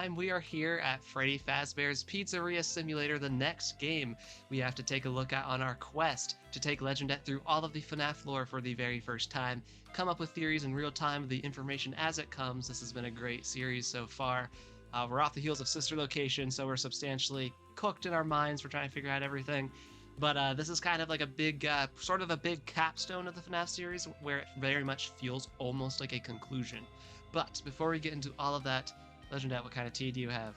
time, we are here at Freddy Fazbear's Pizzeria Simulator, the next game we have to take a look at on our quest to take Legendet through all of the FNAF lore for the very first time, come up with theories in real time of the information as it comes. This has been a great series so far. We're off the heels of Sister Location, so we're substantially cooked in our minds. We're trying to figure out everything. But this is kind of like a big, sort of a big capstone of the FNAF series, where it very much feels almost like a conclusion. But before we get into all of that, Legendet, what kind of tea do you have?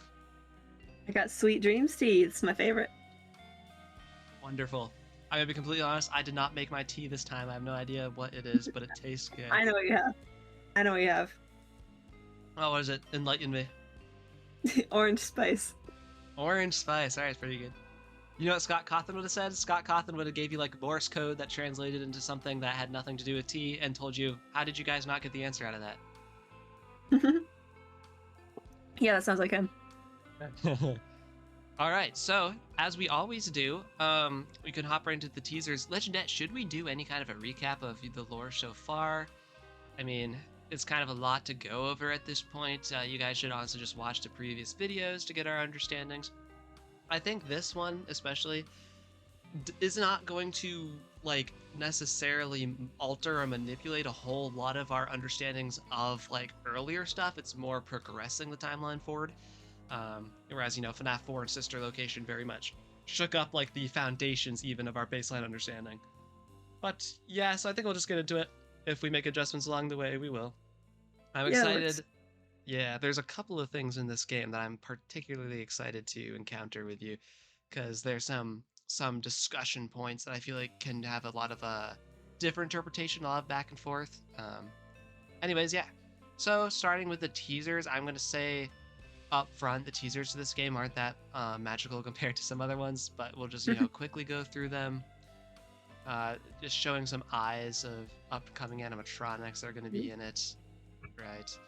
I got Sweet Dreams tea. It's my favorite. Wonderful. I'm gonna be completely honest, I did not make my tea this time. I have no idea what it is, but it tastes good. I know what you have. I know what you have. Oh, what is it? Enlighten me. Orange spice. Orange spice. All right, it's pretty good. You know what Scott Cawthon would have said? Scott Cawthon would have gave you like Morse code that translated into something that had nothing to do with tea and told you, how did you guys not get the answer out of that? Yeah, that sounds like him. All right, so as we always do, we can hop right into the teasers. Legendet, should we do any kind of a recap of the lore so far? I mean, it's kind of a lot to go over at this point. You guys should also just watch the previous videos to get our understandings. I think this one especially is not going to like necessarily alter or manipulate a whole lot of our understandings of like earlier stuff. It's more progressing the timeline forward. Whereas, you know, FNAF 4 and Sister Location very much shook up like the foundations even of our baseline understanding. But yeah, so I think we'll just get into it. If we make adjustments along the way, we will. I'm excited. Yeah, there's a couple of things in this game that I'm particularly excited to encounter with you, because there's some discussion points that I feel like can have a lot of different interpretation, a lot of back and forth. Anyways, yeah. So starting with the teasers, I'm gonna say up front, the teasers to this game aren't that magical compared to some other ones, but we'll just quickly go through them. Just showing some eyes of upcoming animatronics that are going to be in it, right?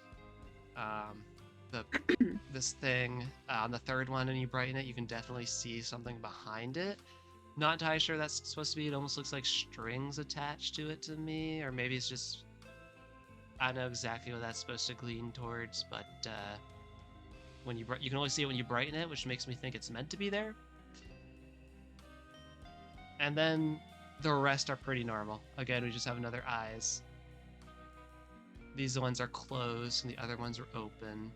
This thing on the third one, and you brighten it, you can definitely see something behind it. Not entirely sure that's supposed to be. It almost looks like strings attached to it to me, or maybe it's just, I don't know exactly what that's supposed to lean towards, but when you can only see it when you brighten it, which makes me think it's meant to be there. And then the rest are pretty normal. Again, we just have another eyes. These ones are closed and the other ones are open.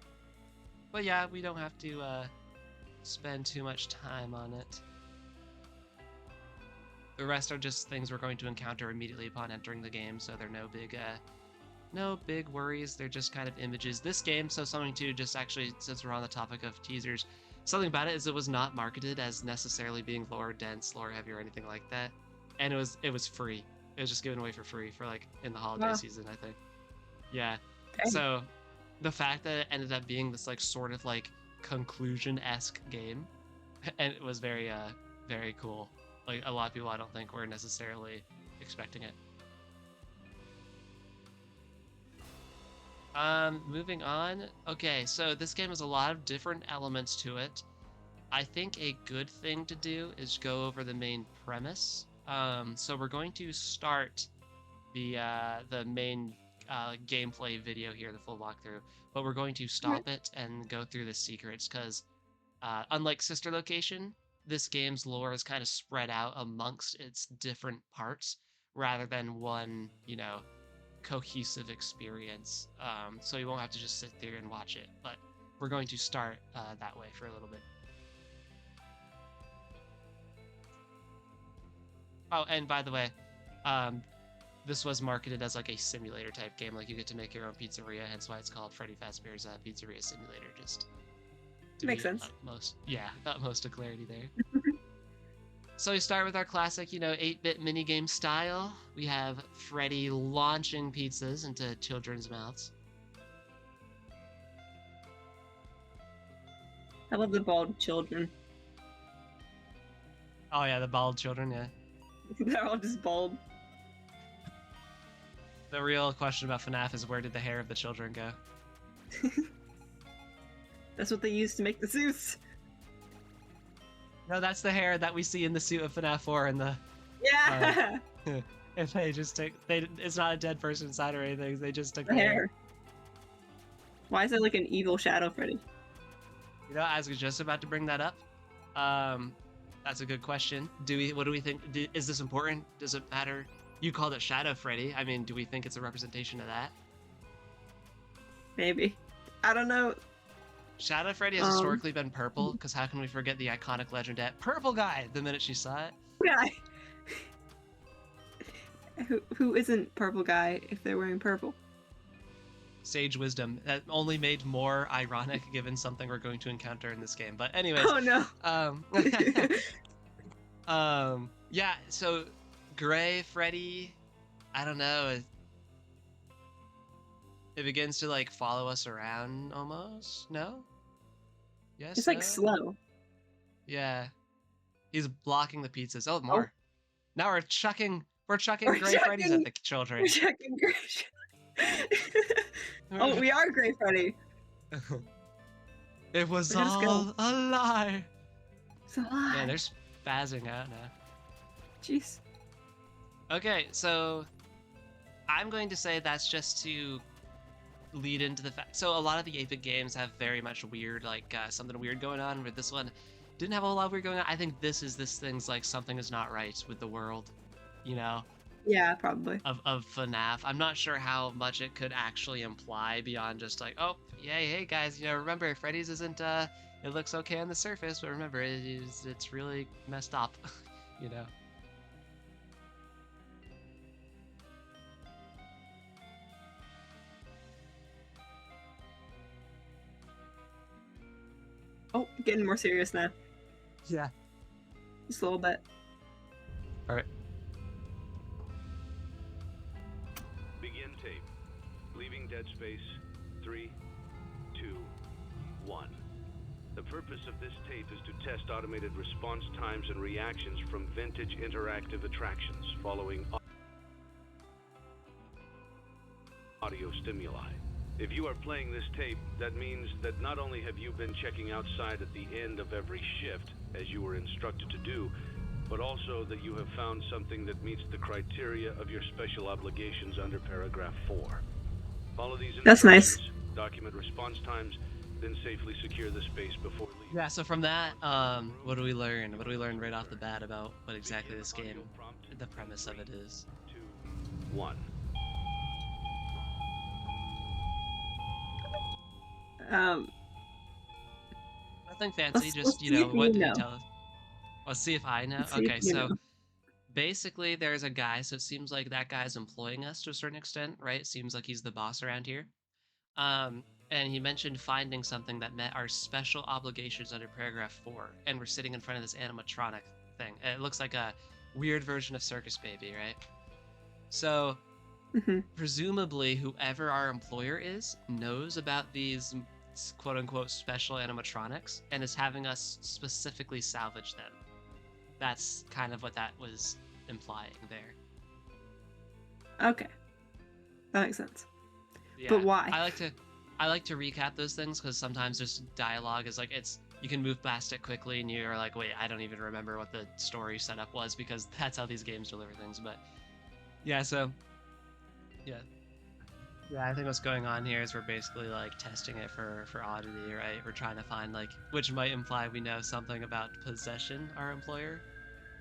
But yeah, we don't have to spend too much time on it. The rest are just things we're going to encounter immediately upon entering the game, so they're no big worries. They're just kind of images. This game, so something to just actually, since we're on the topic of teasers, something about it is it was not marketed as necessarily being lore dense, lore heavy, or anything like that. And it was free. It was just given away for free for like in the holiday season, I think. Yeah. Okay. So the fact that it ended up being this like sort of like conclusion-esque game, and it was very cool. Like a lot of people I don't think were necessarily expecting it. Moving on. Okay, so this game has a lot of different elements to it. I think a good thing to do is go over the main premise. So we're going to start the main gameplay video here, the full walkthrough, but we're going to stop it and go through the secrets, because unlike Sister Location, this game's lore is kind of spread out amongst its different parts rather than one, cohesive experience. So you won't have to just sit there and watch it, but we're going to start that way for a little bit. Oh, and by the way, this was marketed as like a simulator type game, like you get to make your own pizzeria, hence why it's called Freddy Fazbear's Pizzeria Simulator, just to Makes sense. Utmost of clarity there. So we start with our classic, 8-bit minigame style. We have Freddy launching pizzas into children's mouths. I love the bald children. Oh yeah, the bald children, yeah. They're all just bald. The real question about FNAF is, where did the hair of the children go? That's what they used to make the suits. No, that's the hair that we see in the suit of FNAF 4 and the... Yeah! If they just took... it's not a dead person inside or anything, they just took the hair. Why is it like an evil Shadow Freddy? You know, I was just about to bring that up. That's a good question. What do we think? Is this important? Does it matter? You called it Shadow Freddy. I mean, do we think it's a representation of that? Maybe. I don't know. Shadow Freddy has historically been purple, because how can we forget the iconic Legendet purple guy the minute she saw it? Guy. Who isn't purple guy if they're wearing purple? Sage wisdom that only made more ironic given something we're going to encounter in this game. But anyways, oh no. Yeah. So, Gray Freddy, I don't know. It begins to like follow us around almost. No. Yes. It's like slow. Yeah. He's blocking the pizzas. Oh, more. Oh. Now we're chucking Gray Freddies at the children. We're chucking Gray. Oh, we are Gray Freddy. It was all a lie. It's a lie. Yeah, they're spazzing out now. Jeez. Okay, so I'm going to say that's just to lead into the fact. So a lot of the 8-bit games have very much weird, like something weird going on. With this one, didn't have a whole lot of weird going on. I think this thing's like something is not right with the world, you know. Yeah, probably. Of FNAF. I'm not sure how much it could actually imply beyond just like, oh, yeah, hey guys, you know, remember Freddy's isn't it looks okay on the surface, but remember it's really messed up, you know. Oh, getting more serious now. Yeah. Just a little bit. All right. Begin tape. Leaving dead space. 3, 2, 1. The purpose of this tape is to test automated response times and reactions from vintage interactive attractions following audio stimuli. If you are playing this tape, that means that not only have you been checking outside at the end of every shift, as you were instructed to do, but also that you have found something that meets the criteria of your special obligations under paragraph 4. Follow these instructions. That's nice. Document response times, then safely secure the space before leaving. Yeah, so from that, what do we learn? What do we learn right off the bat about what exactly this game, the premise of it is? 2, 1. Nothing fancy, just, you know, what did he tell us? Let's see if I know. Okay, so basically there's a guy, so it seems like that guy's employing us to a certain extent, right? It seems like he's the boss around here. And he mentioned finding something that met our special obligations under paragraph 4, and we're sitting in front of this animatronic thing. It looks like a weird version of Circus Baby, right? So presumably whoever our employer is knows about these quote-unquote special animatronics and is having us specifically salvage them. That's kind of what that was implying there. Okay, that makes sense. Yeah, but why? I like to recap those things because sometimes just dialogue is like you can move past it quickly and you're like, wait, I don't even remember what the story setup was, because that's how these games deliver things. But yeah, so yeah, I think what's going on here is we're basically like testing it for oddity, right? We're trying to find like, which might imply we know something about possession, our employer.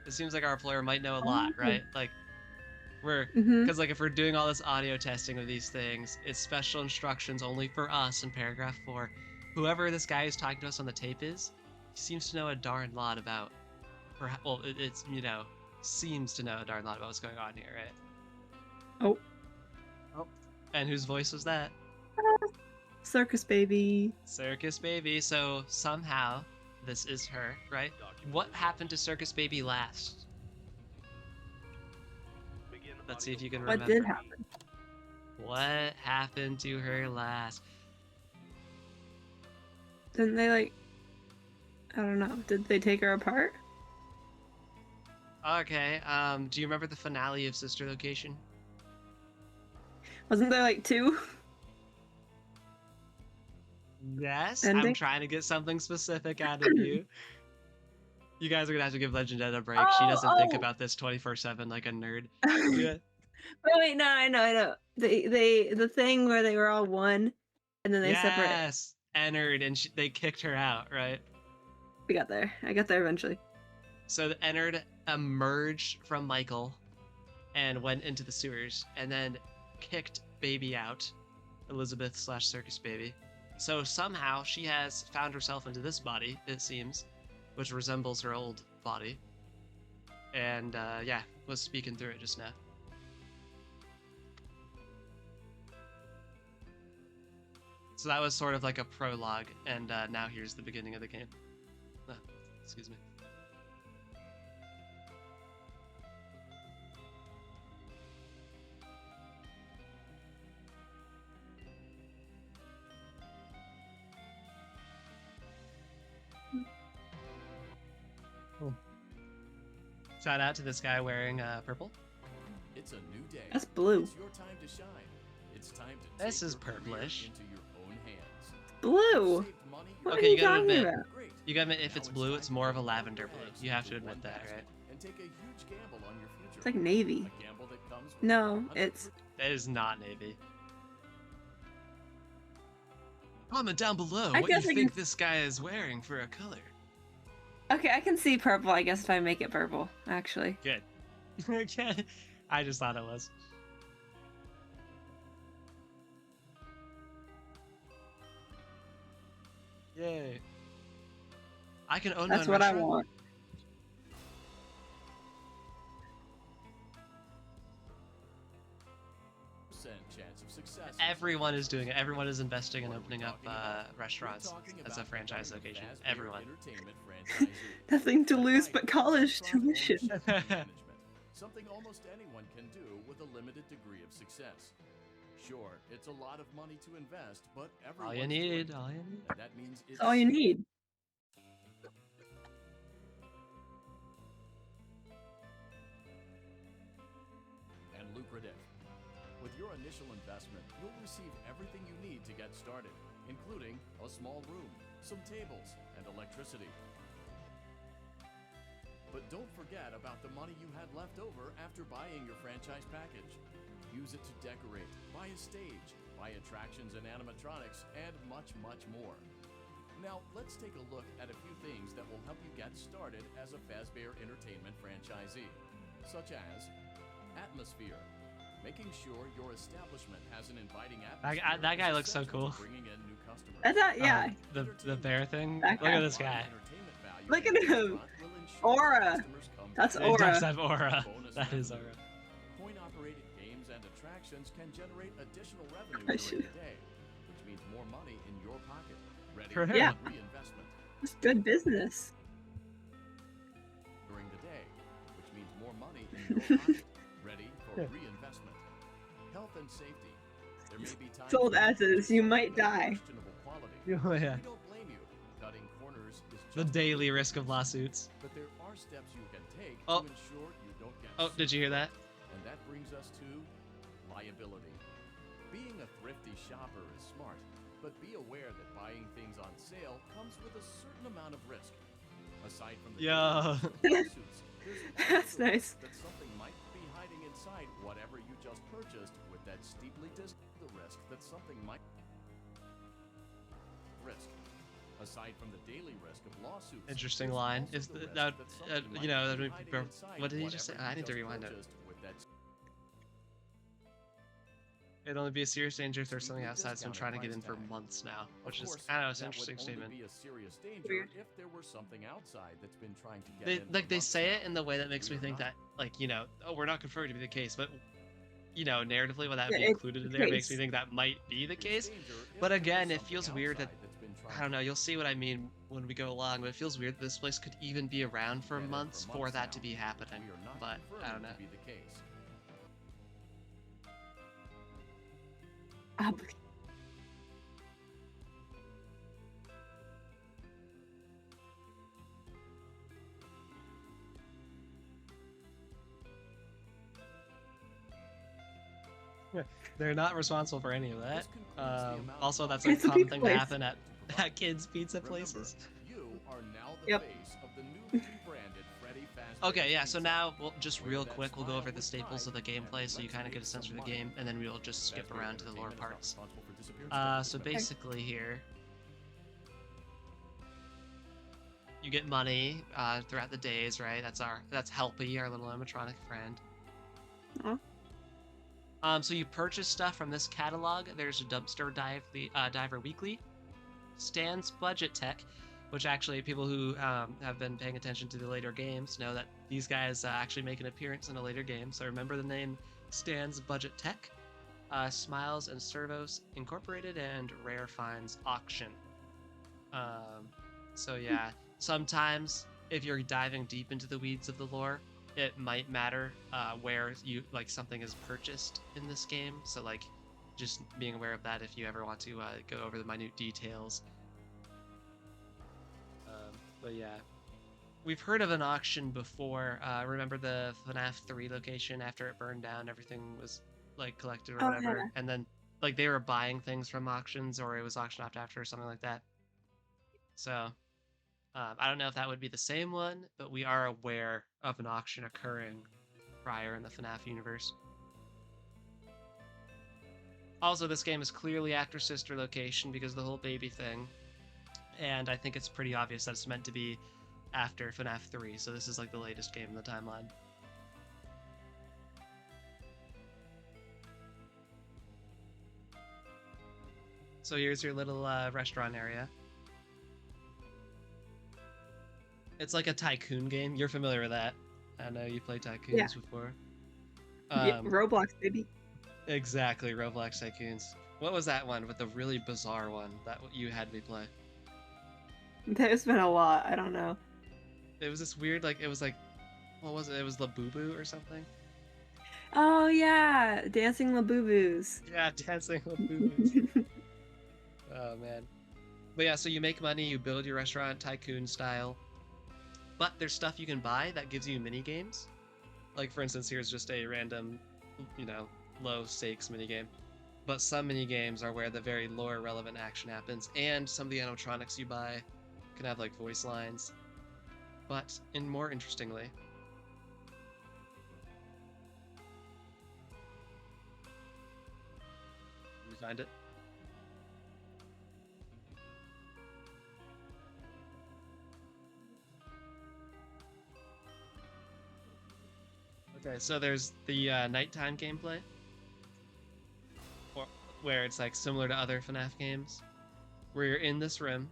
It seems like our employer might know a lot, right? Like because like if we're doing all this audio testing of these things, it's special instructions only for us in paragraph 4. Whoever this guy who's talking to us on the tape is, he seems to know a darn lot about, well, it's, you know, seems to know a darn lot about what's going on here, right? Oh. And whose voice was that? Circus Baby. Circus Baby. So somehow this is her, right? What happened to Circus Baby last? Let's see if you can remember. What did happen? What happened to her last? Didn't they like... I don't know. Did they take her apart? Okay, do you remember the finale of Sister Location? Wasn't there like 2? Yes, ending? I'm trying to get something specific out of you. You guys are gonna have to give Legendet a break. She doesn't think about this 24/7 like a nerd. Yeah. Oh wait, no, I know. The thing where they were all one, and then they separate. Yes, entered and they kicked her out, right? We got there. I got there eventually. So the Ennard emerged from Michael and went into the sewers and then kicked baby out, Elizabeth / circus baby. So somehow she has found herself into this body, it seems, which resembles her old body. And yeah, was speaking through it just now. So that was sort of like a prologue, and now here's the beginning of the game. Oh, excuse me. Shout out to this guy wearing purple. It's a new day. That's blue. It's your time to shine. It's time to This take is your career purplish. into your own hands. Blue. Saved money, What Okay, are you you gotta talking admit. about? Great. You gotta admit, if Now it's blue, time it's to more of a put lavender your blue. eggs You have to into admit one that, basket right? And take a huge gamble on your future. It's like navy. A gamble that comes with No, 100% it's That is not navy. Comment down below I what you guess I think can- this guy is wearing for a color. okay. I can see purple. I guess if I make it purple, actually. Good. Okay. I just thought it was. Yay. I can own my That's own what I restaurant? want. chance of success. Everyone is doing it. Everyone is investing in opening up restaurants as a franchise location. Everyone. Nothing to lose but college tuition. Something almost anyone can do with a limited degree of success. Sure, it's a lot of money to invest, but everyone. All you need. All you need. And that means it's That's all you need. and lucrative. With your initial investment, you'll receive everything you need to get started, including a small room, some tables, and electricity. But don't forget about the money you had left over after buying your franchise package. Use it to decorate, buy a stage, buy attractions and animatronics, and much, much more. Now, let's take a look at a few things that will help you get started as a Fazbear Entertainment franchisee, such as atmosphere. Making sure your establishment has an inviting atmosphere. That guy is looks so essential cool. to bringing in new customers. I thought, yeah. The bear thing. That Look at guy. this guy. Look at him. Aura. That's It aura. does have aura. That is aura. Coin-operated games and attractions can generate additional revenue I during should- the day, which means more money in your pocket. Ready For for him. reinvestment It's good business. during the day, which means more money in your pocket. Ready for reinvestment. Health and safety. There may be times Sold when as is, you might of die. questionable quality. Oh, yeah. We don't blame you. Cutting corners is The just daily risk of lawsuits. But there are steps you can take Oh. to ensure you don't get Oh, did you hear that? And that brings us to liability. Being a thrifty shopper is smart, but be aware that buying things on sale comes with a certain amount of risk. Aside from the Yeah. lawsuits, there's That's also nice. that something might be hiding inside whatever you just purchased with that steeply the risk that something might risk. Aside from the daily risk of lawsuits. Interesting there's line. also Is the the, risk that something you might know be that would hiding be, inside what did he just say? whatever I need to you rewind it. purchased with that It'd only be a serious danger if there's something steeply outside that's been trying to get in discounted for price tag. months now, which Of is, course, I don't know, it's an that would interesting statement. only be a serious danger Weird. if there were something outside that's been trying to get They in like for they months say it now. in the way that makes me We are think not. that, like, you know, oh, we're not confirmed to be the case, but you know, narratively, when that would Yeah, be it's included in the there makes me case. think that might be the Serious case. danger if But there was again, it something feels weird that outside that's been trying I don't to know. You'll see what I mean when we go along, but it feels weird that this place could even be around for get in months for months that to now. be happening. We are not But I don't confirming know. to be the case. They're not responsible for any of that. This concludes the amount of Also, that's money a It's a common pizza thing to place. happen at kids' pizza Remember, places. you are now the Yep. face of the new rebranded Freddy Fazbear Okay, yeah, so Pizza. now we'll just Where real that quick, we'll go smile over the with staples of the pride and gameplay so you let's kind of make get a sense for some the money. game, and then we'll just skip Fazbear around to the lower Entertainment is not parts. responsible for disappearance So victims. basically here, you get money throughout the days, right? That's Helpy, our little animatronic friend. Aw. So you purchase stuff from this catalog. There's a Dumpster Diver Weekly, Stan's Budget Tech, which actually people who have been paying attention to the later games know that these guys actually make an appearance in a later game. So remember the name Stan's Budget Tech, Smiles and Servos Incorporated, and Rare Finds Auction. So yeah, sometimes if you're diving deep into the weeds of the lore, it might matter where you something is purchased in this game. So like, just being aware of that if you ever want to go over the minute details. But yeah, we've heard of an auction before. Remember the FNAF 3 location after it burned down? Everything was like collected or Oh, whatever, yeah. and then like they were buying things from auctions, or it was auctioned off after or something like that. So I don't know if that would be the same one, but we are aware of an auction occurring prior in the FNAF universe. Also, this game is clearly actor sister location because of the whole baby thing, and I think it's pretty obvious that it's meant to be after FNAF 3, so this is like the latest game in the timeline. So here's your little restaurant area. It's like a tycoon game. You're familiar with that. I know you played Tycoons before. Yeah, Roblox, baby. Exactly, Roblox Tycoons. What was that one with the really bizarre one that you had me play? There's been a lot. I don't know. It was this weird, like, it was like, what was it? It was Labubu or something? Oh yeah, Dancing Labubu's. Yeah, Dancing Labubus. Oh, man. But yeah, so you make money, you build your restaurant tycoon style. But there's stuff you can buy that gives you mini games. Like, for instance, here's just a random, low stakes mini game. But some mini games are where the very lore relevant action happens, and some of the animatronics you buy can have like voice lines. But more interestingly, let me find it. Okay, so there's the nighttime gameplay, where it's like similar to other FNAF games, where you're in this room.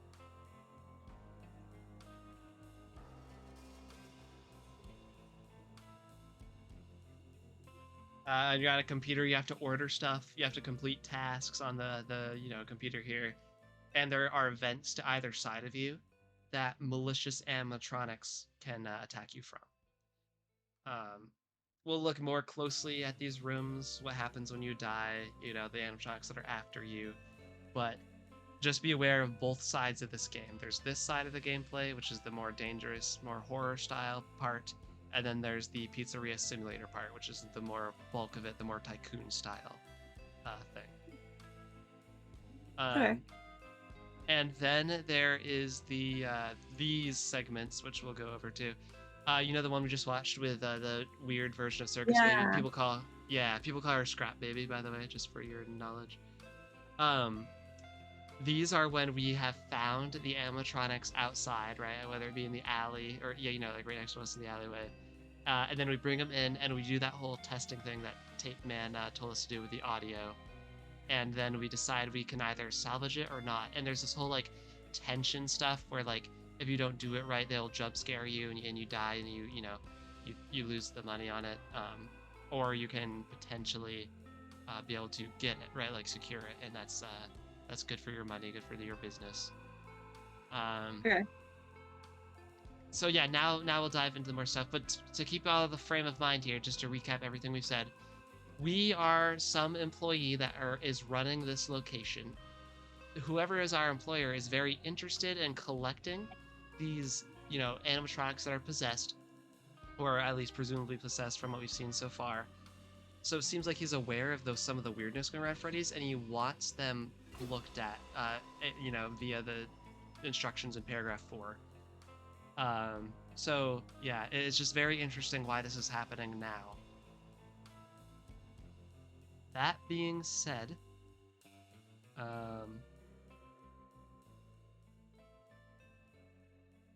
You're at a computer, you have to order stuff, you have to complete tasks on the computer here, and there are events to either side of you that malicious animatronics can attack you from. We'll look more closely at these rooms, what happens when you die, the animatronics that are after you, but just be aware of both sides of this game. There's this side of the gameplay, which is the more dangerous, more horror style part, and then there's the Pizzeria Simulator part, which is the more bulk of it, the more tycoon style thing. Okay. And then there is these segments, which we'll go over too. The one we just watched with the weird version of Circus Baby. People call her Scrap Baby, by the way, just for your knowledge. These are when we have found the animatronics outside, right? Whether it be in the alley or like right next to us in the alleyway. And then we bring them in and we do that whole testing thing that Tape Man told us to do with the audio. And then we decide we can either salvage it or not. And there's this whole like tension stuff where like if you don't do it right, they'll jump scare you and you die and you lose the money on it. Or you can potentially be able to get it right, like secure it, and that's good for your money, good for your business. Okay. So yeah, now we'll dive into more stuff. But to keep out of the frame of mind here, just to recap everything we've said, we are some employee that is running this location. Whoever is our employer is very interested in collecting these, animatronics that are possessed, or at least presumably possessed from what we've seen so far. So it seems like he's aware of some of the weirdness going around Freddy's, and he wants them looked at, via the instructions in paragraph 4. So yeah, it's just very interesting why this is happening now. That being said,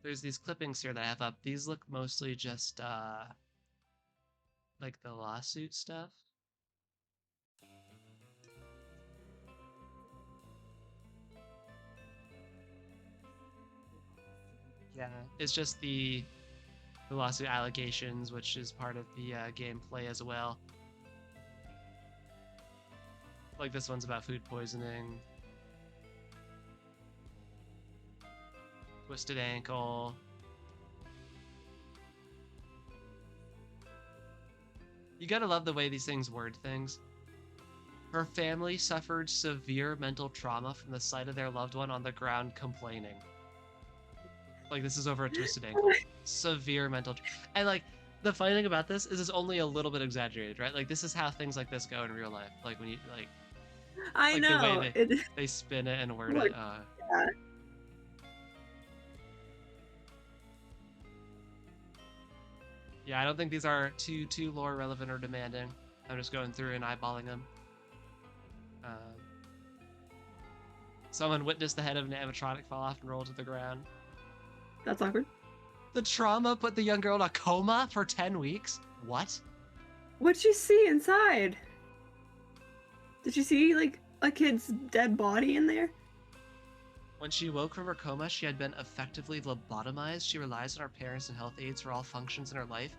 there's these clippings here that I have up. These look mostly just like the lawsuit stuff. Yeah, it's just the lawsuit allegations, which is part of the gameplay as well. Like this one's about food poisoning, twisted ankle. You gotta love the way these things word things. Her family suffered severe mental trauma from the sight of their loved one on the ground complaining. Like, this is over a twisted ankle. Severe mental and, like, the funny thing about this is it's only a little bit exaggerated, right? Like, this is how things like this go in real life. Like, when you, like... I know. The way they spin it and word it. Yeah. Yeah, I don't think these are too lore relevant or demanding. I'm just going through and eyeballing them. Someone witnessed the head of an animatronic fall off and roll to the ground. That's awkward. The trauma put the young girl in a coma for 10 weeks? What? What'd you see inside? Did you see, like, a kid's dead body in there? When she woke from her coma, she had been effectively lobotomized. She relies on her parents and health aides for all functions in her life.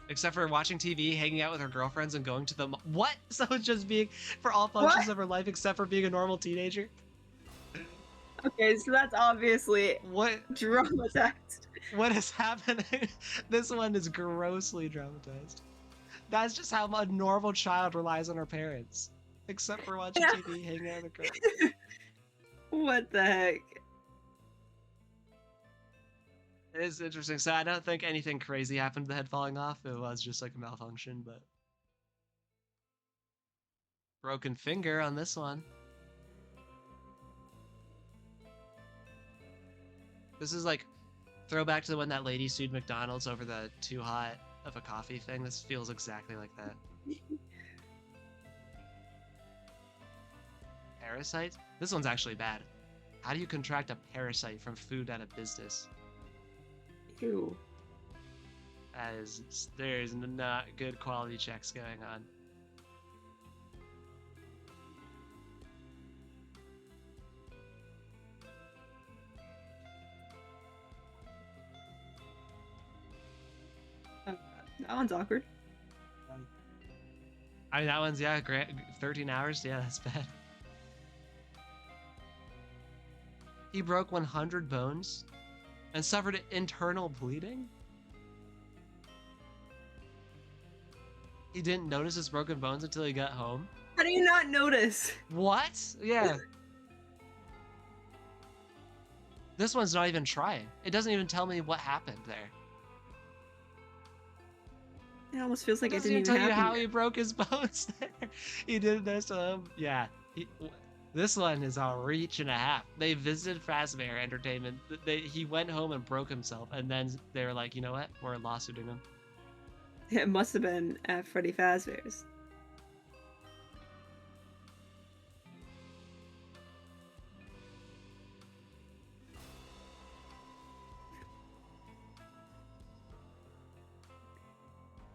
Except for watching TV, hanging out with her girlfriends, and going to the what? So it's just being for all functions of her life except for being a normal teenager? Okay, so that's obviously what dramatized. What is happening? This one is grossly dramatized. That's just how a normal child relies on her parents. Except for watching TV, hanging out with her girlfriends. What the heck? It is interesting. So I don't think anything crazy happened to the head falling off. It was just like a malfunction, but... Broken finger on this one. This is like throwback to when that lady sued McDonald's over the too hot of a coffee thing. This feels exactly like that. Parasite? This one's actually bad. How do you contract a parasite from food at a business? Ew. There's not good quality checks going on. That one's awkward. I mean, that one's, yeah, great. 13 hours? Yeah, that's bad. He broke 100 bones and suffered internal bleeding? He didn't notice his broken bones until he got home? How do you not notice? What? Yeah. This one's not even trying. It doesn't even tell me what happened there. It almost feels like it doesn't didn't even even tell you happen. how he broke his bones there. He didn't notice yeah. This one is a reach and a half. They visited Fazbear Entertainment. He went home and broke himself, and then they were like, you know what? We're lawsuiting him. It must have been at Freddy Fazbear's.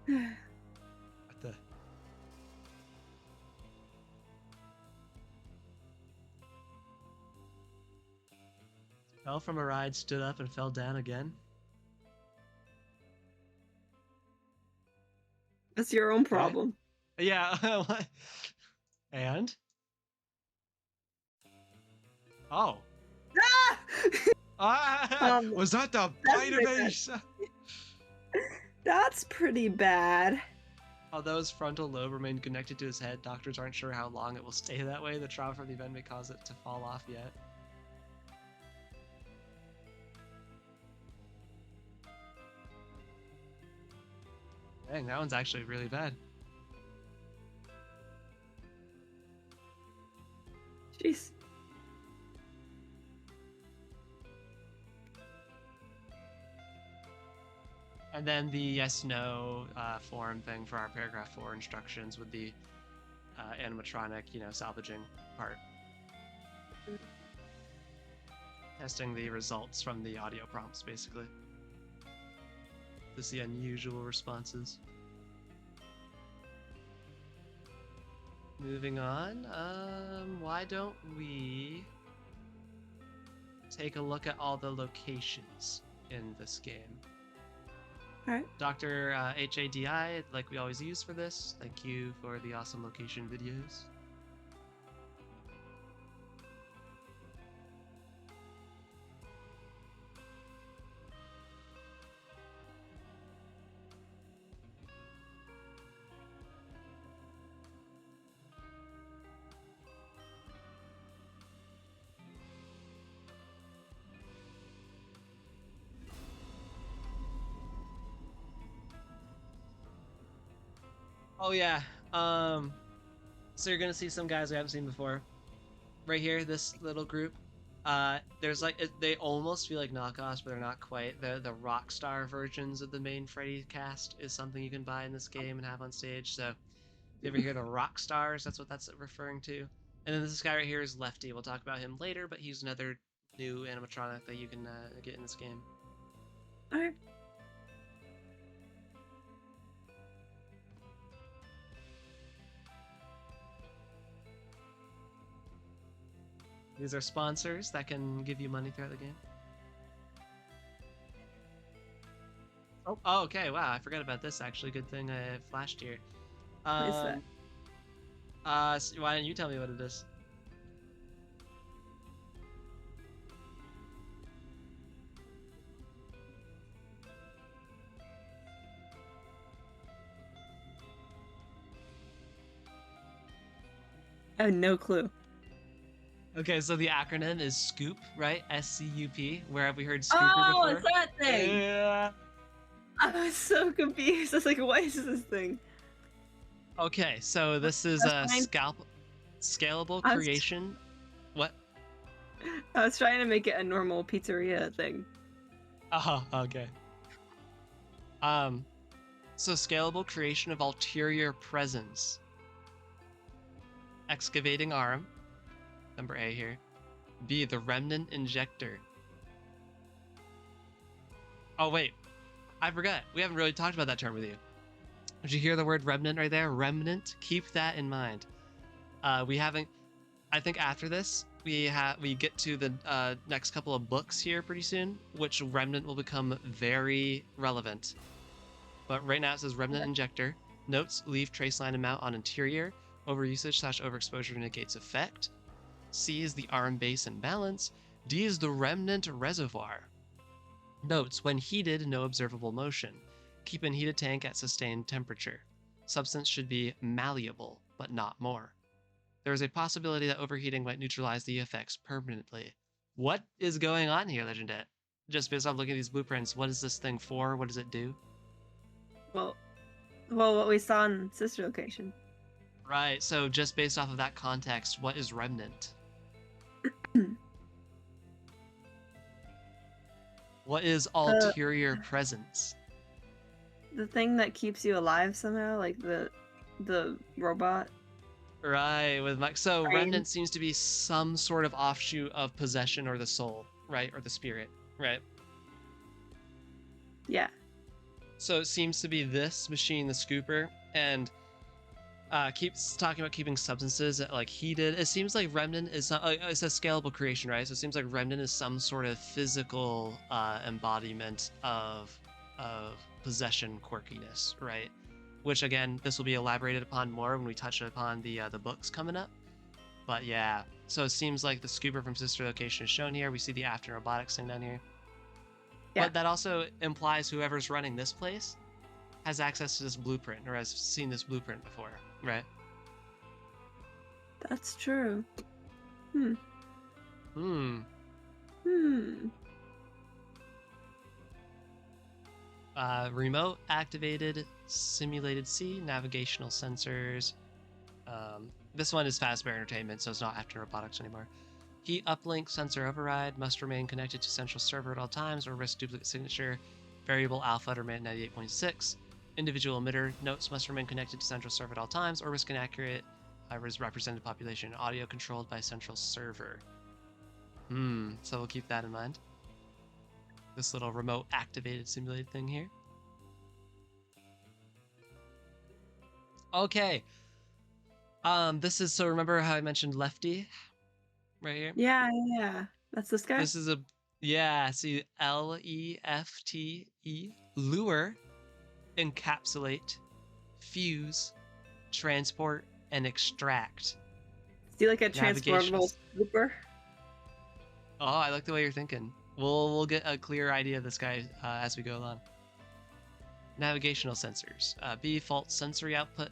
What the? Fell from a ride, stood up, and fell down again. That's your own problem. Yeah. And? Oh. Ah! Was that the bite of ace? That's pretty bad. Although his frontal lobe remained connected to his head, doctors aren't sure how long it will stay that way. The trauma from the event may cause it to fall off yet. Dang, that one's actually really bad. Jeez. And then the yes/no form thing for our paragraph 4 instructions with the animatronic, salvaging part. Testing the results from the audio prompts, basically. To see unusual responses. Moving on, why don't we take a look at all the locations in this game? Alright. Dr. HADI, like we always use for this, thank you for the awesome location videos. Oh yeah, so you're gonna see some guys we haven't seen before. Right here, this little group. There's like, they almost feel like knockoffs, but they're not quite. The Rockstar versions of the main Freddy cast is something you can buy in this game and have on stage. So if you ever hear the Rockstars, that's what that's referring to. And then this guy right here is Lefty. We'll talk about him later, but he's another new animatronic that you can get in this game. Alright. These are sponsors that can give you money throughout the game. Oh, okay. Wow, I forgot about this. Actually, good thing I flashed here. What is that? So why don't you tell me what it is? I have no clue. Okay, so the acronym is SCOOP, right? SCUP. Where have we heard Scooper Oh, before? it's that thing! Yeah. I was so confused. I was like, what is this thing? Okay, so this is a That's fine. scalable I was- creation. What? I was trying to make it a normal pizzeria thing. Oh, okay. So scalable creation of ulterior presence. Excavating arm. Number A here. B, the remnant injector. Oh, wait. I forgot. We haven't really talked about that term with you. Did you hear the word remnant right there? Remnant? Keep that in mind. We haven't... I think after this, we get to the next couple of books here pretty soon, which remnant will become very relevant. But right now it says remnant injector. Notes, leave trace line amount on interior. Overusage / overexposure negates effect. C is the arm base and balance. D is the remnant reservoir. Notes, when heated, no observable motion. Keep in heated tank at sustained temperature. Substance should be malleable, but not more. There is a possibility that overheating might neutralize the effects permanently. What is going on here, Legendet? Just based off looking at these blueprints, what is this thing for? What does it do? Well, what we saw in sister location. Right, so just based off of that context, what is remnant? What is ulterior presence? The thing that keeps you alive somehow, like the robot. Right, with Mike. So Brain. remnant seems to be some sort of offshoot of possession or the soul, right? Or the spirit, right? Yeah. So it seems to be this machine, the scooper, and keeps talking about keeping substances like heated. It seems like remnant is it's a scalable creation, right? So it seems like remnant is some sort of physical embodiment of possession quirkiness, right? Which again, this will be elaborated upon more when we touch upon the books coming up. But yeah, so it seems like the scooper from sister location is shown here. We see the after robotics thing down here. Yeah. But that also implies whoever's running this place has access to this blueprint or has seen this blueprint before, right? That's true. Remote activated simulated C navigational sensors. This one is Fazbear Entertainment, so it's not after robotics anymore. Heat uplink sensor override must remain connected to central server at all times or risk duplicate signature. Variable alpha to remain at 98.6. Individual emitter notes must remain connected to central server at all times or risk inaccurate represented population. Audio controlled by central server. So we'll keep that in mind. This little remote activated simulated thing here. Okay. This is, so remember how I mentioned Lefty right here? Yeah, yeah. That's this guy? This is a, yeah, see, Lefte, lure, encapsulate, fuse, transport, and extract. Is he like a Navigational. transportable super? Oh, I like the way you're thinking. We'll get a clear idea of this guy as we go along. Navigational sensors. B, fault sensory output.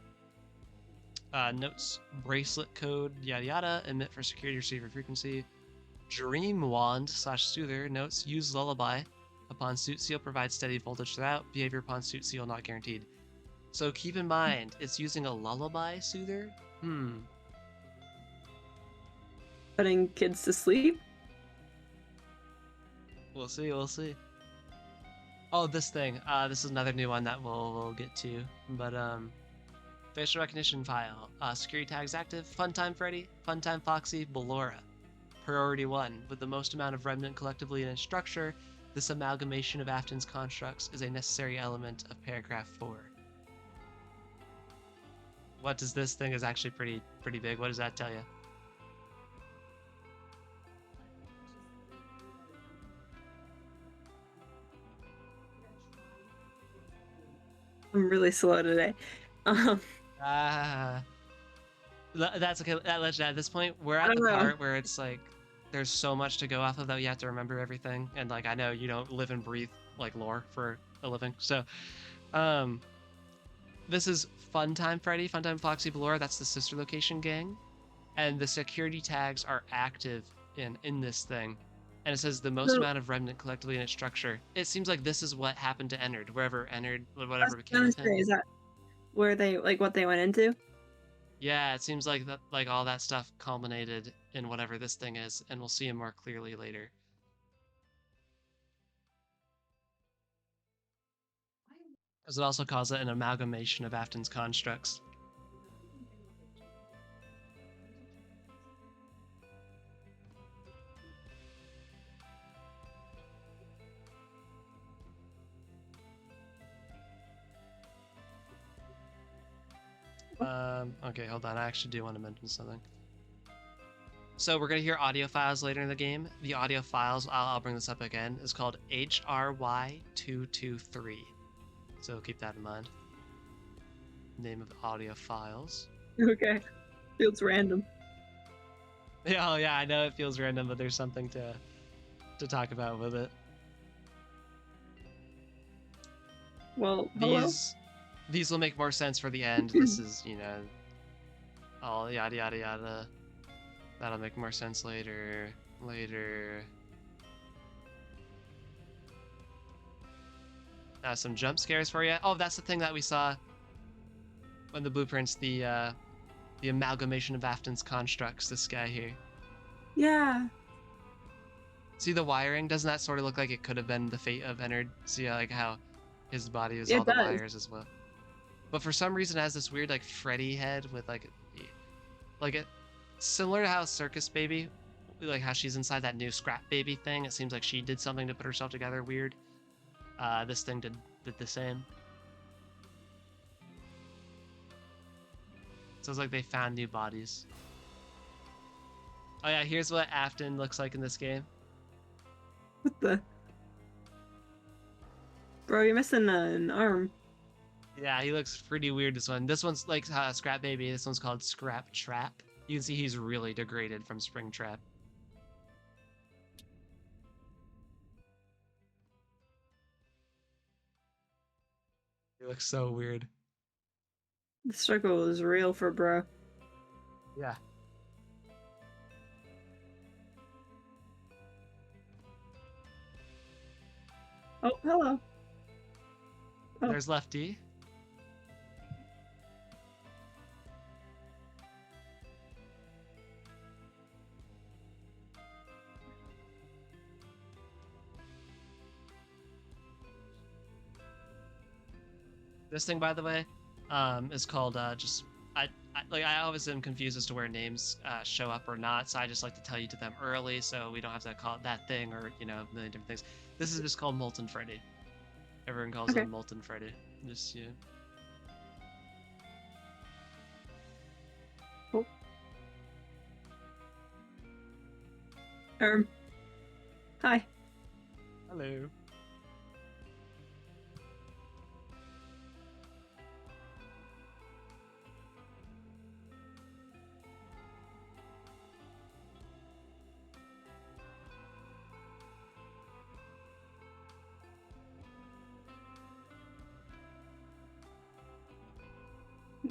Notes, bracelet code, yada yada. Emit for security receiver frequency. Dream wand / soother. Notes, use lullaby. Upon suit seal, provide steady voltage throughout. Behavior upon suit seal not guaranteed. So keep in mind, it's using a lullaby soother. Putting kids to sleep? We'll see, we'll see. Oh, this thing. This is another new one that we'll get to. But facial recognition file. Security tags active. Funtime Freddy, Funtime Foxy, Ballora. Priority 1. With the most amount of remnant collectively in its structure, this amalgamation of Afton's constructs is a necessary element of paragraph 4. What does this thing is actually pretty big. What does that tell you? I'm really slow today. That's okay. At this point, we're I at the don't know. part where it's like there's so much to go off of that you have to remember everything. And like I know you don't live and breathe like lore for a living, so this is Funtime Freddy, Funtime Foxy, Ballora. That's the sister location gang, and the security tags are active in this thing. And it says the most amount of remnant collectively in its structure. It seems like this is what happened to Ennard, whatever became of him. Is that where they what they went into? Yeah, it seems like that, like all that stuff culminated in whatever this thing is, and we'll see him more clearly later. As it also calls it an amalgamation of Afton's constructs. Okay, hold on. I actually do want to mention something. So we're going to hear audio files later in the game. The audio files, I'll bring this up again, is called HRY223. So keep that in mind. Name of the audio files. Okay. Feels random. Yeah, oh yeah, I know it feels random, but there's something to talk about with it. Well, hello? These will make more sense for the end. This is, you know, all yada yada yada. That'll make more sense later. Some jump scares for you. Oh, that's the thing that we saw when the blueprints, the amalgamation of Afton's constructs, this guy here. Yeah. See the wiring? Doesn't that sort of look like it could have been the fate of Ennard? See like how his body is all the wires as well. But for some reason it has this weird like Freddy head with like it similar to how Circus Baby, like how she's inside that new Scrap Baby thing. It seems like she did something to put herself together weird. This thing did the same. So it's like they found new bodies. Oh yeah, here's what Afton looks like in this game. What the? Bro, you're missing an arm. Yeah, he looks pretty weird, this one. This one's like Scrap Baby. This one's called Scrap Trap. You can see he's really degraded from Spring Trap. He looks so weird. The struggle is real for bro. Yeah. Oh, hello. Oh. There's Lefty. This thing, by the way, is called I always am confused as to where names show up or not, so I just like to tell you to them early, so we don't have to call it that thing or a million different things. This is just called Molten Freddy. Everyone calls Okay. him Molten Freddy. Just Cool. Hi. Hello.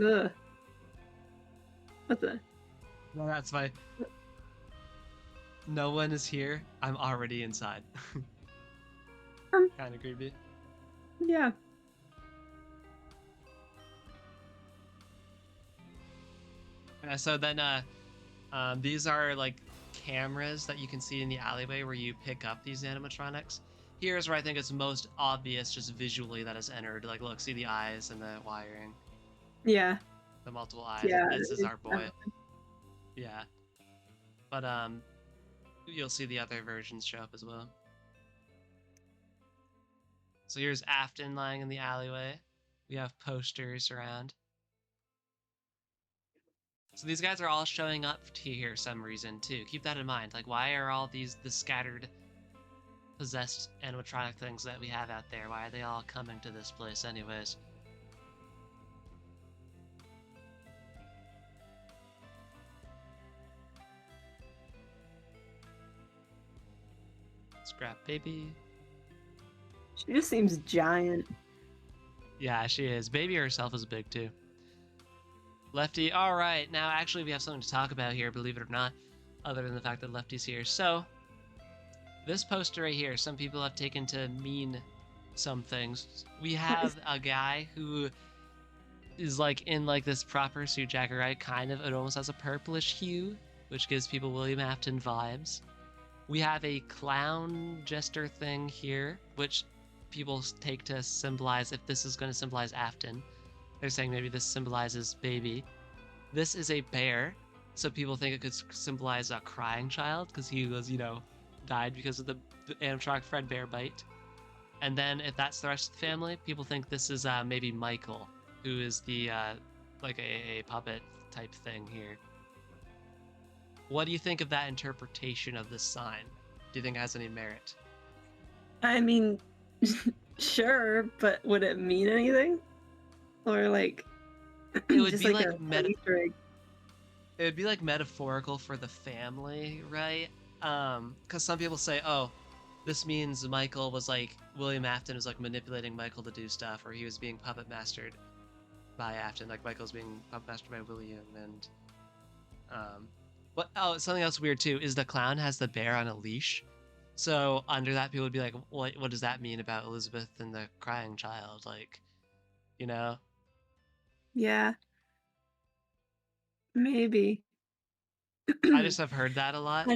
Ugh. What the? No, that's fine. No one is here. I'm already inside. Kind of creepy. Yeah. So then, these are like cameras that you can see in the alleyway where you pick up these animatronics. Here's where I think it's most obvious, just visually, that it's entered. Like, look, see the eyes and the wiring, Yeah. the multiple eyes. Yeah. This is our boy. definitely. Yeah. But you'll see the other versions show up as well. So here's Afton lying in the alleyway. We have posters around. So these guys are all showing up to here some reason too. Keep that in mind. Like, why are all the scattered possessed animatronic things that we have out there, why are they all coming to this place anyways? Scrap baby. She just seems giant. Yeah, she is. Baby herself is big too. Lefty, all right. Now, actually, we have something to talk about here, believe it or not, other than the fact that Lefty's here. So, this poster right here, some people have taken to mean some things. We have a guy who is like in like this proper suit jacket, right? Kind of, it almost has a purplish hue, which gives people William Afton vibes. We have a clown jester thing here, which people take to symbolize, if this is going to symbolize Afton, they're saying maybe this symbolizes baby. This is a bear, so people think it could symbolize a crying child because he was, died because of the animatronic Fredbear bite. And then if that's the rest of the family, people think this is maybe Michael, who is the like a puppet type thing here. What do you think of that interpretation of this sign? Do you think it has any merit? I mean, sure, but would it mean anything? Or like, It would just be like like a Easter egg. It would be like metaphorical for the family, right? Because some people say, oh, this means Michael was like, William Afton was like manipulating Michael to do stuff, or he was being puppet mastered by Afton, like Michael's being puppet mastered by William. And something else weird too is the clown has the bear on a leash. So under that, people would be like, what does that mean about Elizabeth and the crying child? Like, Yeah. Maybe. I just have heard that a lot. Yeah.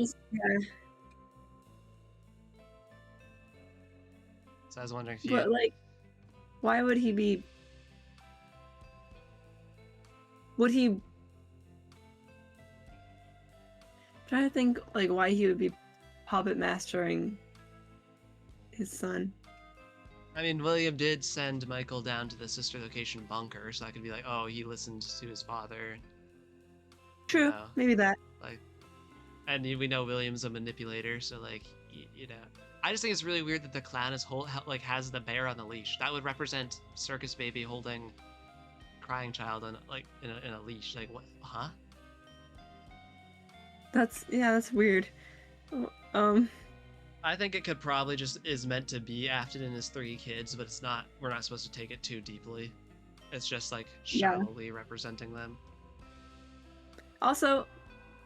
So I was wondering if But like, why would he be? Would he? I'm trying to think like why he would be puppet mastering his son. I mean, William did send Michael down to the sister location bunker, so I could be like, oh, he listened to his father. True, maybe that. Like, and we know William's a manipulator, so like, I just think it's really weird that the clown is has the bear on the leash. That would represent Circus Baby holding crying child on like in a leash. Like, what? Huh? That's weird. I think it could probably just is meant to be Afton and his 3 kids, but it's not. We're not supposed to take it too deeply. It's just like shallowly representing them. Also,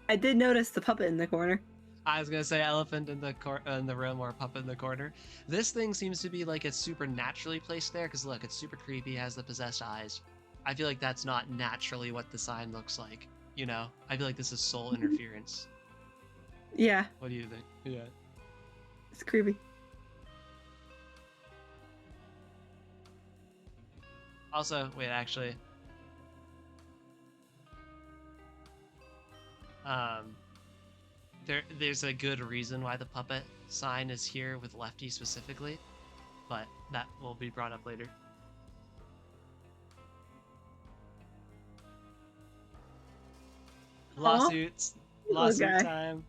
I did notice the puppet in the corner. I was gonna say elephant in the room or puppet in the corner. This thing seems to be like it's super naturally placed there because look, it's super creepy, has the possessed eyes. I feel like that's not naturally what the sign looks like. I feel like this is soul interference. Yeah. What do you think? Yeah. It's creepy. Also, wait, actually. Um, there's a good reason why the puppet sign is here with Lefty specifically, but that will be brought up later. Lawsuits. Little Lawsuit guy. time.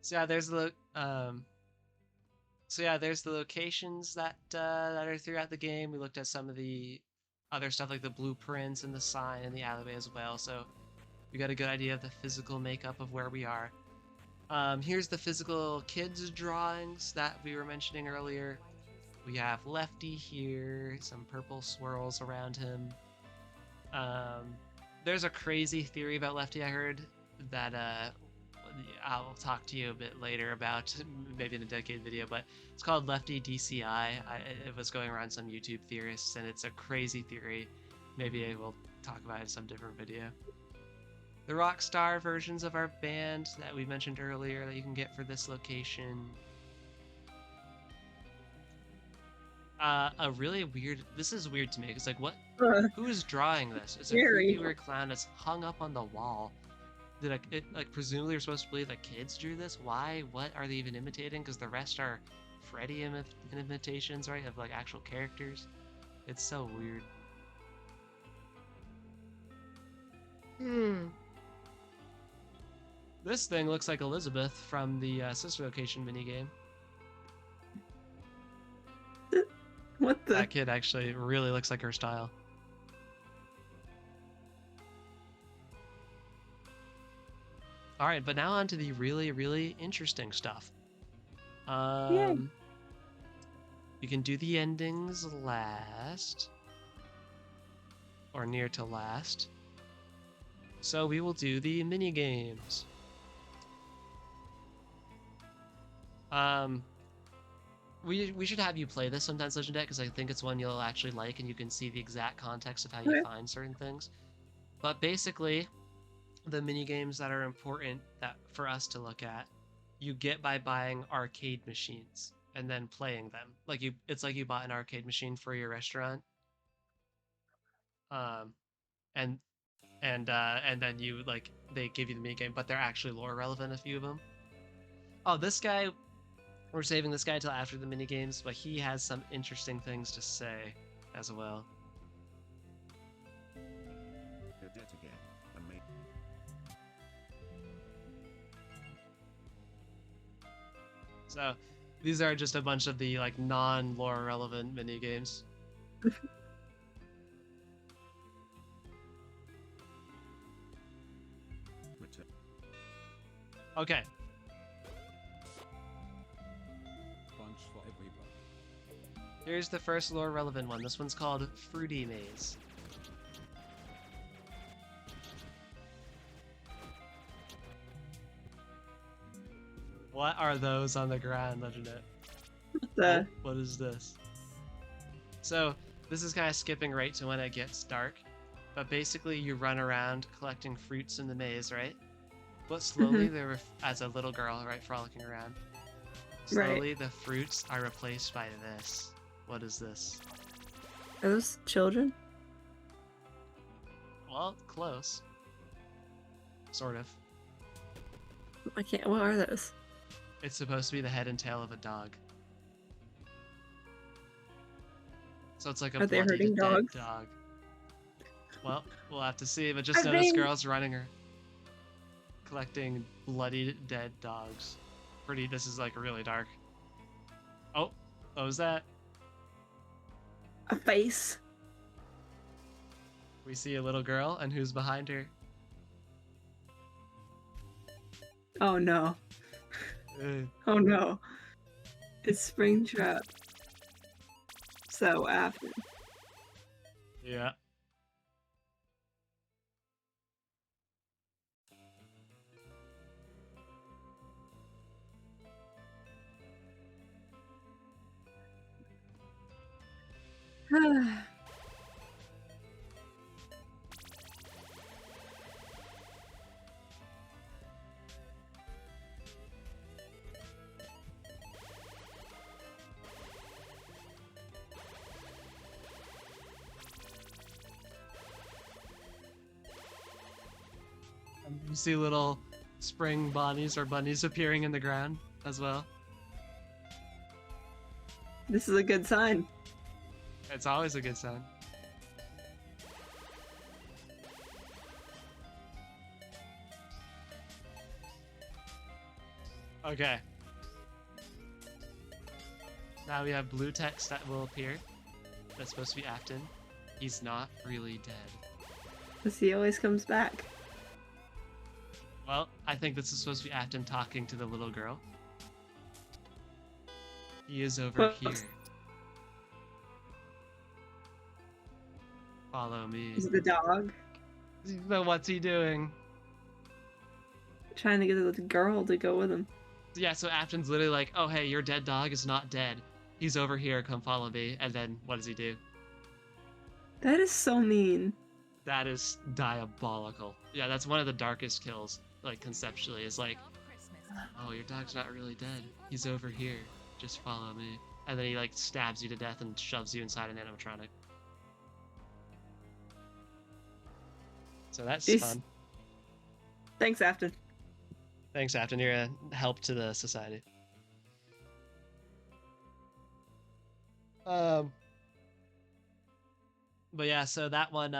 So yeah, there's the there's the locations that that are throughout the game. We looked at some of the other stuff like the blueprints and the sign and the alleyway as well. So we got a good idea of the physical makeup of where we are. Here's the physical kids drawings that we were mentioning earlier. We have Lefty here, some purple swirls around him. There's a crazy theory about Lefty I heard that I'll talk to you a bit later about, maybe in a dedicated video, but it's called Lefty DCI. It was going around some YouTube theorists, and it's a crazy theory. Maybe I will talk about it in some different video. The Rockstar versions of our band that we mentioned earlier that you can get for this location. A really weird, this is weird to me, because like, who is drawing this? It's a creepy weird clown that's hung up on the wall. Did like presumably you're supposed to believe that kids drew this? Why? What are they even imitating? Because the rest are Freddy imitations, right? Of like actual characters. It's so weird. This thing looks like Elizabeth from the Sister Location minigame. What the? That kid actually really looks like her style. All right, but now on to the really, really interesting stuff. You can do the endings last, or near to last. So we will do the mini games. We should have you play this sometimes, Legendet, because I think it's one you'll actually like, and you can see the exact context of how you find certain things. But basically, the mini games that are important for us to look at, you get by buying arcade machines and then playing them. It's like you bought an arcade machine for your restaurant. And then you they give you the mini game, but they're actually lore relevant, a few of them. Oh, this guy, we're saving this guy till after the mini games, but he has some interesting things to say as well. So these are just a bunch of the non-lore relevant mini games. Okay. Here's the first lore relevant one. This one's called Fruity Maze. What are those on the ground, Legendet? What is this? So this is kind of skipping right to when it gets dark, but basically you run around collecting fruits in the maze, right? But slowly as a little girl, right, frolicking around. Slowly the fruits are replaced by this. What is this? Are those children? Well, close. Sort of. I can't. What are those? It's supposed to be the head and tail of a dog. So it's like a bloody dead dog. Well, we'll have to see, but just know this girl's running her. Collecting bloody dead dogs. This is really dark. Oh, what was that? A face. We see a little girl, and who's behind her? Oh no. Oh no. It's Springtrap. So after. Yeah. You see little spring bunnies or bunnies appearing in the ground as well. This is a good sign. It's always a good sign. Okay. Now we have blue text that will appear. That's supposed to be Afton. He's not really dead. Because he always comes back. Well, I think this is supposed to be Afton talking to the little girl. He is over Whoops. here. Follow me. Is it the dog? But what's he doing? Trying to get the girl to go with him. Yeah, so Afton's literally like, oh hey, your dead dog is not dead. He's over here, come follow me. And then what does he do? That is so mean. That is diabolical. Yeah, that's one of the darkest kills, like conceptually, is like, oh, your dog's not really dead. He's over here. Just follow me. And then he like stabs you to death and shoves you inside an animatronic. So that's Jeez. fun. Thanks, Afton. Thanks, Afton. You're a help to the society. But yeah, so that one,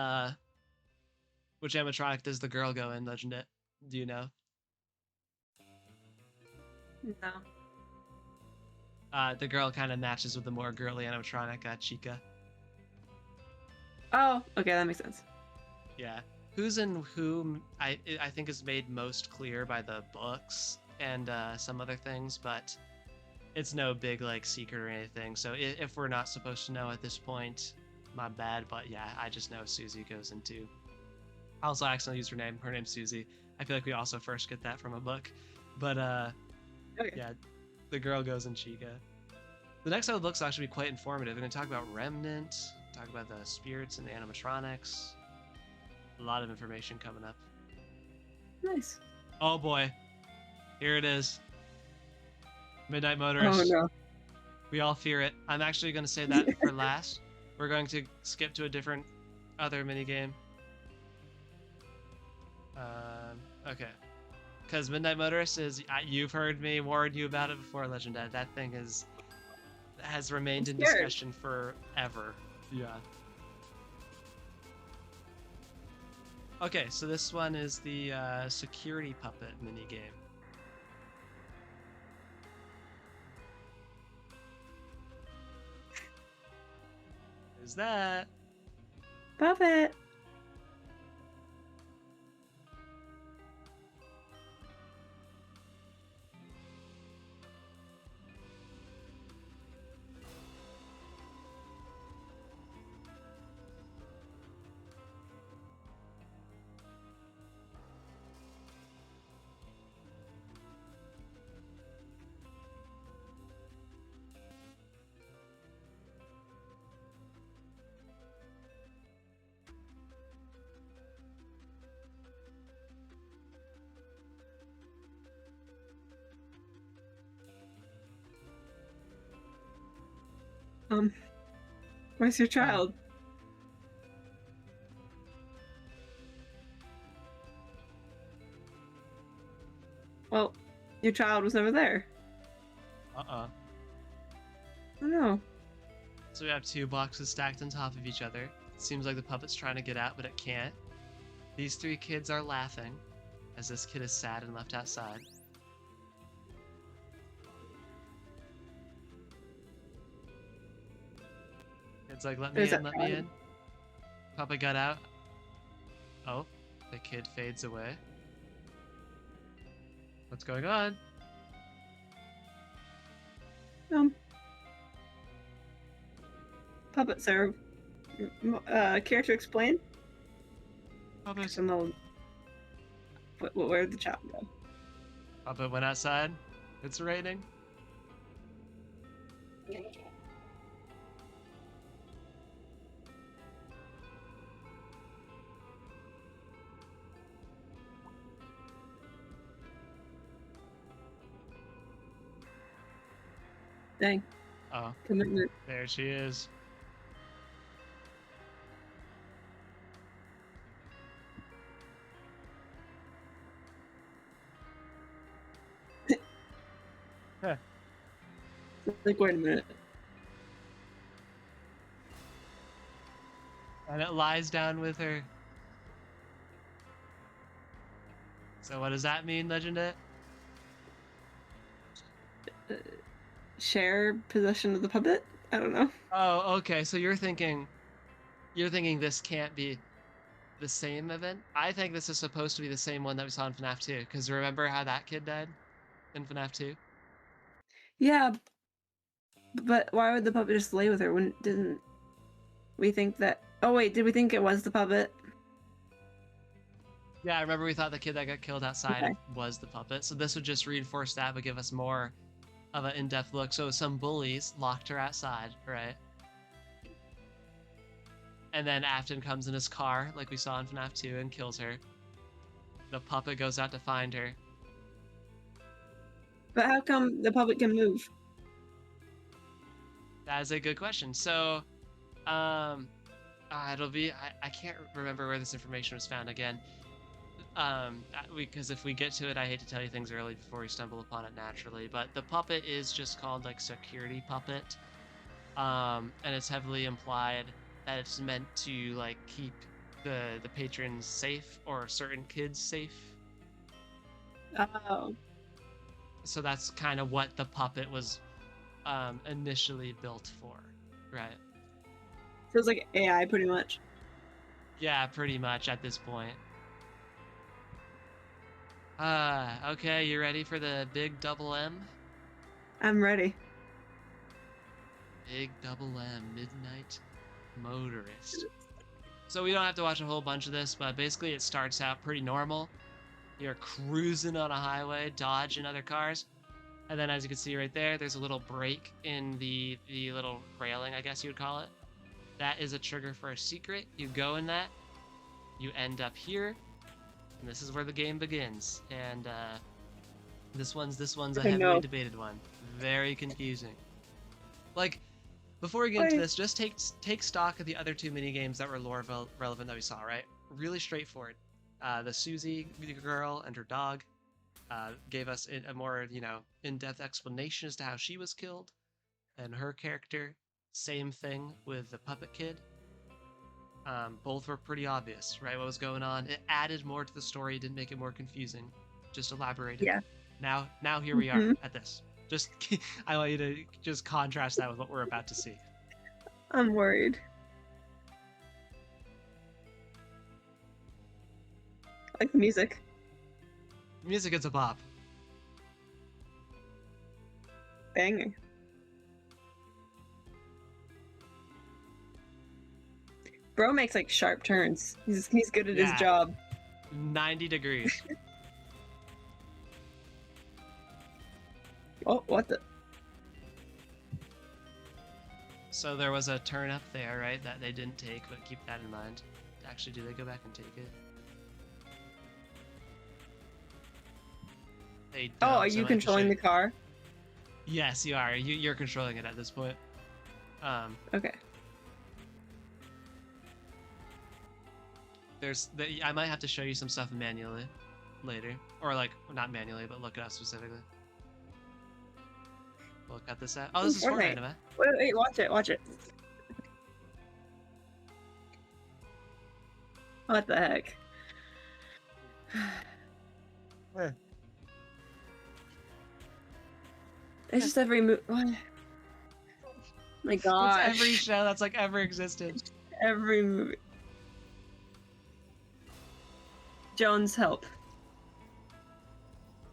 which animatronic does the girl go in, Legendet? Do you know? No. The girl kind of matches with the more girly animatronic, Chica. Oh, okay, that makes sense. Yeah. Who's in whom, I think is made most clear by the books and some other things, but it's no big like secret or anything. So if we're not supposed to know at this point, my bad. But yeah, I just know Susie goes into. I also accidentally used her name. Her name's Susie. I feel like we also first get that from a book, but Okay. yeah, the girl goes in Chica. The next episode looks actually quite informative. We're gonna talk about Remnant, talk about the spirits and the animatronics. A lot of information coming up. Nice. Oh boy, here it is. Midnight Motorist. Oh no. We all fear it. I'm actually going to say that for last. We're going to skip to a different other minigame. Okay. Because Midnight Motorist is, you've heard me warn you about it before, Legendet. That thing has remained in I'm scared. discussion forever. Yeah. Okay, so this one is the security puppet minigame. Is that? Puppet. Where's your child? Well, your child was never there. Uh-uh. Oh no. So we have two boxes stacked on top of each other. It seems like the puppet's trying to get out, but it can't. These three kids are laughing, as this kid is sad and left outside. It's like, let me There's in, that let me child. in. Puppet got out. Oh, the kid fades away. What's going on? Puppet, sir. Care to explain? Puppet, So no. Where'd the child go? Puppet went outside. It's raining. Dang. Oh, Commitment. there she is. Like, wait a minute. And it lies down with her. So what does that mean, Legendet? Share possession of the puppet? I don't know. Oh, okay. So you're thinking this can't be the same event? I think this is supposed to be the same one that we saw in FNAF 2. Because remember how that kid died in FNAF 2? Yeah, but why would the puppet just lay with her? Didn't we think that? Oh wait, did we think it was the puppet? Yeah, I remember we thought the kid that got killed outside Okay. was the puppet. So this would just reinforce that, but give us more of an in-depth look. So some bullies locked her outside, right? And then Afton comes in his car, like we saw in FNAF 2, and kills her. The puppet goes out to find her. But how come the puppet can move? That is a good question. So, it'll be, I can't remember where this information was found again. Because if we get to it, I hate to tell you things early before we stumble upon it naturally, but the puppet is just called like security puppet. And it's heavily implied that it's meant to like keep the patrons safe or certain kids safe. Oh. So that's kind of what the puppet was initially built for, right? So it's like AI pretty much. Yeah, pretty much at this point. Okay, you ready for the big double M? I'm ready. Big double M, Midnight Motorist. So we don't have to watch a whole bunch of this, but basically it starts out pretty normal. You're cruising on a highway, dodging other cars. And then as you can see right there, there's a little break in the little railing, I guess you would call it. That is a trigger for a secret. You go in that, you end up here, and this is where the game begins. And this one's a heavily debated one. Very confusing. Like, before we get into this, just take stock of the other two mini games that were lore relevant that we saw, right? Really straightforward. The Susie girl and her dog gave us a more, in-depth explanation as to how she was killed and her character. Same thing with the puppet kid. Both were pretty obvious, right? What was going on. It added more to the story, didn't make it more confusing. Just elaborated. Yeah. Now here we are at this. Just, I want you to just contrast that with what we're about to see. I'm worried. I like the music. Music is a bop. Banger. Bro makes like sharp turns. He's good at his job. 90 degrees. Oh, what the? So there was a turn up there, right, that they didn't take, but keep that in mind. Actually, do they go back and take it? They don't, Oh, are you controlling the car? Yes, you are. You're controlling it at this point. Okay. I might have to show you some stuff manually later, or like not manually, but look it up specifically. We'll cut this out. Oh, this is Fortnite, man. Wait, watch it. What the heck? It's just every move. My gosh. It's every show that's like ever existed. Every movie. Jones, help.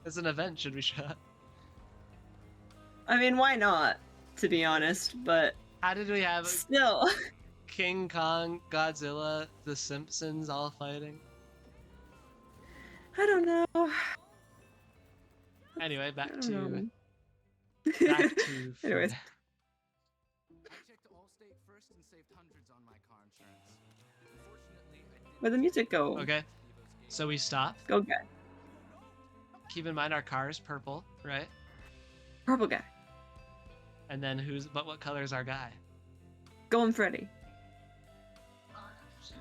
It's an event, should we shut? I mean, why not? To be honest, but how did we have still King Kong, Godzilla, The Simpsons all fighting? I don't know. Anyway, back to Anyways. I checked Allstate first and saved hundreds on my car insurance. Unfortunately, I didn't. Where'd the music go? Okay, so we stop. Go guy. Keep in mind our car is purple, right? Purple guy. And then what color is our guy? Golden Freddy.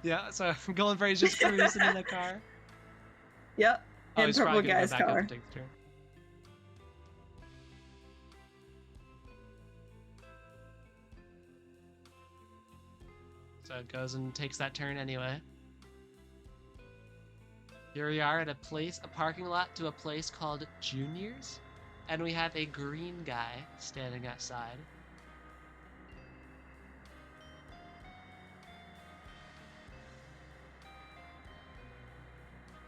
Yeah, so Golden Freddy's just cruising in the car. Yep. Oh, And he's purple probably gonna guy's go back up car. and take the turn. So it goes and takes that turn anyway. Here we are at a parking lot to a place called Junior's. And we have a green guy standing outside.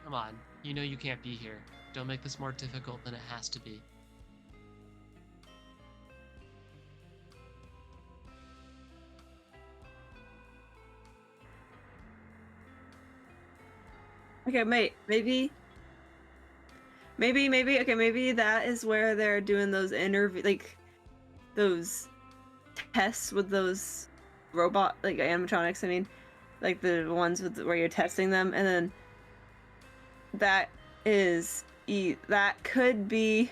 Come on, you know you can't be here. Don't make this more difficult than it has to be. Okay, maybe that is where they're doing those those tests with those robot, like animatronics, I mean, like the ones where you're testing them, and then that could be,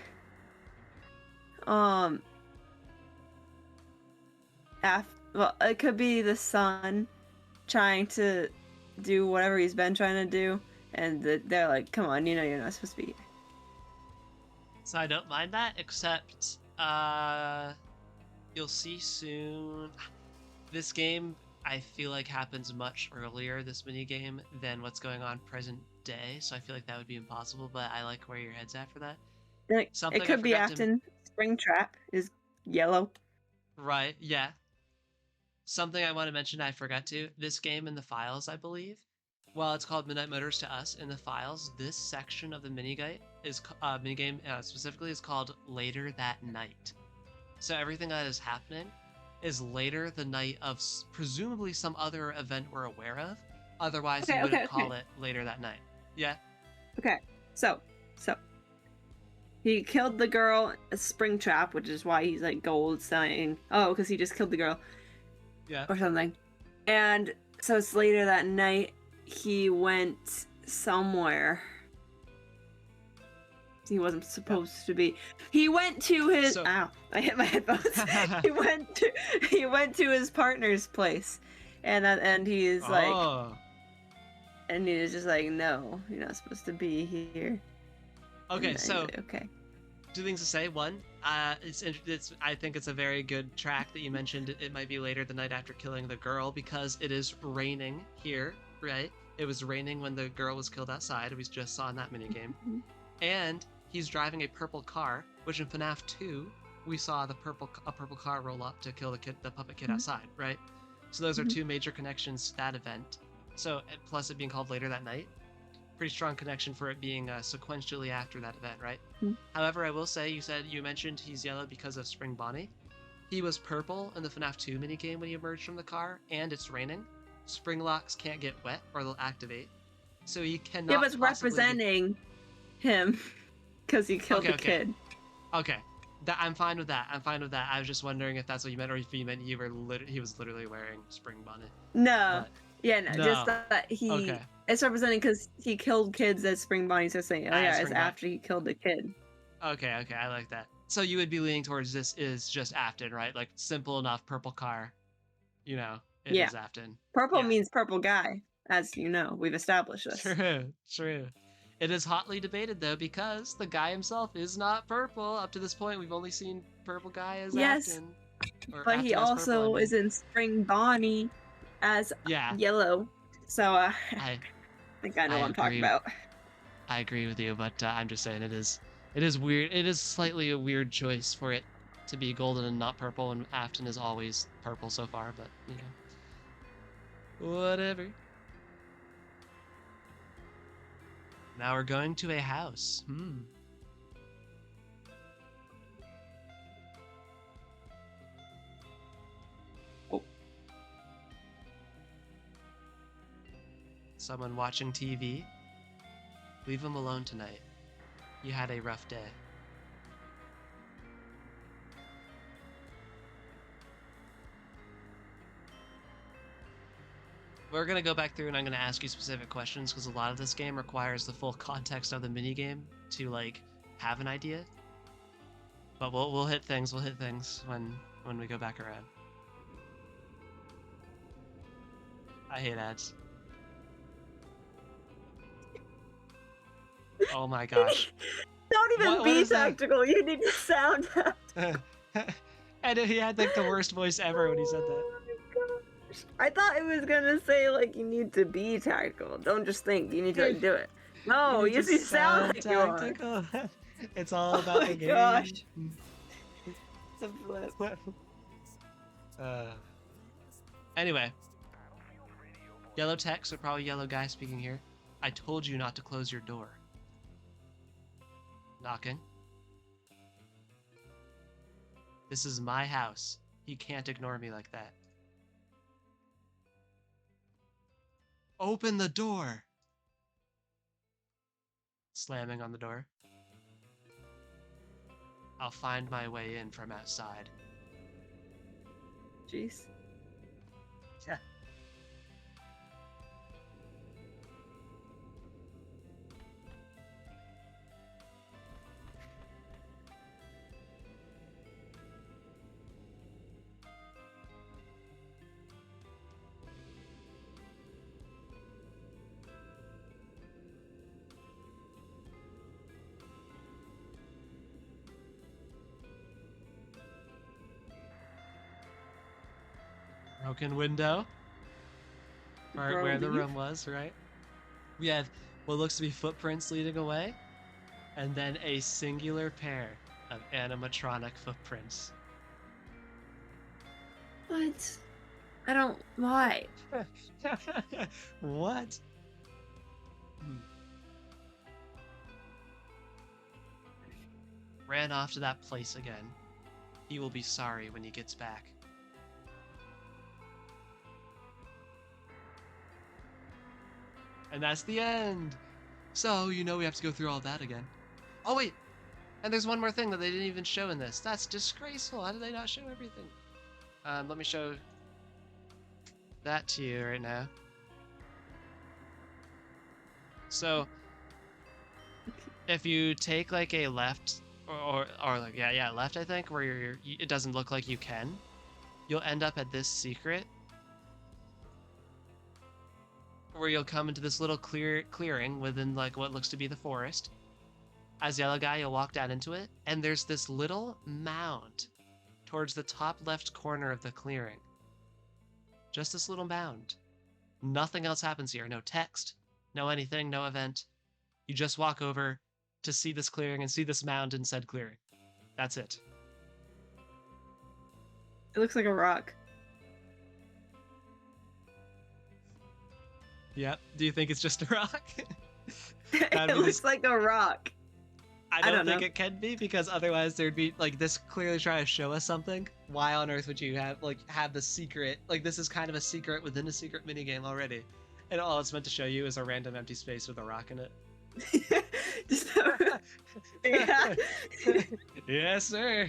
it could be the son trying to do whatever he's been trying to do, and they're like, come on, you know you're not supposed to be here. So I don't mind that, except you'll see soon. This game, I feel like, happens much earlier, this minigame, than what's going on present day, so I feel like that would be impossible, but I like where your head's at for that. It could be Afton. Springtrap is yellow. Right, yeah. Something I want to mention I forgot to. This game in the files, I believe, while it's called Midnight Motors to us, in the files, this section of the minigame specifically is called Later That Night. So everything that is happening is later the night of presumably some other event we're aware of. Otherwise, you wouldn't call it Later That Night. Yeah? Okay, so he killed the girl at Springtrap, which is why he's like gold saying, oh, because he just killed the girl. Yeah. Or something. And so it's later that night, he went somewhere he wasn't supposed to be. He went to his ow, I hit my headphones. he went to his partner's place. And he's like, and he was just like, no, you're not supposed to be here. Okay, so like, okay. Two things to say. One, I think it's a very good track that you mentioned. It might be later the night after killing the girl, because it is raining here, right? It was raining when the girl was killed outside. We just saw in that minigame. And he's driving a purple car, which in FNAF 2, we saw a purple car roll up to kill the puppet kid outside, right? So those are two major connections to that event. So, plus it being called Later That Night, pretty strong connection for it being sequentially after that event, right? However, I will say, you mentioned he's yellow because of Spring Bonnie. He was purple in the FNAF 2 minigame when he emerged from the car, and it's raining. Spring locks can't get wet or they'll activate. So he cannot. It was representing him because he killed the kid. Okay. I'm fine with that. I was just wondering if that's what you meant, or if you meant he was literally wearing Spring Bonnie. No. But, no, just that he. Okay. It's representing because he killed kids as Spring Bonnie, so saying, oh yeah, it's after he killed the kid. Okay, I like that. So you would be leaning towards this is just Afton, right? Like, simple enough, purple car. You know, it is Afton. Purple means purple guy, as you know. We've established this. True. It is hotly debated, though, because the guy himself is not purple. Up to this point, we've only seen purple guy as Afton. But he also is in Spring Bonnie as yellow. So I think I know what I'm talking about. I agree with you, but I'm just saying it is weird. It is slightly a weird choice for it to be golden and not purple, and Afton is always purple so far, but, you know. Whatever. Now we're going to a house. Someone watching TV? Leave him alone tonight. You had a rough day. We're going to go back through and I'm going to ask you specific questions because a lot of this game requires the full context of the minigame to, like, have an idea. But we'll hit things when we go back around. I hate ads. Oh my gosh. Don't even be tactical. You need to sound out. And he had like the worst voice ever when he said that. Oh my god. I thought it was gonna say like you need to be tactical. Don't just think you need to like do it. No, you sound like you are. tactical. It's all Oh about my the game. gosh. It's a flip. Anyway, yellow text, or probably yellow guy speaking here. I told you not to close your door. Knocking. This is my house. He can't ignore me like that. Open the door! Slamming on the door. I'll find my way in from outside. Jeez. Yeah. Broken window. Right where the room was, right? We have what looks to be footprints leading away, and then a singular pair of animatronic footprints. What? I don't. Why? What? Ran off to that place again. He will be sorry when he gets back. And that's the end. So, you know we have to go through all that again. Oh, wait. And there's one more thing that they didn't even show in this. That's disgraceful. How did they not show everything? Let me show that to you right now. So, if you take like a left, or like, yeah, left, I think, where it doesn't look like you can, you'll end up at this secret, where you'll come into this little clearing within like what looks to be the forest. As yellow guy, you'll walk down into it, and there's this little mound towards the top left corner of the clearing. Just this little mound. Nothing else happens here. No text, no anything, no event. You just walk over to see this clearing and see this mound in said clearing. That's it. It looks like a rock. Yep. Do you think it's just a rock? It looks like a rock. I don't think it can be, because otherwise there'd be like this clearly trying to show us something. Why on earth would you have the secret? Like, this is kind of a secret within a secret minigame already, and all it's meant to show you is a random empty space with a rock in it. Yeah. Yes, sir.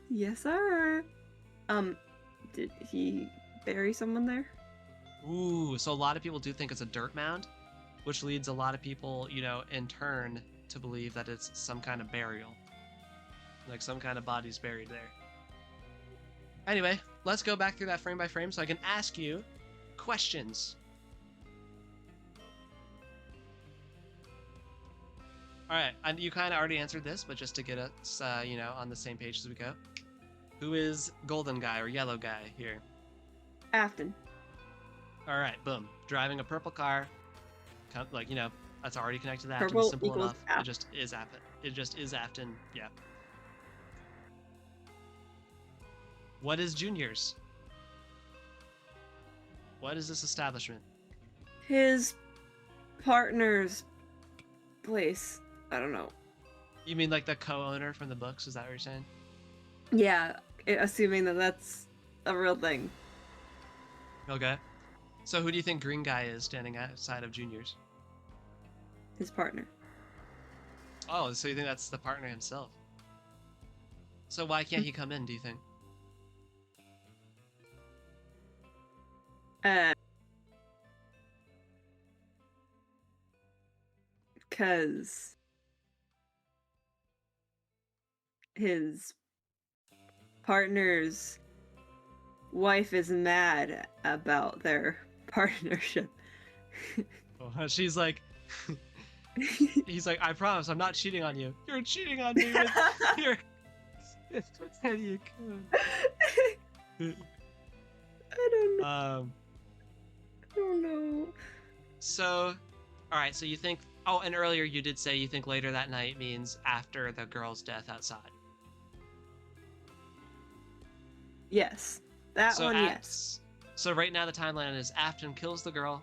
Yes, sir. Did he bury someone there? Ooh, so a lot of people do think it's a dirt mound, which leads a lot of people, in turn, to believe that it's some kind of burial. Like some kind of body's buried there. Anyway, let's go back through that frame by frame so I can ask you questions. Alright, and you kind of already answered this, but just to get us, on the same page as we go. Who is golden guy or yellow guy here? Afton. Alright, boom. Driving a purple car. That's already connected to Afton. Purple Simple equals enough. Afton. It just is Afton. It just is Afton. Yeah. What is Junior's? What is this establishment? His partner's place. I don't know. You mean like the co-owner from the books? Is that what you're saying? Yeah, assuming that that's a real thing. Okay. So who do you think green guy is standing outside of Junior's? His partner. Oh, so you think that's the partner himself? So why can't he come in, do you think? Because his partner's wife is mad about their partnership. Oh, she's like, he's like, I promise I'm not cheating on you. You're cheating on me with your... I don't know. I don't know. So, all right. So you think? Oh, and earlier you did say you think later that night means after the girl's death outside. Yes. That one, yes. So right now the timeline is Afton kills the girl,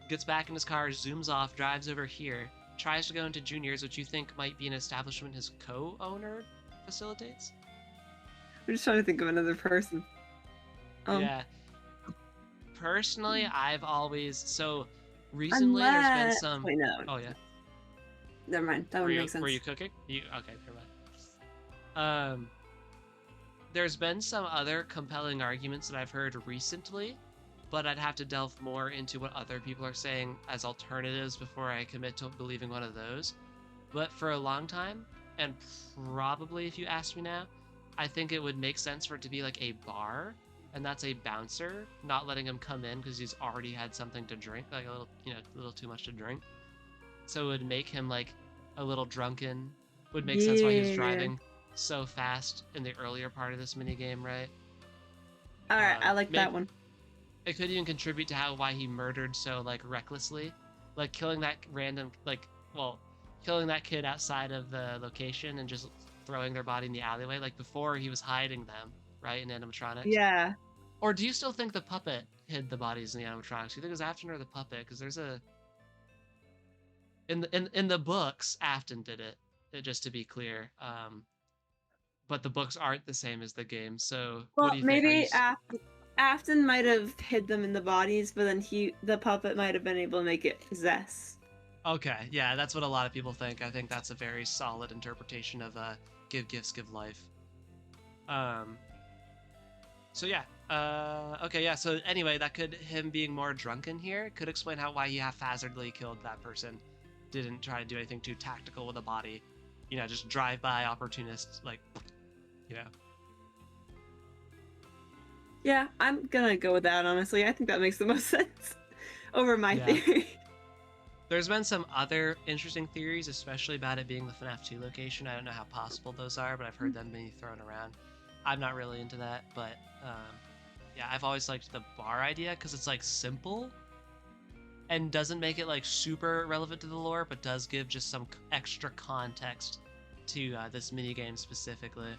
gets back in his car, zooms off, drives over here, tries to go into Junior's, which you think might be an establishment his co-owner facilitates? I'm just trying to think of another person. Yeah. Personally, I've always... So, recently there's been some... Wait, no. Oh, yeah. Never mind. That would make sense. Were you cooking? Okay, never mind. There's been some other compelling arguments that I've heard recently, but I'd have to delve more into what other people are saying as alternatives before I commit to believing one of those. But for a long time, and probably if you ask me now, I think it would make sense for it to be like a bar, and that's a bouncer, not letting him come in because he's already had something to drink, like a little too much to drink. So it would make him like a little drunken, would make sense why he was driving so fast in the earlier part of this minigame, right? Alright, I like that one. It could even contribute to why he murdered so like recklessly, like killing that killing that kid outside of the location and just throwing their body in the alleyway, like before he was hiding them, right, in animatronics. Yeah. Or do you still think the puppet hid the bodies in the animatronics? Do you think it was Afton or the puppet? Because there's a in the books, Afton did it. Just to be clear. But the books aren't the same as the game, so what do you think? Maybe Afton might have hid them in the bodies, but then the puppet might have been able to make it possess. Okay, yeah, that's what a lot of people think. I think that's a very solid interpretation of give gifts, give life. So yeah, okay, yeah, so anyway, him being more drunken here could explain why he haphazardly killed that person. Didn't try to do anything too tactical with the body. Just drive-by opportunist, like, Yeah, I'm gonna go with that, honestly. I think that makes the most sense over my theory. There's been some other interesting theories, especially about it being the FNAF 2 location. I don't know how possible those are, but I've heard them being thrown around. I'm not really into that, but yeah, I've always liked the bar idea because it's like simple and doesn't make it like super relevant to the lore, but does give just some extra context to this minigame specifically.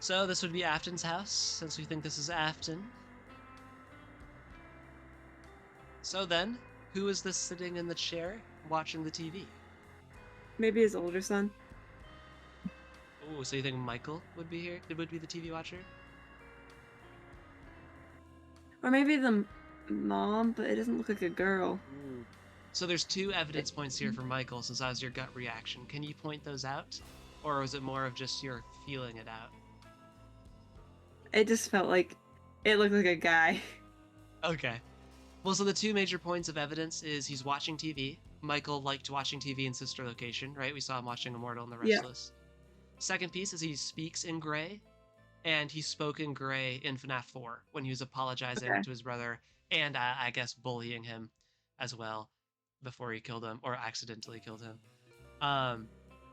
So this would be Afton's house, since we think this is Afton. So then, who is this sitting in the chair watching the TV? Maybe his older son. Oh, so you think Michael would be here? It would be the TV watcher? Or maybe the mom, but it doesn't look like a girl. Ooh. So there's two evidence points here for Michael, since that was your gut reaction. Can you point those out? Or was it more of just your feeling it out? It just felt like it looked like a guy. Okay. Well, so the two major points of evidence is he's watching TV. Michael liked watching TV in Sister Location, right? We saw him watching Immortal and the Restless. Yeah. Second piece is he speaks in Gray, and he spoke in Gray in FNAF 4 when he was apologizing to his brother and I guess bullying him as well before he killed him, or accidentally killed him.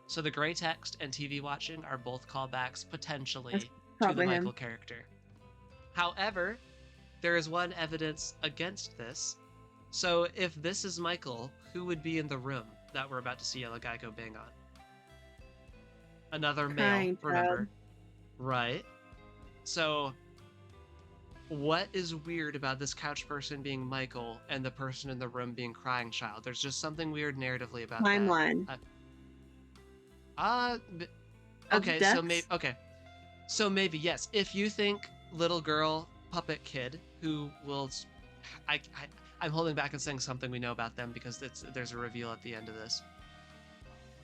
So the Gray text and TV watching are both callbacks potentially to the Michael character. However, there is one evidence against this. So if this is Michael, who would be in the room that we're about to see Yellow Geico bang on? Another male, remember? Right. So what is weird about this couch person being Michael and the person in the room being Crying Child? There's just something weird narratively about timeline. Okay, so maybe yes. If you think little girl puppet kid who will, I'm holding back and saying something we know about them because there's a reveal at the end of this.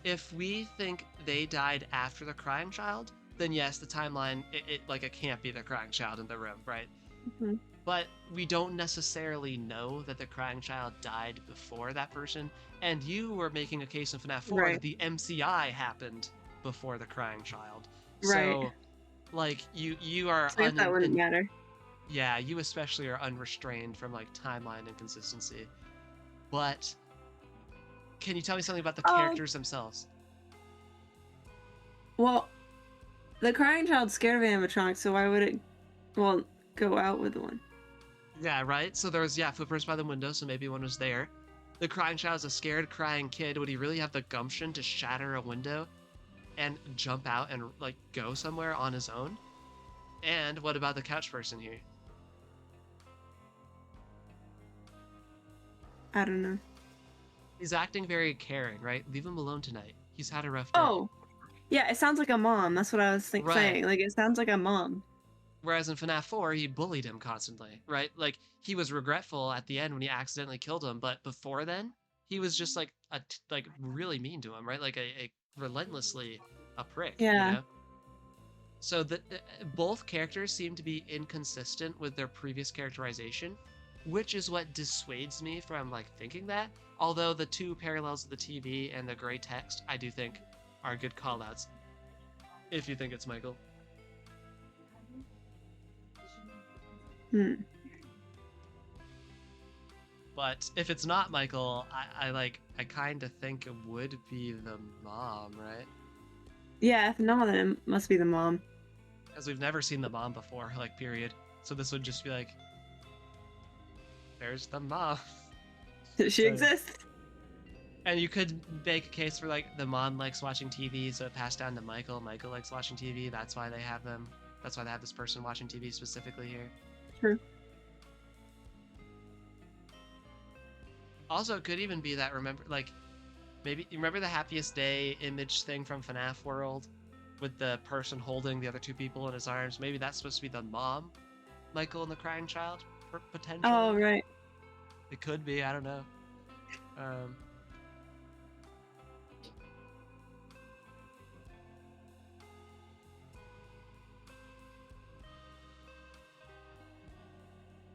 If we think they died after the Crying Child, then yes, the timeline it can't be the Crying Child in the room, right? Mm-hmm. But we don't necessarily know that the Crying Child died before that person. And you were making a case in FNAF 4 that the MCI happened before the Crying Child. Right. So, like, you are... So that wouldn't matter. Yeah, you especially are unrestrained from, like, timeline inconsistency. But can you tell me something about the Oh. characters themselves? Well, the crying child's scared of animatronics, so why would it, well, go out with one? Yeah, right? So there was, footprints by the window, so maybe one was there. The crying child's a scared, crying kid. Would he really have the gumption to shatter a window and jump out and, like, go somewhere on his own? And what about the couch person here? I don't know. He's acting very caring, right? Leave him alone tonight. He's had a rough day. Oh, yeah, it sounds like a mom. That's what I was Right. saying. Like, it sounds like a mom. Whereas in FNAF 4, he bullied him constantly, right? Like, he was regretful at the end when he accidentally killed him, but before then, he was just like really mean to him, right? Like a relentlessly a prick, Yeah. you know? So both characters seem to be inconsistent with their previous characterization, which is what dissuades me from like thinking that. Although the two parallels of the TV and the gray text, I do think are good callouts. If you think it's Michael. But if it's not Michael, I kind of think it would be the mom, right? Yeah, if not, then it must be the mom. Because we've never seen the mom before, like, period. So this would just be like, there's the mom. She exists. And you could make a case for, like, the mom likes watching TV, so it passed down to Michael. Michael likes watching TV, that's why they have them. That's why they have this person watching TV specifically here. True. Also, it could even be that, maybe you remember the happiest day image thing from FNAF World with the person holding the other two people in his arms? Maybe that's supposed to be the mom, Michael and the crying child, potentially. Oh, right. It could be, I don't know.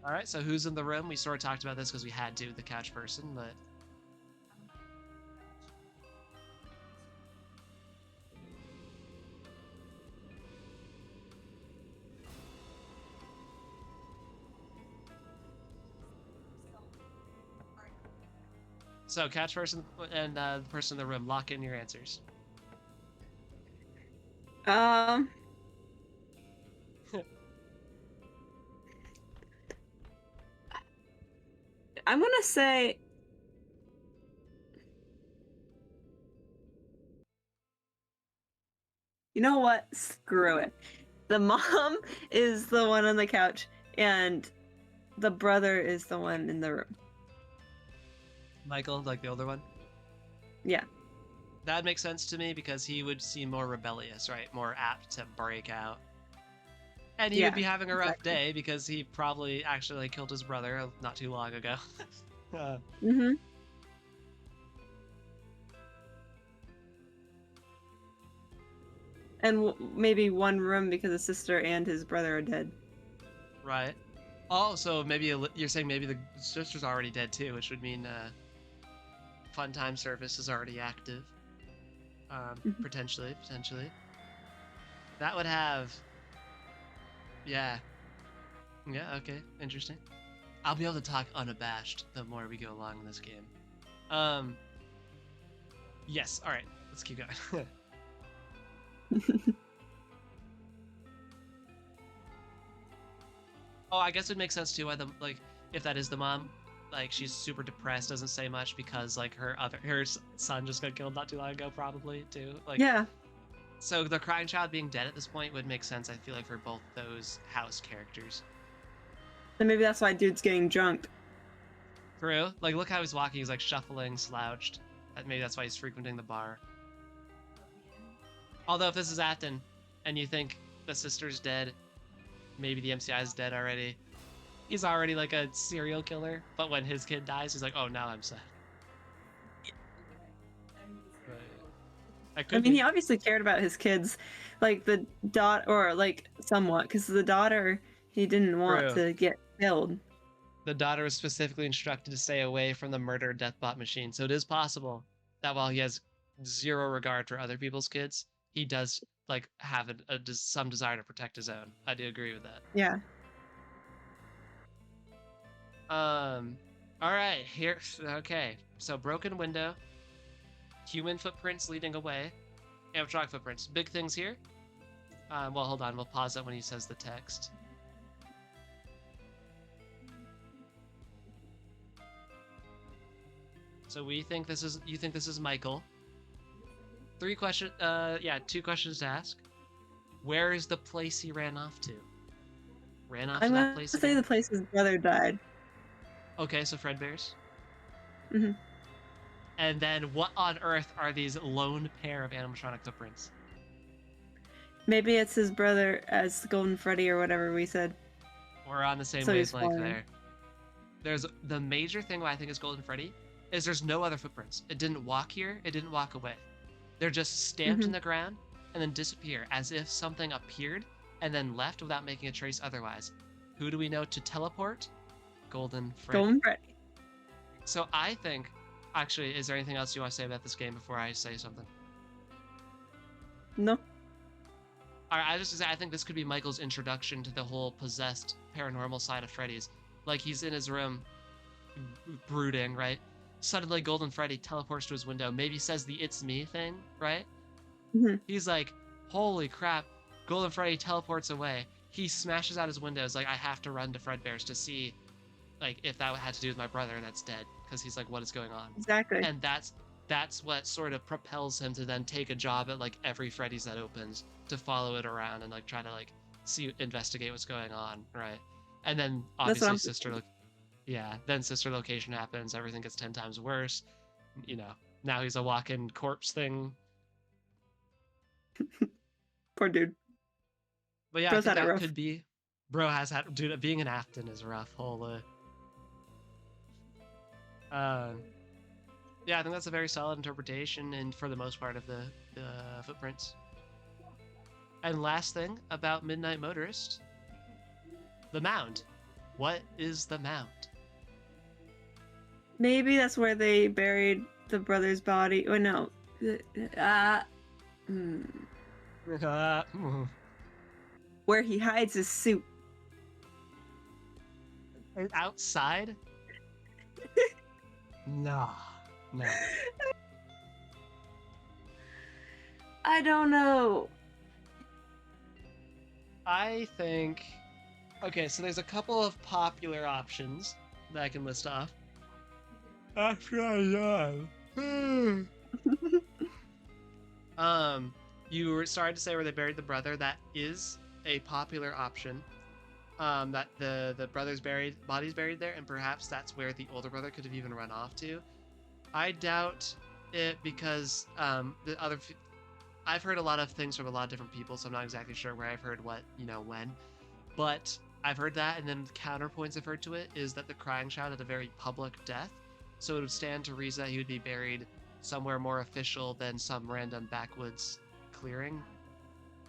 All right, so who's in the room? We sort of talked about this because we had to, the couch person, but... So, couch person and the person in the room, lock in your answers. I'm gonna say... You know what? Screw it. The mom is the one on the couch, and the brother is the one in the room. Michael, like the older one? Yeah. That makes sense to me because he would seem more rebellious, right? More apt to break out. And he would be having a rough day because he probably actually killed his brother not too long ago. Mm-hmm. And maybe one room because his sister and his brother are dead. Right. Oh, so maybe you're saying maybe the sister's already dead too, which would mean Fun Time Service is already active. Potentially. That would have... Yeah, okay, interesting. I'll be able to talk unabashed the more we go along in this game. Yes, alright, let's keep going. Oh, I guess it would make sense too why if that is the mom, like, she's super depressed, doesn't say much because, like, her son just got killed not too long ago, probably, too. Like, yeah. So the crying child being dead at this point would make sense, I feel like, for both those house characters. And maybe that's why dude's getting drunk. True. Like, look how he's walking. He's, like, shuffling, slouched. Maybe that's why he's frequenting the bar. Although, if this is Afton, and you think the sister's dead, maybe the MCI is dead already, he's already, like, a serial killer. But when his kid dies, he's like, oh, now I'm sad. I mean, he obviously cared about his kids, like the or like somewhat, because the daughter he didn't want to get killed. The daughter was specifically instructed to stay away from the murder deathbot machine, so it is possible that while he has zero regard for other people's kids, he does like have some desire to protect his own. I do agree with that. Yeah. All right, here. Okay, so broken window. human footprints leading away, animatronic footprints. Big things here. Well, hold on. We'll pause it when he says the text. So you think this is Michael. Two questions to ask. Where is the place he ran off to? Ran off to that place I'm gonna say the place his brother died. Okay, so Fredbear's. Mm-hmm. And then what on earth are these lone pair of animatronic footprints? Maybe it's his brother as Golden Freddy or whatever we said. We're on the same wavelength there. There's the major thing why I think is Golden Freddy is there's no other footprints. It didn't walk here. It didn't walk away. They're just stamped in the ground and then disappear as if something appeared and then left without making a trace otherwise. Who do we know to teleport? Golden Freddy. Golden Freddy. So I think, actually, is there anything else you want to say about this game before I say something? No. All right, I think this could be Michael's introduction to the whole possessed paranormal side of Freddy's. Like he's in his room, brooding, right? Suddenly, Golden Freddy teleports to his window. Maybe says the "It's me" thing, right? Mm-hmm. He's like, "Holy crap!" Golden Freddy teleports away. He smashes out his windows. Like, I have to run to Fredbear's to see, like, if that had to do with my brother that's dead. Because he's like, "What is going on?" Exactly. And that's what sort of propels him to then take a job at like every Freddy's that opens to follow it around and like try to like investigate what's going on, right? And then obviously then sister location happens, everything gets 10 times worse. You know, now he's a walk-in corpse thing. Poor dude. But yeah, Bro's I think had it that rough. could be. Bro has had, dude, being an Afton is rough. Holy. Yeah, I think that's a very solid interpretation, and for the most part of the footprints. And last thing about Midnight Motorist, the mound. What is the mound? Maybe that's where they buried the brother's body. Oh no. Where he hides his suit. Outside? No. I don't know. I think... Okay, so there's a couple of popular options that I can list off. After I yawn. You were starting to say where they buried the brother. That is a popular option. That the brother's body's buried there, and perhaps that's where the older brother could have even run off to. I doubt it because I've heard a lot of things from a lot of different people, so I'm not exactly sure where I've heard what, when. But I've heard that, and then counterpoints I've heard to it is that the crying child had a very public death, so it would stand to reason that he would be buried somewhere more official than some random backwoods clearing,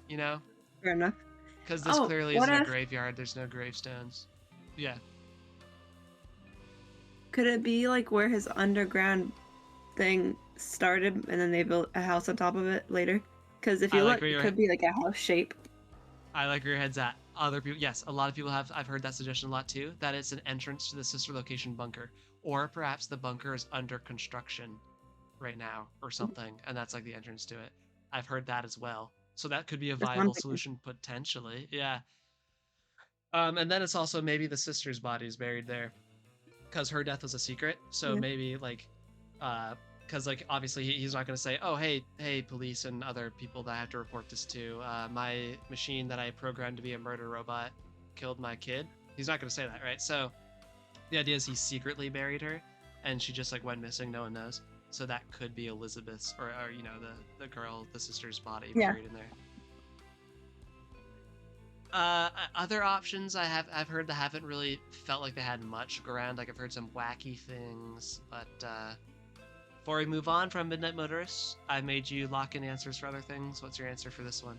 Fair enough. Because this clearly isn't a graveyard. There's no gravestones. Yeah. Could it be like where his underground thing started and then they built a house on top of it later? Because if you look, it could be like a house shape. I like where your head's at. Other people, yes, a lot of people have. I've heard that suggestion a lot too. That it's an entrance to the sister location bunker, or perhaps the bunker is under construction right now or something, and that's like the entrance to it. I've heard that as well. So that could be a viable solution potentially. Yeah. And then it's also maybe the sister's body is buried there, because her death was a secret. So maybe like, because like obviously he's not going to say, oh hey police and other people that I have to report this to, my machine that I programmed to be a murder robot killed my kid. He's not going to say that, right? So the idea is he secretly buried her, and she just like went missing. No one knows. So that could be Elizabeth's or the girl, the sister's body buried in there. Other options I've heard that haven't really felt like they had much around. Like I've heard some wacky things, but before we move on from Midnight Motorists, I made you lock in answers for other things. What's your answer for this one?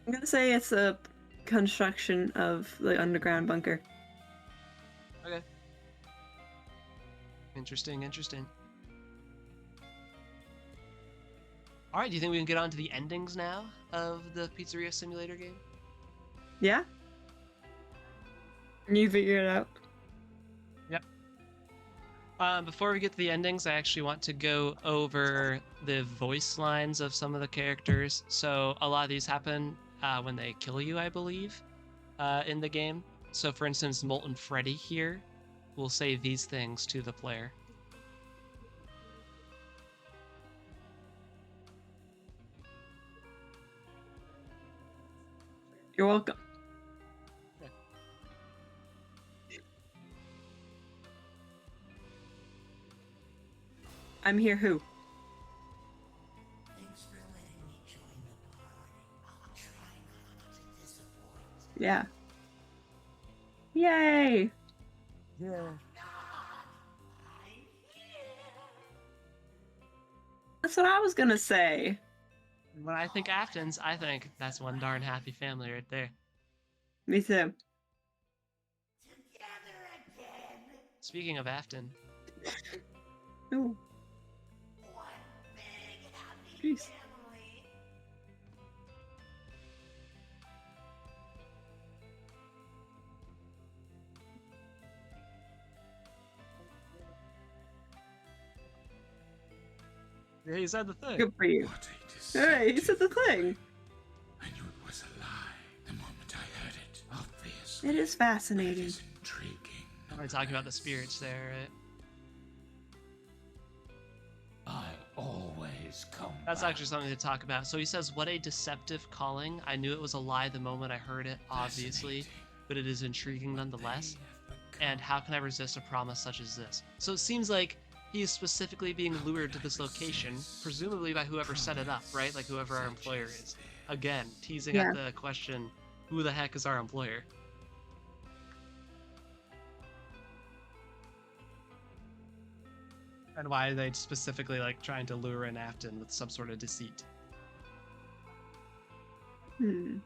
I'm gonna say it's a construction of the underground bunker. Okay. Interesting. All right, do you think we can get on to the endings now of the Pizzeria Simulator game? Yeah? Can you figure it out? Yep. Before we get to the endings, I actually want to go over the voice lines of some of the characters. So a lot of these happen when they kill you, I believe, in the game. So for instance, Molten Freddy here will say these things to the player. You're welcome. I'm here who? Thanks for letting me join the party. I'll try not to disappoint. Yeah. Yay! Yeah. I'm here. That's what I was gonna say. When I think Aftons, I think that's one darn happy family right there. Me too. Together again. Speaking of Afton, Ooh. One big happy Jeez. family. yeah, he said the thing. Good for you. What a deceptive Hey, you said the thing. I knew it was a lie the moment I heard it. Obviously. It is It fascinating. is intriguing. We're talking about the spirits there, right? I always come That's back. actually something to talk about. So he says, what a deceptive calling. I knew it was a lie the moment I heard it, obviously, Fascinating. but it is intriguing nonetheless. They have become And how can I resist a promise such as this? So it seems like he is specifically being lured to this location, presumably by whoever set it up, right? Like whoever our employer is. Again, teasing at the question, who the heck is our employer? And why are they specifically like trying to lure in Afton with some sort of deceit? Hmm.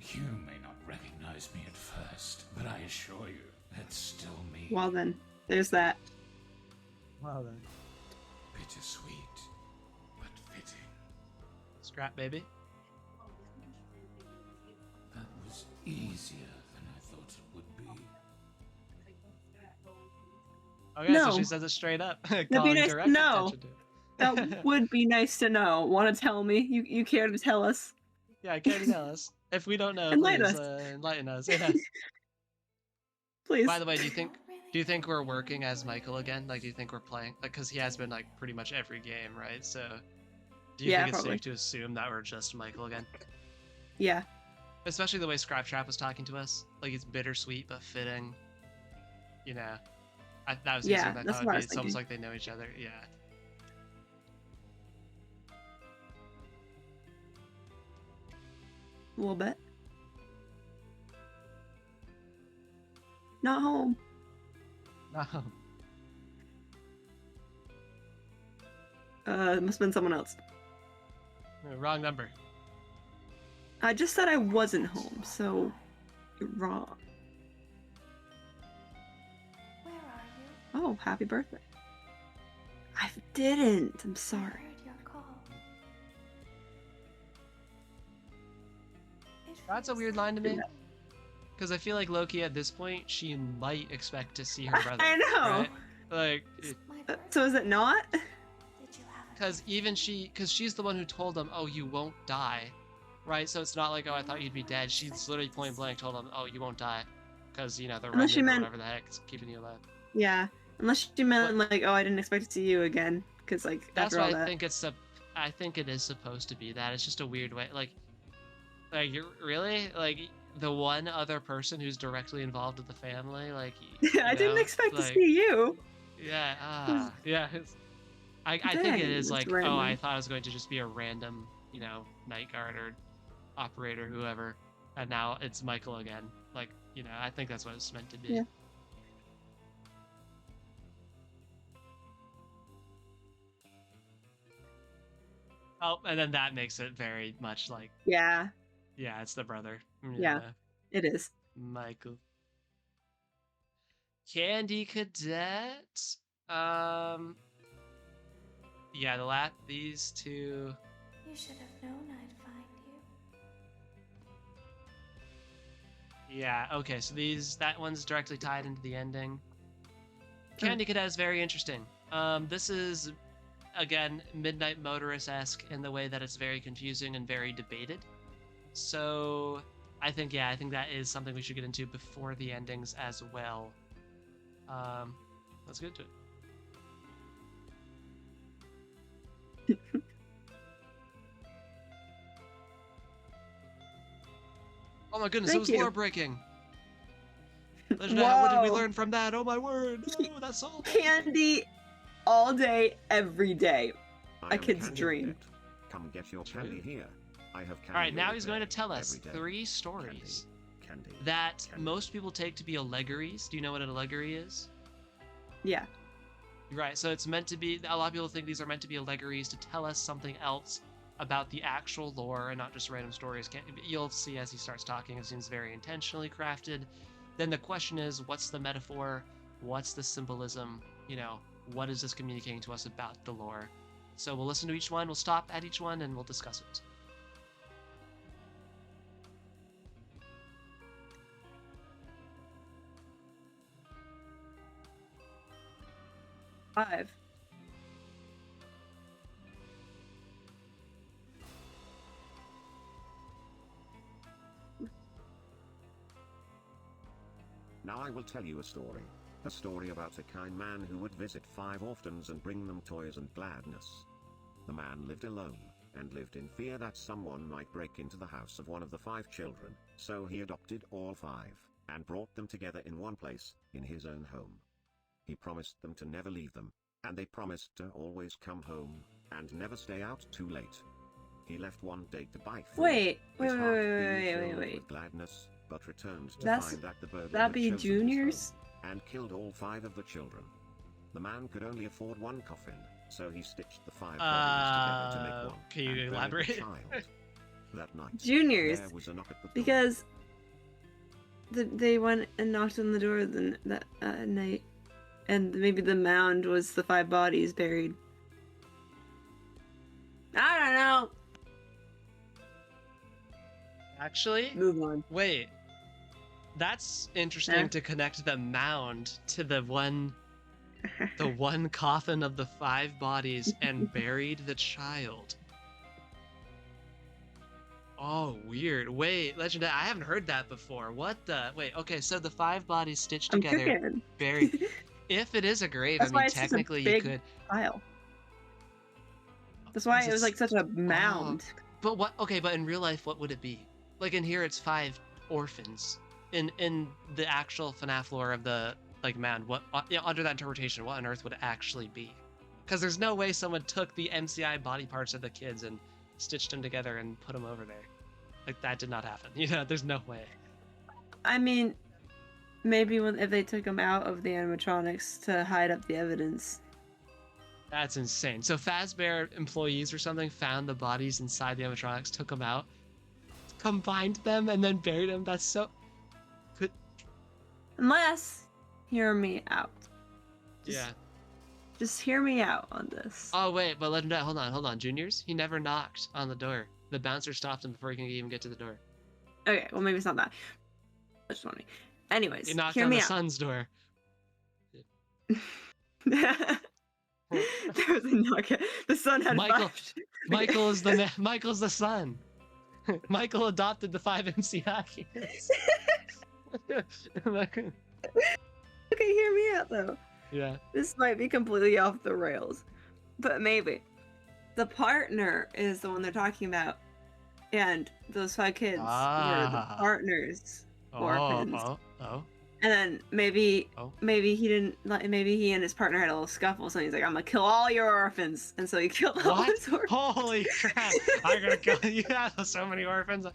You may not recognize me at first, but I assure you, it's still me. Well then, there's that. Well then. Bittersweet, but fitting. Scrap baby. That was easier than I thought it would be. Okay, so No. she says it straight up. be Calling nice to direct know. attention to it. That would be nice to know. Want to tell me? You care to tell us? Yeah, can you tell us? If we don't know, Enlighten please us. Enlighten us. Yeah. Please. By the way, do you think we're working as Michael again? Like, do you think we're playing? Like, because he has been like pretty much every game, right? So, do you Yeah, think it's probably. safe to assume that we're just Michael again? Yeah. Especially the way Scraptrap was talking to us. Like, it's bittersweet but fitting. You know, that was Yeah, easier than I that's thought what I it'd be. was It's almost thinking. like they know each other. Yeah. A little bit. Not home. No. It must have been someone else. Wrong number. I just said I wasn't home, so you're wrong. Where are you? Oh, happy birthday. I didn't. I'm I sorry. heard your call. It That's a feels weird like line to me. Because I feel like Loki at this point, she might expect to see her brother. I know. Right? Like, my birthday. So is it not? Did you have a because even because she's the one who told him, oh, you won't die. Right? So it's not like, oh, I thought you'd be dead. She's literally point blank told him, oh, you won't die. Because, you know, the Unless she remnant or meant- whatever the heck is keeping you alive. Yeah. Unless you meant like, oh, I didn't expect to see you again, because like That's after all why I that. think I think it is supposed to be that. It's just a weird way. Like you're really like the one other person who's directly involved with the family. Like I didn't know, expect to like, see you. Yeah. Yeah. I think Dang, it is that's like, random. oh, I thought it was going to just be a random, you know, night guard or operator, whoever, and now it's Michael again. Like, you know, I think that's what it's meant to be. Yeah. Oh, and then that makes it very much like, Yeah, yeah, it's the brother. Yeah. it is. Michael. Candy Cadet. Yeah, these two. You should have known I'd find you. Yeah, okay, so that one's directly tied into the ending. Candy Cadet is very interesting. This is, again, Midnight Motorist-esque in the way that it's very confusing and very debated. So, I think that is something we should get into before the endings as well. Let's get into it. Oh my goodness, it was lore breaking. Legendet, what did we learn from that? Oh my word! Oh, that's all. Candy all day, every day. A kid's dream. Come get your candy here. I have candy. All right, now he's going to tell us 3 stories that most people take to be allegories. Do you know what an allegory is? Yeah. Right, so it's meant to be, a lot of people think these are meant to be allegories to tell us something else about the actual lore and not just random stories. You'll see as he starts talking, it seems very intentionally crafted. Then the question is, what's the metaphor? What's the symbolism? You know, what is this communicating to us about the lore? So we'll listen to each one, we'll stop at each one, and we'll discuss it. Five. Now I will tell you a story. A story about a kind man who would visit 5 orphans and bring them toys and gladness. The man lived alone, and lived in fear that someone might break into the house of one of the 5 children, so he adopted all 5, and brought them together in one place, in his own home. He promised them to never leave them, and they promised to always come home, and never stay out too late. He left one day to buy food. Wait. With gladness, but returned to find that the burglar That'd be had chosen Junior's? his home, and killed all 5 of the children. The man could only afford one coffin, so he stitched the 5 bodies together to make one. Can you and elaborate? buried the child. That night, Junior's, there was a knock at the door. because they went and knocked on the door that night, and maybe the mound was the 5 bodies buried. I don't know. Actually, Move on. wait. That's interesting to connect the mound to the one coffin of the 5 bodies and buried the child. Oh, weird. Wait, Legendet, I haven't heard that before. What the? Wait, okay, so the 5 bodies stitched together, buried. If it is a grave, That's I why mean, it's such a technically big you could. pile. That's why it was like such a mound. But what? Okay, but in real life, what would it be? Like in here, it's 5 orphans. In the actual FNAF lore of the mound, what under that interpretation, what on earth would it actually be? Because there's no way someone took the MCI body parts of the kids and stitched them together and put them over there. Like that did not happen. You know, there's no way. I mean, maybe if they took them out of the animatronics to hide up the evidence. That's insane. So Fazbear employees or something found the bodies inside the animatronics, took them out, combined them, and then buried them. That's so. Unless, hear me out. Yeah. Just hear me out on this. Oh wait, but Legendet, hold on, Juniors. He never knocked on the door. The bouncer stopped him before he can even get to the door. Okay, well maybe it's not that. Just wondering. Anyways, He knocked hear on me the out. son's door. There was a knock. The son had Michael. 5. Michael's the son. Michael adopted the 5 MCI kids. Okay, hear me out though. Yeah. This might be completely off the rails, but maybe. The partner is the one they're talking about, and those 5 kids were the partners, orphans. And then maybe he didn't. Maybe he and his partner had a little scuffle, so he's like, "I'm gonna kill all your orphans," and so he killed all his orphans. Holy crap! I'm gonna kill you. Have so many orphans.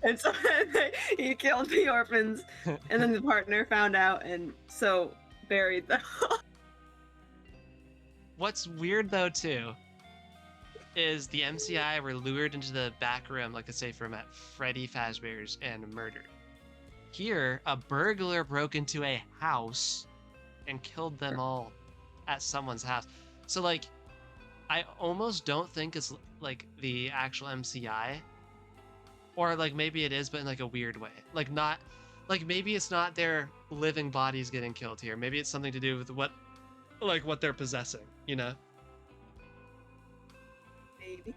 And so he killed the orphans, and then the partner found out, and so buried them. What's weird though too is the MCI were lured into the back room, like the safe room at Freddy Fazbear's, and murdered. here, a burglar broke into a house and killed them all at someone's house. So like, I almost don't think it's like the actual MCI, or like maybe it is, but in like a weird way. Like not, like maybe it's not their living bodies getting killed here. Maybe it's something to do with what they're possessing, you know? Maybe.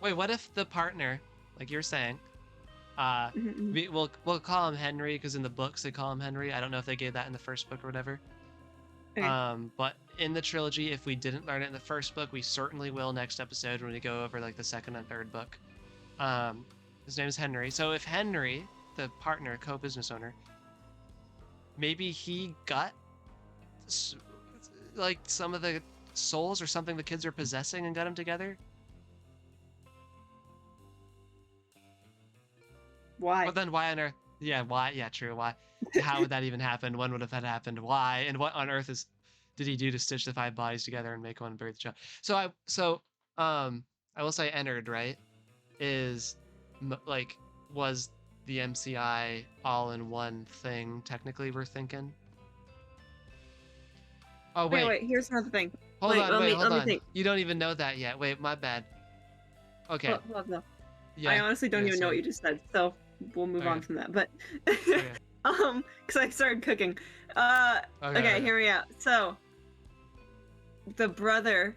Wait, what if the partner, like you're saying, Mm-hmm. we'll call him Henry because in the books they call him Henry. I don't know if they gave that in the first book or whatever. Okay. But in the trilogy, if we didn't learn it in the first book, we certainly will next episode when we go over like the second and third book. His name is Henry. So if Henry, the partner, co-business owner, maybe he got like some of the souls or something the kids are possessing and got them together. Why? But then why on earth? Yeah, why? Yeah, true. Why? How would that even happen? When would have that happened? Why? And what on earth did he do to stitch the 5 bodies together and make one birth child? I will say Ennard, right? Is like was the MCI all in one thing? Technically, we're thinking. Oh wait. Wait. Here's another thing. Hold on. Let me think. You don't even know that yet. Wait, my bad. Okay. Hold on. Yeah. I honestly don't even know what you just said, so we'll move on from that. But Okay. because I started cooking. Okay, hear me out. So the brother,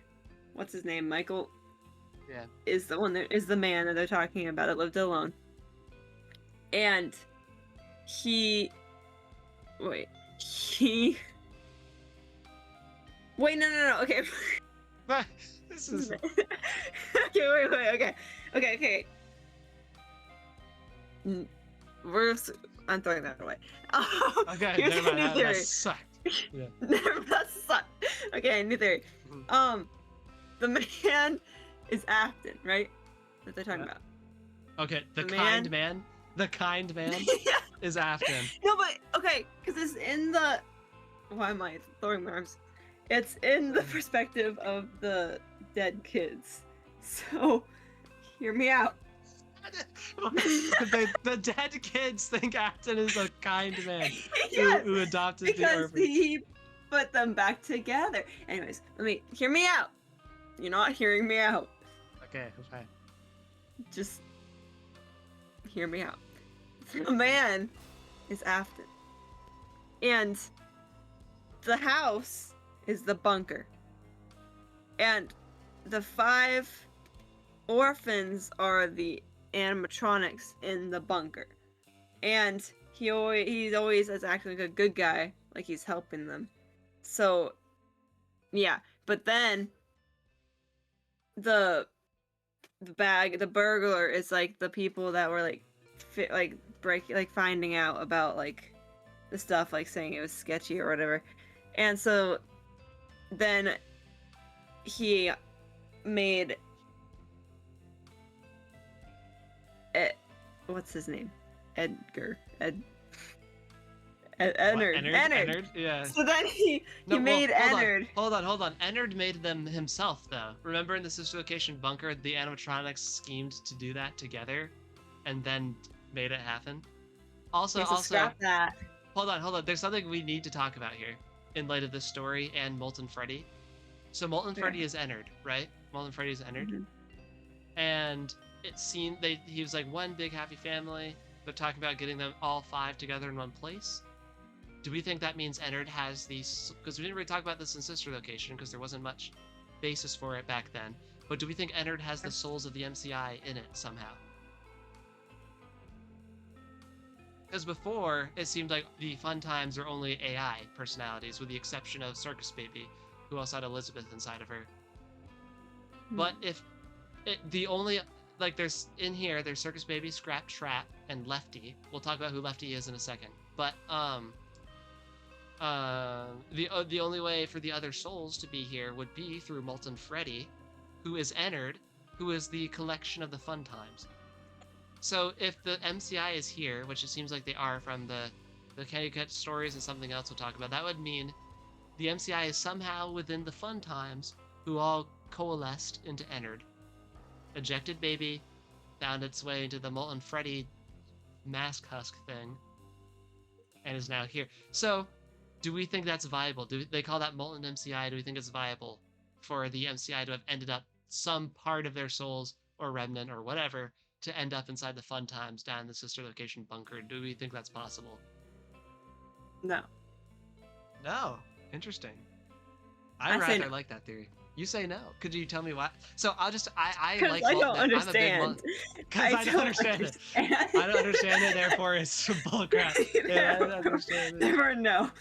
what's his name? Michael. Yeah. Is the one that is the man that they're talking about that lived alone. And no. Okay. This is Okay, wait. Okay. I'm throwing that away. okay. Here's Never a new mind. theory. That sucked. Yeah. That sucked. Okay, new theory. The man is Afton, right? That they're talking about. Okay, the man kind man is Afton. No, but okay, because it's in the. Why am I throwing my arms? It's in the perspective of the dead kids. So, hear me out. the dead kids think Afton is a kind man who adopted the because orphan. he put them back together. Anyways, hear me out. You're not hearing me out. Okay. Just hear me out. The man is Afton. And the house is the bunker. And the 5 orphans are the animatronics in the bunker. And he's always acting like a good guy, like he's helping them. So, yeah. But then the burglar is like the people that were finding out about like the stuff, like saying it was sketchy or whatever. And so then he made what's his name? Ennard. Yeah. So then he made Ennard. Hold on. Ennard made them himself, though. Remember in the sister location bunker, the animatronics schemed to do that together, and then made it happen. Also, scrap that. Hold on. There's something we need to talk about here, in light of this story and Molten Freddy. So Molten Freddy is Ennard, right? Molten Freddy is Ennard, and it seemed he was like one big happy family. They're talking about getting them all 5 together in one place. Do we think that means Ennard has these? Because we didn't really talk about this in Sister Location because there wasn't much basis for it back then. But do we think Ennard has the souls of the MCI in it somehow? Because before, it seemed like the Fun Times are only AI personalities, with the exception of Circus Baby, who also had Elizabeth inside of her. But if the only there's Circus Baby, Scrap Trap, and Lefty. We'll talk about who Lefty is in a second. But the only way for the other souls to be here would be through Molten Freddy, who is Ennard, who is the collection of the Fun Times. So if the MCI is here, which it seems like they are from the Candy Cut stories and something else we'll talk about, that would mean the MCI is somehow within the Fun Times, who all coalesced into Ennard. Ejected Baby found its way into the Molten Freddy mask husk thing, and is now here. So, do we think that's viable? Do they call that molten MCI? Do we think it's viable for the MCI to have ended up some part of their souls or remnant or whatever to end up inside the fun times down in the sister location bunker? Do we think that's possible? No. No. Interesting. I rather like that theory. You say no. Could you tell me why? So I like I Molten. don't understand. Because I don't understand it. I don't understand it. Therefore, it's bullcrap. Yeah, I don't understand it. Never know.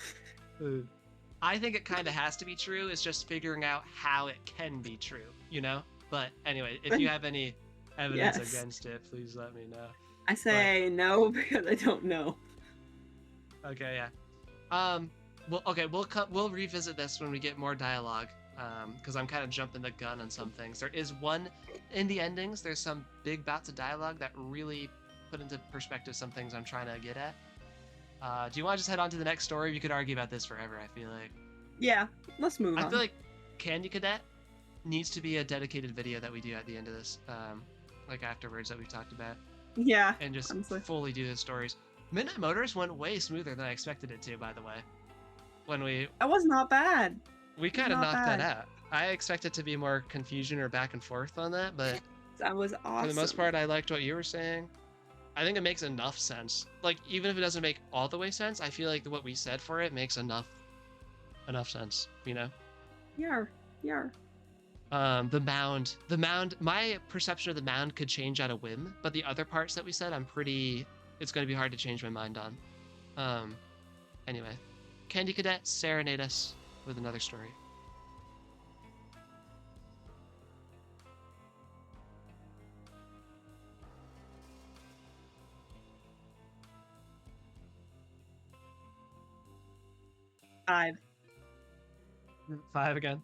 I think it kind of has to be true. It's just figuring out how it can be true, you know? But anyway, if you have any evidence against it, please let me know. I say no because I don't know. Okay, yeah. We'll revisit this when we get more dialogue. Because I'm kind of jumping the gun on some things. There is one in the endings. There's some big bouts of dialogue that really put into perspective some things I'm trying to get at. Do you want to just head on to the next story? We could argue about this forever, I feel like. Yeah, let's move on. I feel like Candy Cadet needs to be a dedicated video that we do at the end of this, like afterwards that we talked about. Yeah. And just fully do the stories. Midnight Motors went way smoother than I expected it to, by the way. That was not bad. We kind of knocked that out. I expected to be more confusion or back and forth on that, but that was awesome. For the most part, I liked what you were saying. I think it makes enough sense. Like, even if it doesn't make all the way sense, I feel like what we said for it makes enough sense, you know? Yeah. The mound, my perception of the mound could change at a whim, but the other parts that we said, it's going to be hard to change my mind on. Anyway, Candy Cadet, serenade us with another story. Five again.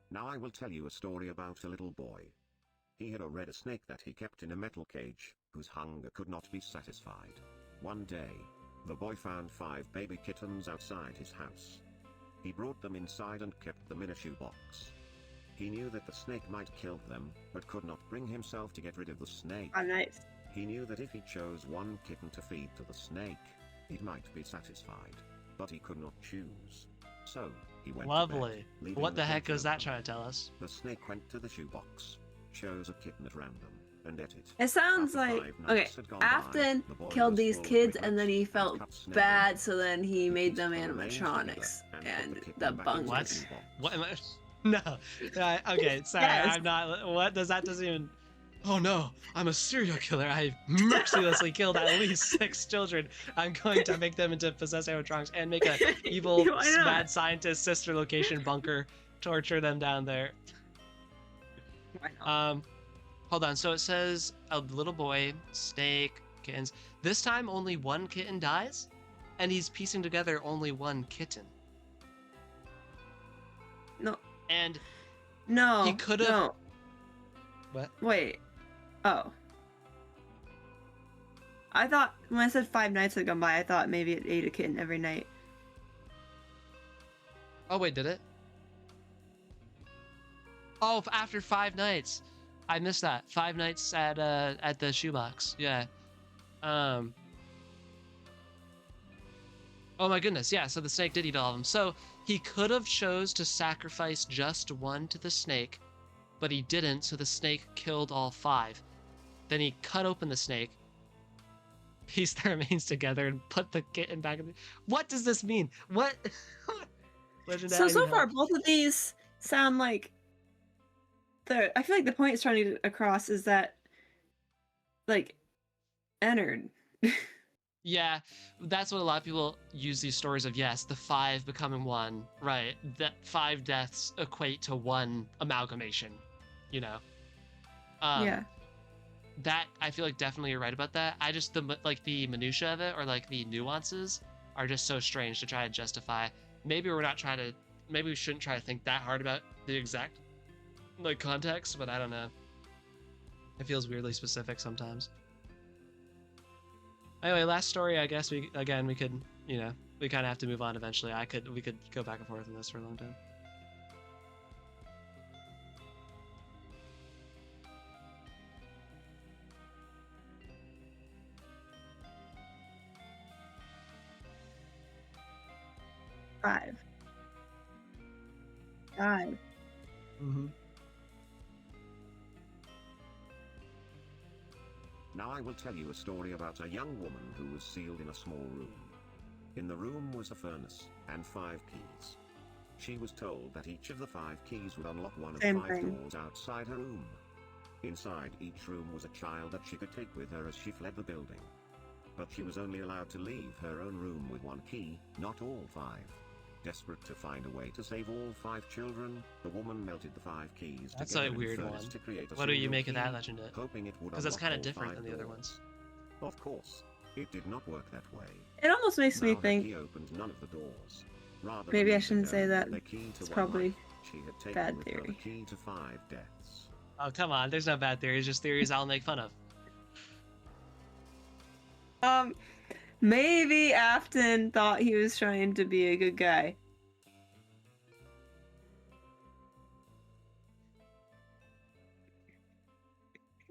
Now I will tell you a story about a little boy. He had a snake that he kept in a metal cage, whose hunger could not be satisfied. One day, the boy found 5 baby kittens outside his house. He brought them inside and kept them in a shoebox. He knew that the snake might kill them, but could not bring himself to get rid of the snake. Oh, nice. He knew that if he chose one kitten to feed to the snake, it might be satisfied, but he could not choose. So, he went Lovely. to bed, What the heck was that trying to tell us? The snake went to the shoebox, chose a kitten at random, and ate it. It sounds like, okay, Afton killed these kids and then he felt bad, so then he made them animatronics and the bunks. What am I? No. Okay, sorry, yes. I'm not. What does that doesn't even. Oh no, I'm a serial killer. I mercilessly killed at least 6 children. I'm going to make them into possessed animatronics and make a evil mad scientist sister location bunker, torture them down there. Hold on. So it says a little boy, snake, kittens. This time only 1 kitten dies, and he's piecing together only 1 kitten. No. And no, he could have. No. What? Wait. Oh. I thought when I said 5 nights had gone by, I thought maybe it ate a kitten every night. Oh wait, did it? Oh, after 5 nights. I missed that. 5 nights at the shoebox. Yeah. Oh my goodness. Yeah. So the snake did eat all of them. So he could have chose to sacrifice just 1 to the snake, but he didn't. So the snake killed all 5. Then he cut open the snake, pieced the remains together, and put the kitten back in the... What does this mean? What? So far, both of these sound like I feel like the point it's trying to get across is that, like, entered. Yeah, that's what a lot of people use these stories of. Yes, the 5 becoming 1, right? That 5 deaths equate to 1 amalgamation, you know? Yeah. That, I feel like definitely you're right about that. I just, the minutia of it, or like the nuances, are just so strange to try to justify. Maybe we shouldn't try to think that hard about the exact, like, context, but I don't know. It feels weirdly specific sometimes. Anyway, last story, I guess we could, you know, we kind of have to move on eventually. We could go back and forth on this for a long time. 5. 5. Mm-hmm. Now I will tell you a story about a young woman who was sealed in a small room. In the room was a furnace, and 5 keys. She was told that each of the 5 keys would unlock one of 5 doors outside her room. Inside each room was a child that she could take with her as she fled the building. But she was only allowed to leave her own room with 1 key, not all 5. Desperate to find a way to save all 5 children, the woman melted the 5 keys That's together a weird in a one. furnace to create a What do you single make of that key, Legendet? hoping it would Because that's unlock kind of all different 5 than the other doors. ones. Of course, it did not work that way. It almost makes me Now her think key opened none of the doors. Rather maybe than I shouldn't say losing that. the key to It's 1 probably life, she had taken bad with her theory. the key to 5 deaths. Oh, come on. There's no bad theories, just theories I'll make fun of. Maybe Afton thought he was trying to be a good guy.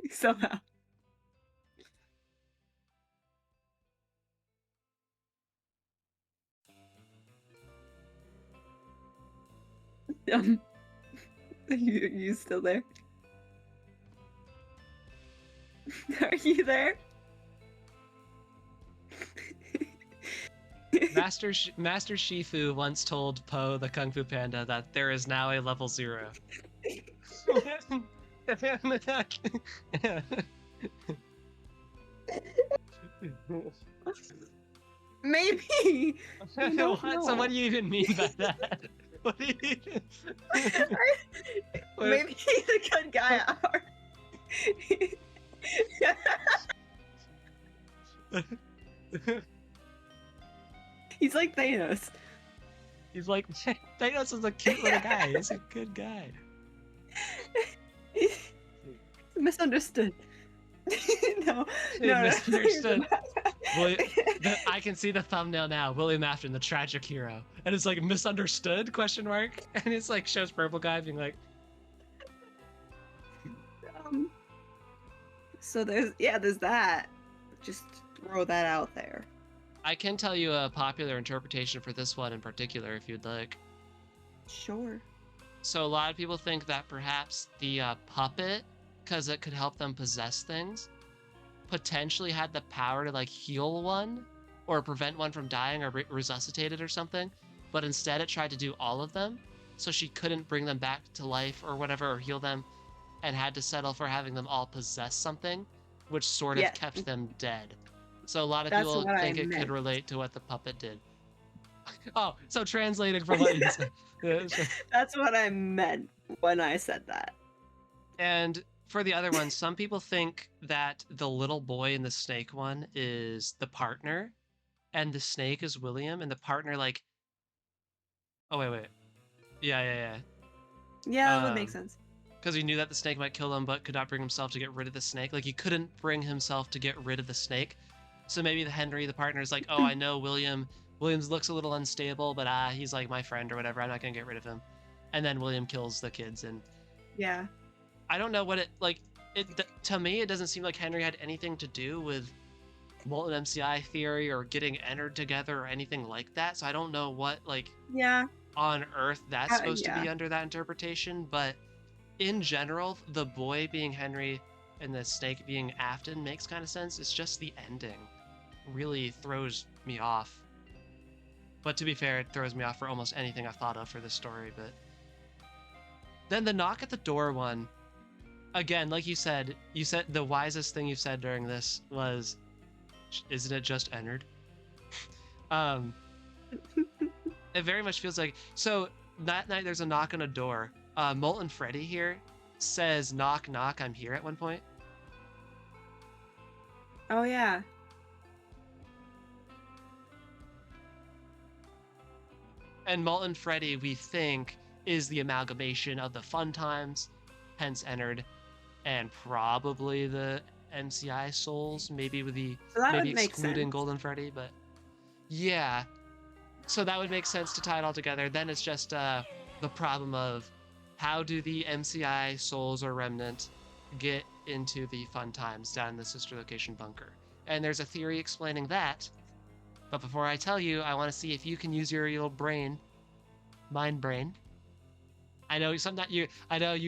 Somehow. You still there? Are you there? Master Shifu once told Po the Kung Fu Panda that there is now a level 0. Maybe. What? So what do you even mean by that? What do you Maybe he's a good guy at heart. He's like Thanos. He's like, Thanos is a cute little guy. He's a good guy. Misunderstood. No. Misunderstood. I can see the thumbnail now. William Afton, the tragic hero, and it's like misunderstood ? And it's like shows purple guy being like. So there's that. Just throw that out there. I can tell you a popular interpretation for this one in particular, if you'd like. Sure. So a lot of people think that perhaps the puppet, because it could help them possess things, potentially had the power to like heal one or prevent one from dying or resuscitate it or something, but instead it tried to do all of them, so she couldn't bring them back to life or whatever or heal them, and had to settle for having them all possess something, which sort of kept them dead. So a lot of people think it could relate to what the puppet did. Oh, so translating from what you said. That's what I meant when I said that. And for the other one, some people think that the little boy in the snake one is the partner, and the snake is William, and the partner like... Oh, wait. Yeah. Yeah, that would make sense. Because he knew that the snake might kill him, but could not bring himself to get rid of the snake. Like, he couldn't bring himself to get rid of the snake. So maybe the Henry, the partner, is like, oh, I know Williams looks a little unstable, but he's like my friend or whatever. I'm not going to get rid of him. And then William kills the kids. And yeah. I don't know what it, like, to me, it doesn't seem like Henry had anything to do with molten MCI theory or getting entered together or anything like that. So I don't know what, like, on earth that's supposed to be under that interpretation. But in general, the boy being Henry and the snake being Afton makes kind of sense. It's just the ending really throws me off. But to be fair, it throws me off for almost anything I've thought of for this story. But then the knock at the door one, again, like you said the wisest thing you said during this was, isn't it just entered? It very much feels like, so that night there's a knock on a door. Molten Freddy here says, knock, knock, I'm here at one point. Oh, yeah. And Molten Freddy, we think, is the amalgamation of the Fun Times, hence entered, and probably the MCI souls, maybe with the maybe excluding Golden Freddy, but yeah. So that would make sense to tie it all together. Then it's just the problem of how do the MCI souls or remnant get into the Fun Times down in the sister location bunker? And there's a theory explaining that, But before I tell you, I want to see if you can use your little brain, mind brain. I know sometimes you kind of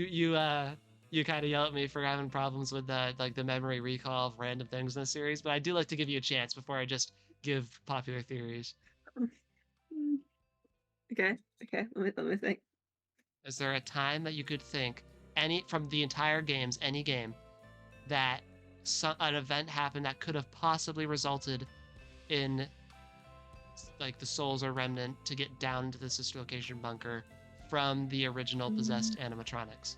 yell at me for having problems with like the memory recall of random things in the series, but I do like to give you a chance before I just give popular theories. Okay. Let me think. Is there a time that you could think from the entire games, any game, that an event happened that could have possibly resulted in like the souls or remnant to get down into the sister location bunker from the original possessed animatronics?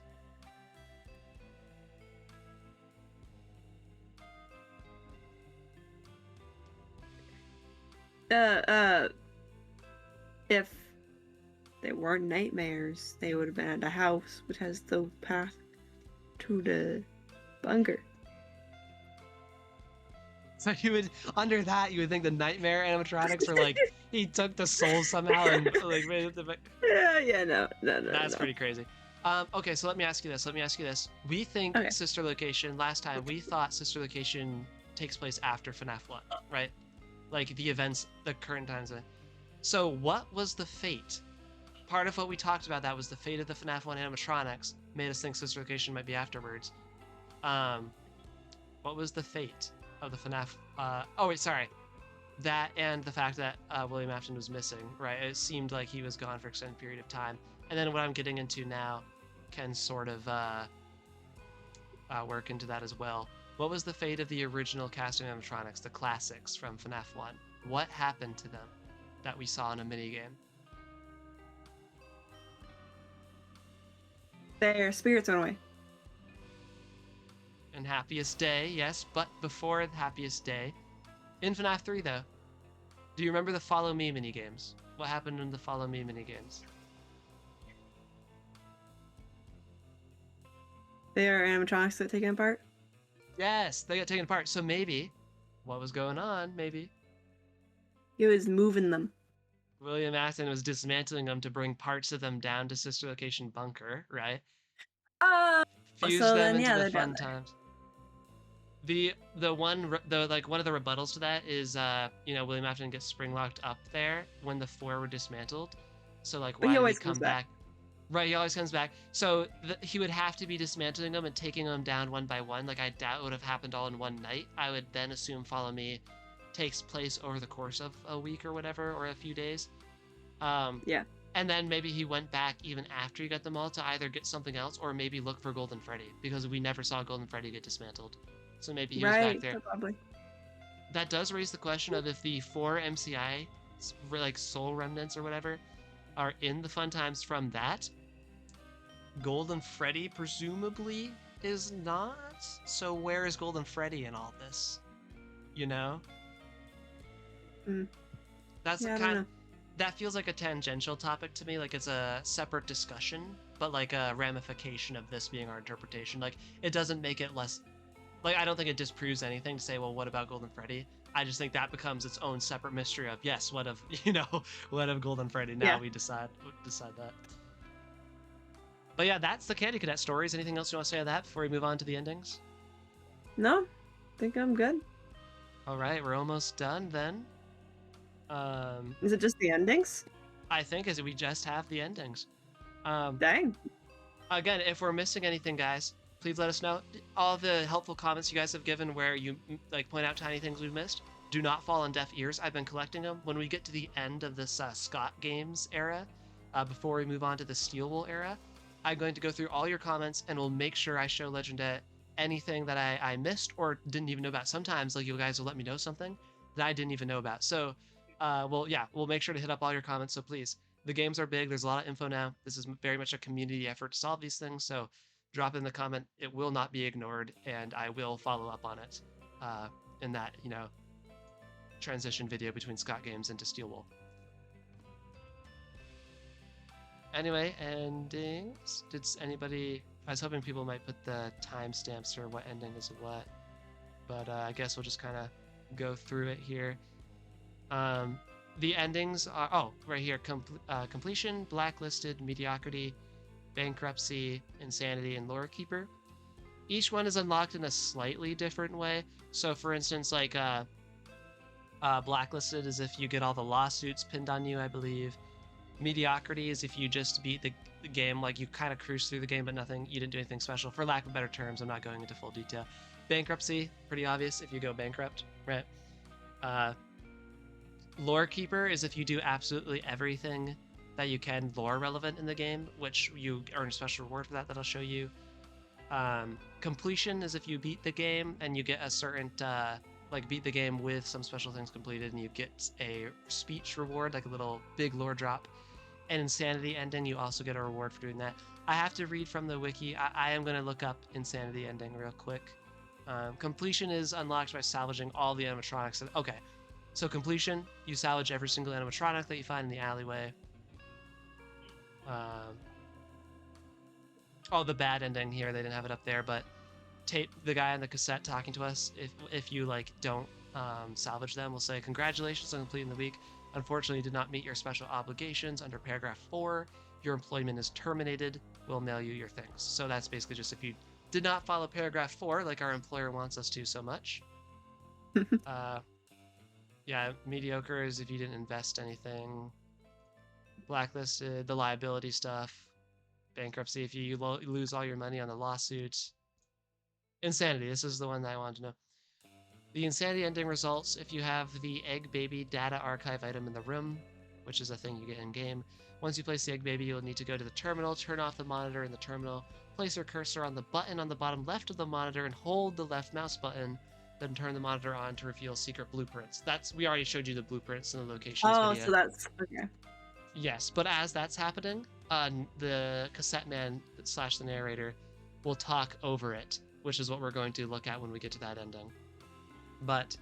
If they weren't nightmares, they would have been at a house which has the path to the bunker. So you would, under that, you would think the nightmare animatronics were like, he took the souls somehow and like made it the... Yeah, no. That's pretty crazy. Okay, so let me ask you this. We think Sister Location, last time, we thought Sister Location takes place after FNAF 1, right? Like the events, the current times. So what was the fate? Part of what we talked about that was the fate of the FNAF 1 animatronics made us think Sister Location might be afterwards. What was the fate of the FNAF? That and the fact that William Afton was missing, right? It seemed like he was gone for an extended period of time. And then what I'm getting into now can sort of work into that as well. What was the fate of the original cast of animatronics, the classics from FNAF 1? What happened to them that we saw in a minigame? Their spirits went away. In Happiest Day, yes, but before the Happiest Day. In FNAF 3, though, do you remember the Follow Me minigames? What happened in the Follow Me minigames? They are animatronics that taken apart? Yes, they got taken apart. So maybe, what was going on, maybe? He was moving them. William Afton was dismantling them to bring parts of them down to Sister Location Bunker, right? Fuse so them then, into the they're fun times. One of the rebuttals to that is William Afton gets spring locked up there when the 4 were dismantled. So like why did he come back? Right, he always comes back. So he would have to be dismantling them and taking them down one by one. Like I doubt it would have happened all in one night. I would then assume Follow Me takes place over the course of a week or whatever, or a few days. Yeah. And then maybe he went back even after he got them all to either get something else or maybe look for Golden Freddy, because we never saw Golden Freddy get dismantled. So maybe he was back there. Probably. That does raise the question of if the 4 MCI, like soul remnants or whatever, are in the fun times from that. Golden Freddy presumably is not. So where is Golden Freddy in all this? You know? That's that feels like a tangential topic to me. Like it's a separate discussion, but like a ramification of this being our interpretation. Like it doesn't make it less. Like I don't think it disproves anything to say, well, what about Golden Freddy? I just think that becomes its own separate mystery of yes, what of what of Golden Freddy? Now we decide that. But yeah, that's the Candy Cadet stories. Anything else you want to say on that before we move on to the endings? No, I think I'm good. All right, we're almost done then. Is it just the endings? I think we just have the endings. Dang. Again, if we're missing anything, guys, please let us know. All the helpful comments you guys have given where you like point out tiny things we've missed do not fall on deaf ears. I've been collecting them. When we get to the end of this Scott Games era, before we move on to the Steel Wool era, I'm going to go through all your comments and we'll make sure I show Legendet anything that I missed or didn't even know about. Sometimes like you guys will let me know something that I didn't even know about. So we'll make sure to hit up all your comments. So please, the games are big. There's a lot of info now. This is very much a community effort to solve these things. So drop in the comment. It will not be ignored, and I will follow up on it in that transition video between Scott Games into Steel Wool. Anyway, endings. Did anybody? I was hoping people might put the timestamps or what ending is what, but I guess we'll just kind of go through it here. The endings are right here: completion, blacklisted, mediocrity, bankruptcy, insanity, and lore keeper. Each one is unlocked in a slightly different way. So, for instance, like Blacklisted is if you get all the lawsuits pinned on you, I believe. Mediocrity is if you just beat the game, like you kind of cruise through the game, but you didn't do anything special. For lack of better terms, I'm not going into full detail. Bankruptcy, pretty obvious if you go bankrupt, right? Lore Keeper is if you do absolutely everything that you can lore relevant in the game, which you earn a special reward for that I'll show you. Completion is if you beat the game and you get a certain, like beat the game with some special things completed and you get a speech reward, like a little big lore drop. And Insanity Ending, you also get a reward for doing that. I have to read from the wiki. I am going to look up Insanity Ending real quick. Completion is unlocked by salvaging all the animatronics. Okay, so completion, you salvage every single animatronic that you find in the alleyway. Oh, the bad ending here, they didn't have it up there, but tape the guy on the cassette talking to us. If you like don't salvage them, will say, "Congratulations on completing the week. Unfortunately, you did not meet your special obligations under paragraph 4. Your employment is terminated. We'll mail you your things." So that's basically just if you did not follow paragraph 4, like our employer wants us to so much. Yeah, mediocre is if you didn't invest anything. Blacklisted, the liability stuff. Bankruptcy, if you lose all your money on the lawsuit. Insanity, this is the one that I wanted to know. The Insanity Ending results if you have the Egg Baby data archive item in the room, which is a thing you get in-game. Once you place the Egg Baby, you'll need to go to the terminal, turn off the monitor in the terminal, place your cursor on the button on the bottom left of the monitor, and hold the left mouse button, then turn the monitor on to reveal secret blueprints. We already showed you the blueprints in the locations video. So that's, okay. Yes, but as that's happening, the cassette man / the narrator will talk over it, which is what we're going to look at when we get to that ending. But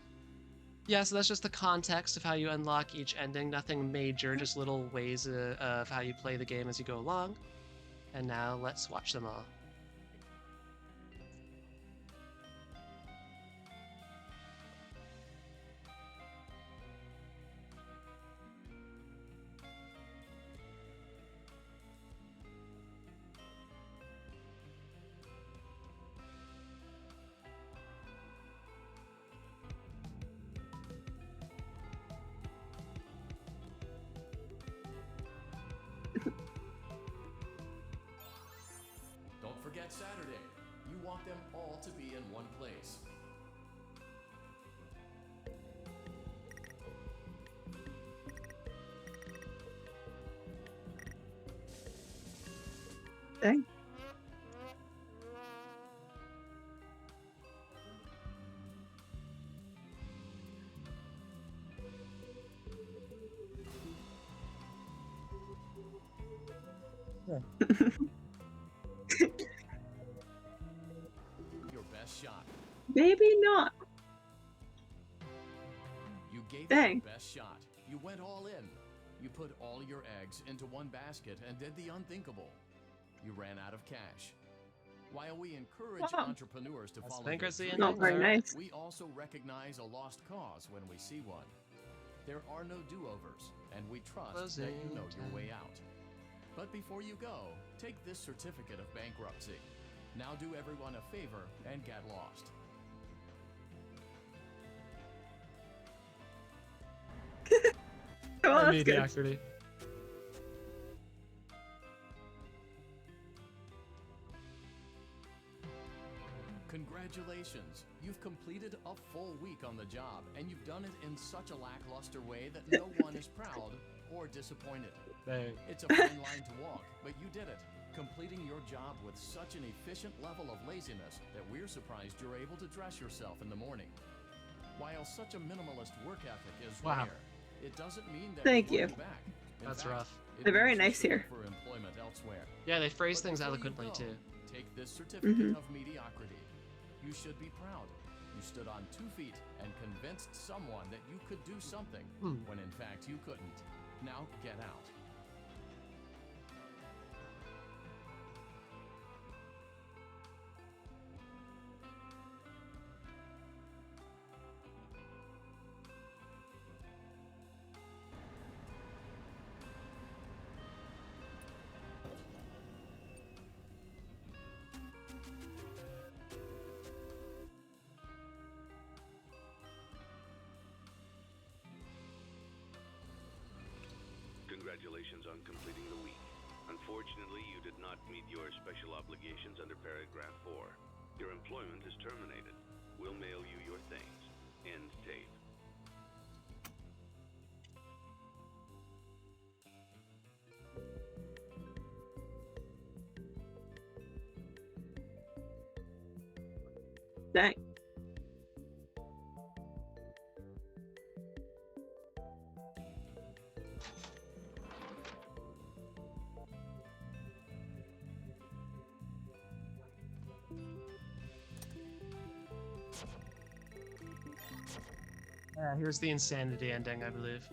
yeah, so that's just the context of how you unlock each ending. Nothing major, just little ways of how you play the game as you go along. And now let's watch them all. Don't forget Saturday. You want them all to be in one place. Dang. Your best shot. Maybe not. You gave it Dang. your best shot. You went all in. You put all your eggs into one basket and did the unthinkable. You ran out of cash. While we encourage entrepreneurs to follow their dreams, Not very nice. we also recognize a lost cause when we see one. There are no do-overs, and we trust that you know your way out. But before you go, take this certificate of bankruptcy. Now do everyone a favor and get lost. Oh, that's good. Mediocrity. Congratulations! You've completed a full week on the job, and you've done it in such a lackluster way that no one is proud or disappointed. Dang. It's a fine line to walk, but you did it, completing your job with such an efficient level of laziness that we're surprised you're able to dress yourself in the morning. While such a minimalist work ethic is rare, it doesn't mean that Thank you're you. going back. In That's fact, rough. it They're very means you're nice here. suited for employment elsewhere. Yeah, they phrase But things before you eloquently go, too. Take this certificate of mediocrity. You should be proud. You stood on 2 feet and convinced someone that you could do something when in fact you couldn't. Now get out. congratulations on completing the week. Unfortunately, you did not meet your special obligations under paragraph 4. Your employment is terminated. We'll mail you your things. End tape. Dang. Here's the insanity ending, I believe.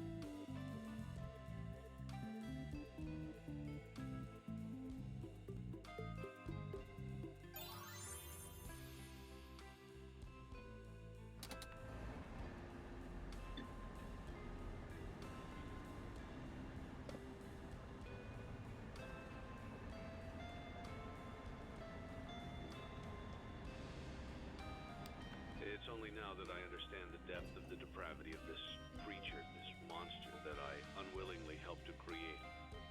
It's only now that I understand the depth of the depravity of this creature, this monster that I unwillingly helped to create.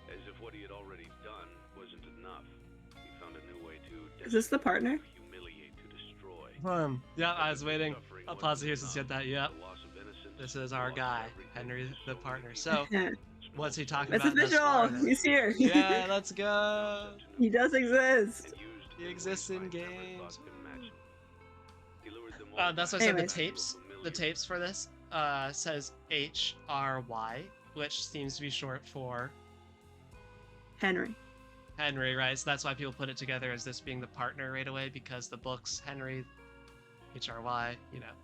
As if what he had already done wasn't enough. He found a new way to... Is this the partner? Humiliate, to destroy. Yeah, I was waiting. I'll pause it here since you had that. Yep. The loss of innocence, This is our the loss of guy, everything Henry, to the so partner. many So, people. what's he talking It's about? thus far, official. then? He's here. Yeah, let's go. He does exist. He exists in games. That's That's why I said the Anyways. tapes for this says HRY, which seems to be short for Henry. Henry, right? So that's why people put it together as this being the partner right away, because the book's Henry, HRY, you know.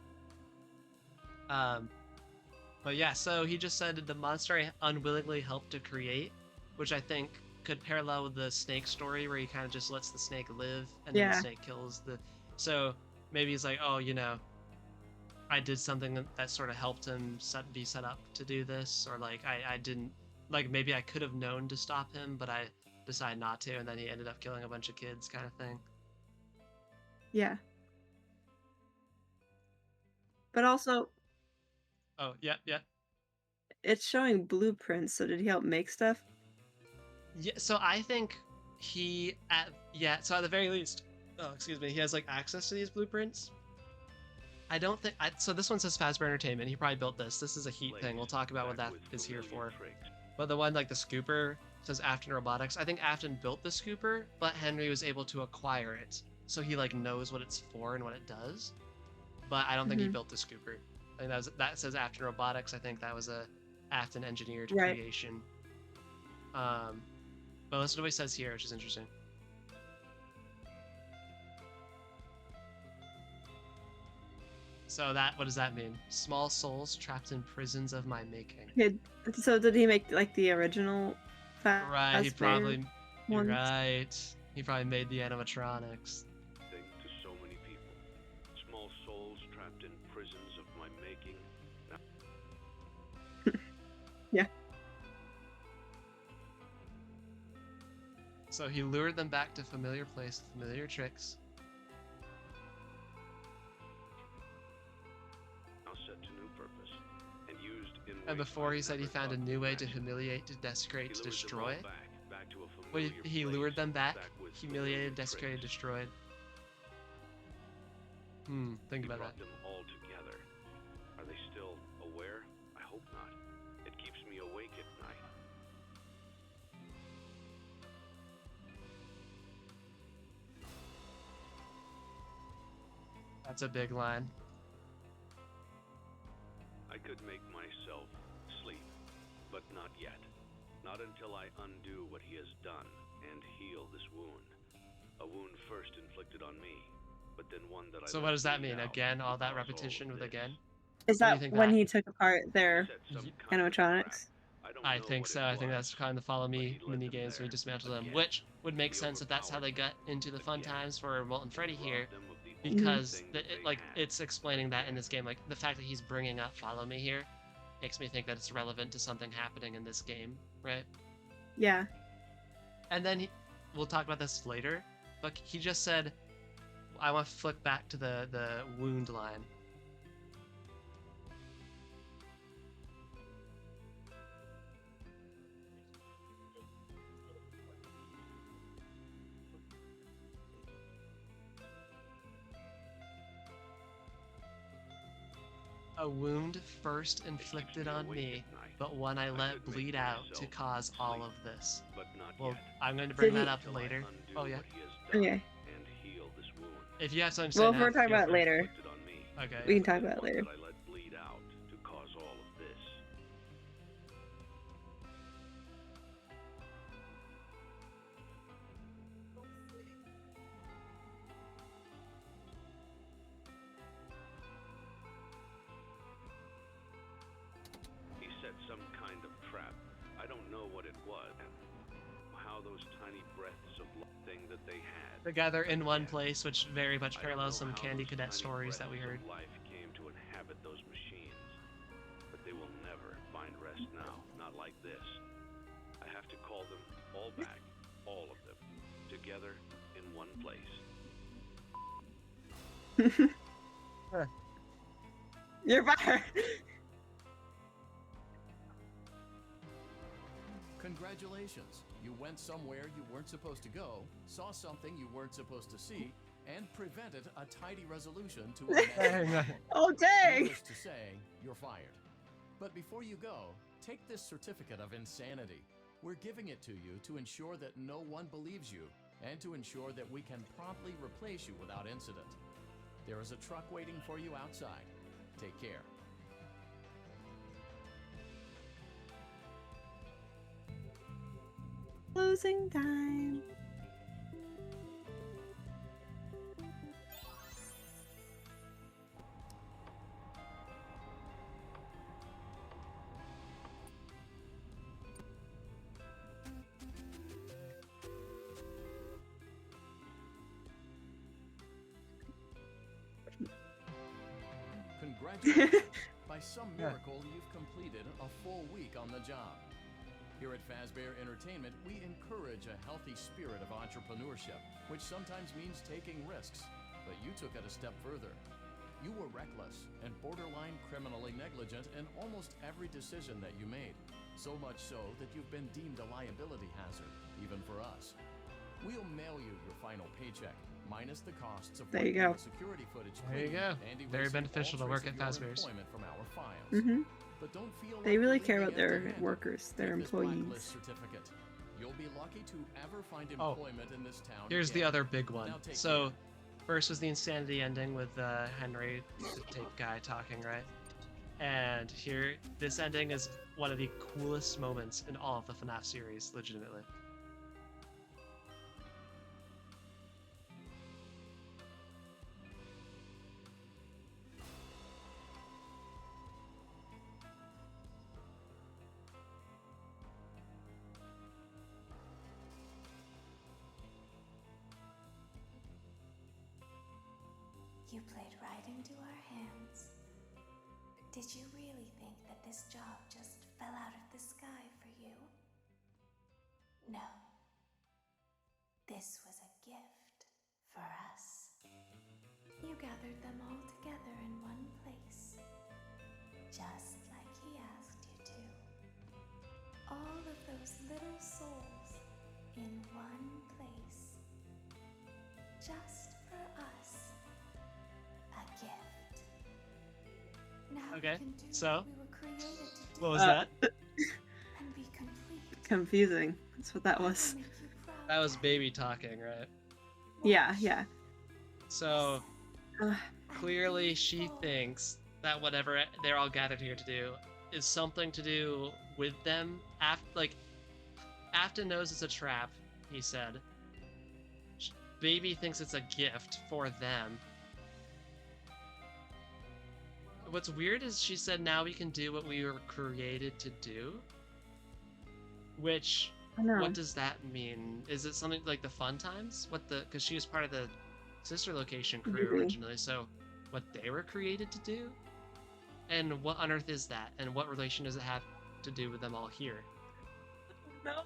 But yeah, so he just said the monster I unwillingly helped to create, which I think could parallel with the snake story where he kind of just lets the snake live and then the Yeah. snake kills the... So maybe he's like, oh, you know, I did something that sort of helped him be set up to do this, or like I didn't, like maybe I could have known to stop him, but I decided not to, and then he ended up killing a bunch of kids kind of thing. Yeah. But also, Oh, yeah, yeah. it's showing blueprints, so did he help make stuff? Yeah, so I think so at the very least, oh, excuse me, he has like access to these blueprints. I don't think, so this one says Fazbear Entertainment. He probably built this. This is a heat thing. We'll talk about what that is here for. But the one like the scooper says Afton Robotics. I think Afton built the scooper, but Henry was able to acquire it. So he like knows what it's for and what it does. But I don't think he built the scooper. I think that says Afton Robotics. I think that was a Afton engineered creation. But listen to what he says here, which is interesting. So what does that mean? Small souls trapped in prisons of my making. So did he make like the original? Right, he probably. You're ones? right. He probably made the animatronics. Thing to so many people. Small souls trapped in prisons of my making. Yeah. So he lured them back to familiar place, familiar tricks. Now set to new purpose and used in. And before he said he found a new way to humiliate, to desecrate, to destroy. Well, he lured them back, humiliated, desecrated, destroyed. Think about that. Them all together. Are they still aware? I hope not. It keeps me awake at night. That's a big line. I could make myself sleep, but not yet. Not until I undo what he has done and heal this wound. A wound first inflicted on me, but then one that I... So what does that mean? Again, all that repetition with again? Is that when he took apart their animatronics? I think so. I think that's kind of the follow me mini games where we dismantle them, which would make sense if that's how they got into the fun times for Molten Freddy here, because it's explaining that in this game. Like the fact that he's bringing up follow me here makes me think that it's relevant to something happening in this game, right? Yeah. And then we'll talk about this later, but he just said, I want to flick back to the wound line. A wound first inflicted on me, but one I let bleed out to cause all of this. Well, I'm going to bring that up later. Oh, yeah? Okay. If you have something to say Well, now, if we're talking feel about it free. later, Okay. we can talk about it later. I let bleed out to cause all of this. He set some kind of trap. I don't know what it was, and how those tiny breaths of thing that they had. Together in one place, which very much parallels some Candy Cadet stories that we heard. Life came to inhabit those machines, but they will never find rest now. Not like this. I have to call them all back, all of them, together in one place. You're fired. Congratulations! You went somewhere you weren't supposed to go, saw something you weren't supposed to see, and prevented a tidy resolution to a mess. Oh, dang! Needless to say, you're fired. But before you go, take this certificate of insanity. We're giving it to you to ensure that no one believes you, and to ensure that we can promptly replace you without incident. There is a truck waiting for you outside. Take care. Closing time. Congratulations! By some miracle, you've completed a full week on the job. Here at Fazbear Entertainment, we encourage a healthy spirit of entrepreneurship, which sometimes means taking risks, but you took it a step further. You were reckless and borderline criminally negligent in almost every decision that you made, so much so that you've been deemed a liability hazard, even for us. We'll mail you your final paycheck, minus the costs of There you go. security footage. There you go. And Very erasing beneficial all to work trace at of your Fazbear's. employment from our files. Mm-hmm. But don't feel They like really you're care leaving about their empty-handed. workers, their Take this blacklist employees. certificate. You'll be lucky to ever find Oh. employment in this town. Here's the again. other big one. Now take So, care. first was the insanity ending with Henry, the tape guy, talking, right? And here, this ending is one of the coolest moments in all of the FNAF series, legitimately. You played right into our hands. Did you really think that this job just fell out of the sky for you? No. This was a gift for us. You gathered them all together in one place, just like he asked you to. All of those little souls in one place, just for us. A gift. Now Okay, we can do so, what we were created to do What was that? and be complete. Confusing. That's what that was. Make you proud, That was Daddy. baby talking, right? Yeah, yeah. So, Uh, clearly she thinks that whatever they're all gathered here to do is something to do with them. Afton knows it's a trap, he said. Baby thinks it's a gift for them. What's weird is she said now we can do what we were created to do. Which, I know. what does that mean? Is it something like the Fun Times? Because she was part of the sister location crew Maybe. originally, so what they were created to do? And what on earth is that? And what relation does it have to do with them all here? No.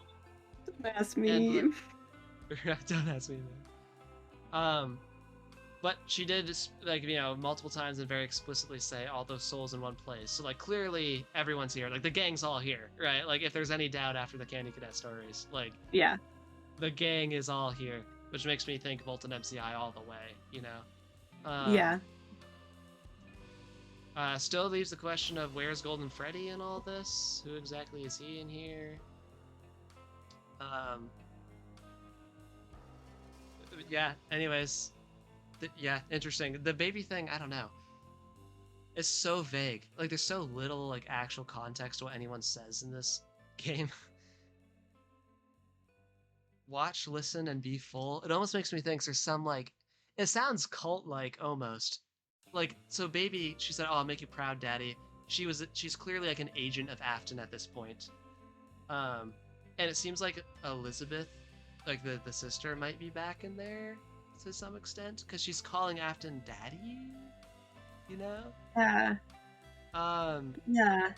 Don't ask me. And, don't ask me, man. But she did, multiple times and very explicitly say all those souls in one place. So, clearly everyone's here. The gang's all here, right? If there's any doubt after the Candy Cadet stories, Yeah. the gang is all here, which makes me think Volt and MCI all the way, you know? Yeah. Still leaves the question of where's Golden Freddy in all this? Who exactly is he in here? Yeah, anyways. Yeah, interesting. The baby thing, I don't know. It's so vague. Like, there's so little, like, actual context to what anyone says in this game. Watch, listen, and be full. It almost makes me think there's some, like... It sounds cult-like, almost. Like, so baby, she said, oh, I'll make you proud, daddy. She's clearly, like, an agent of Afton at this point. And it seems like Elizabeth, like, the sister, might be back in there to some extent. Because she's calling Afton daddy? You know? Yeah. Yeah.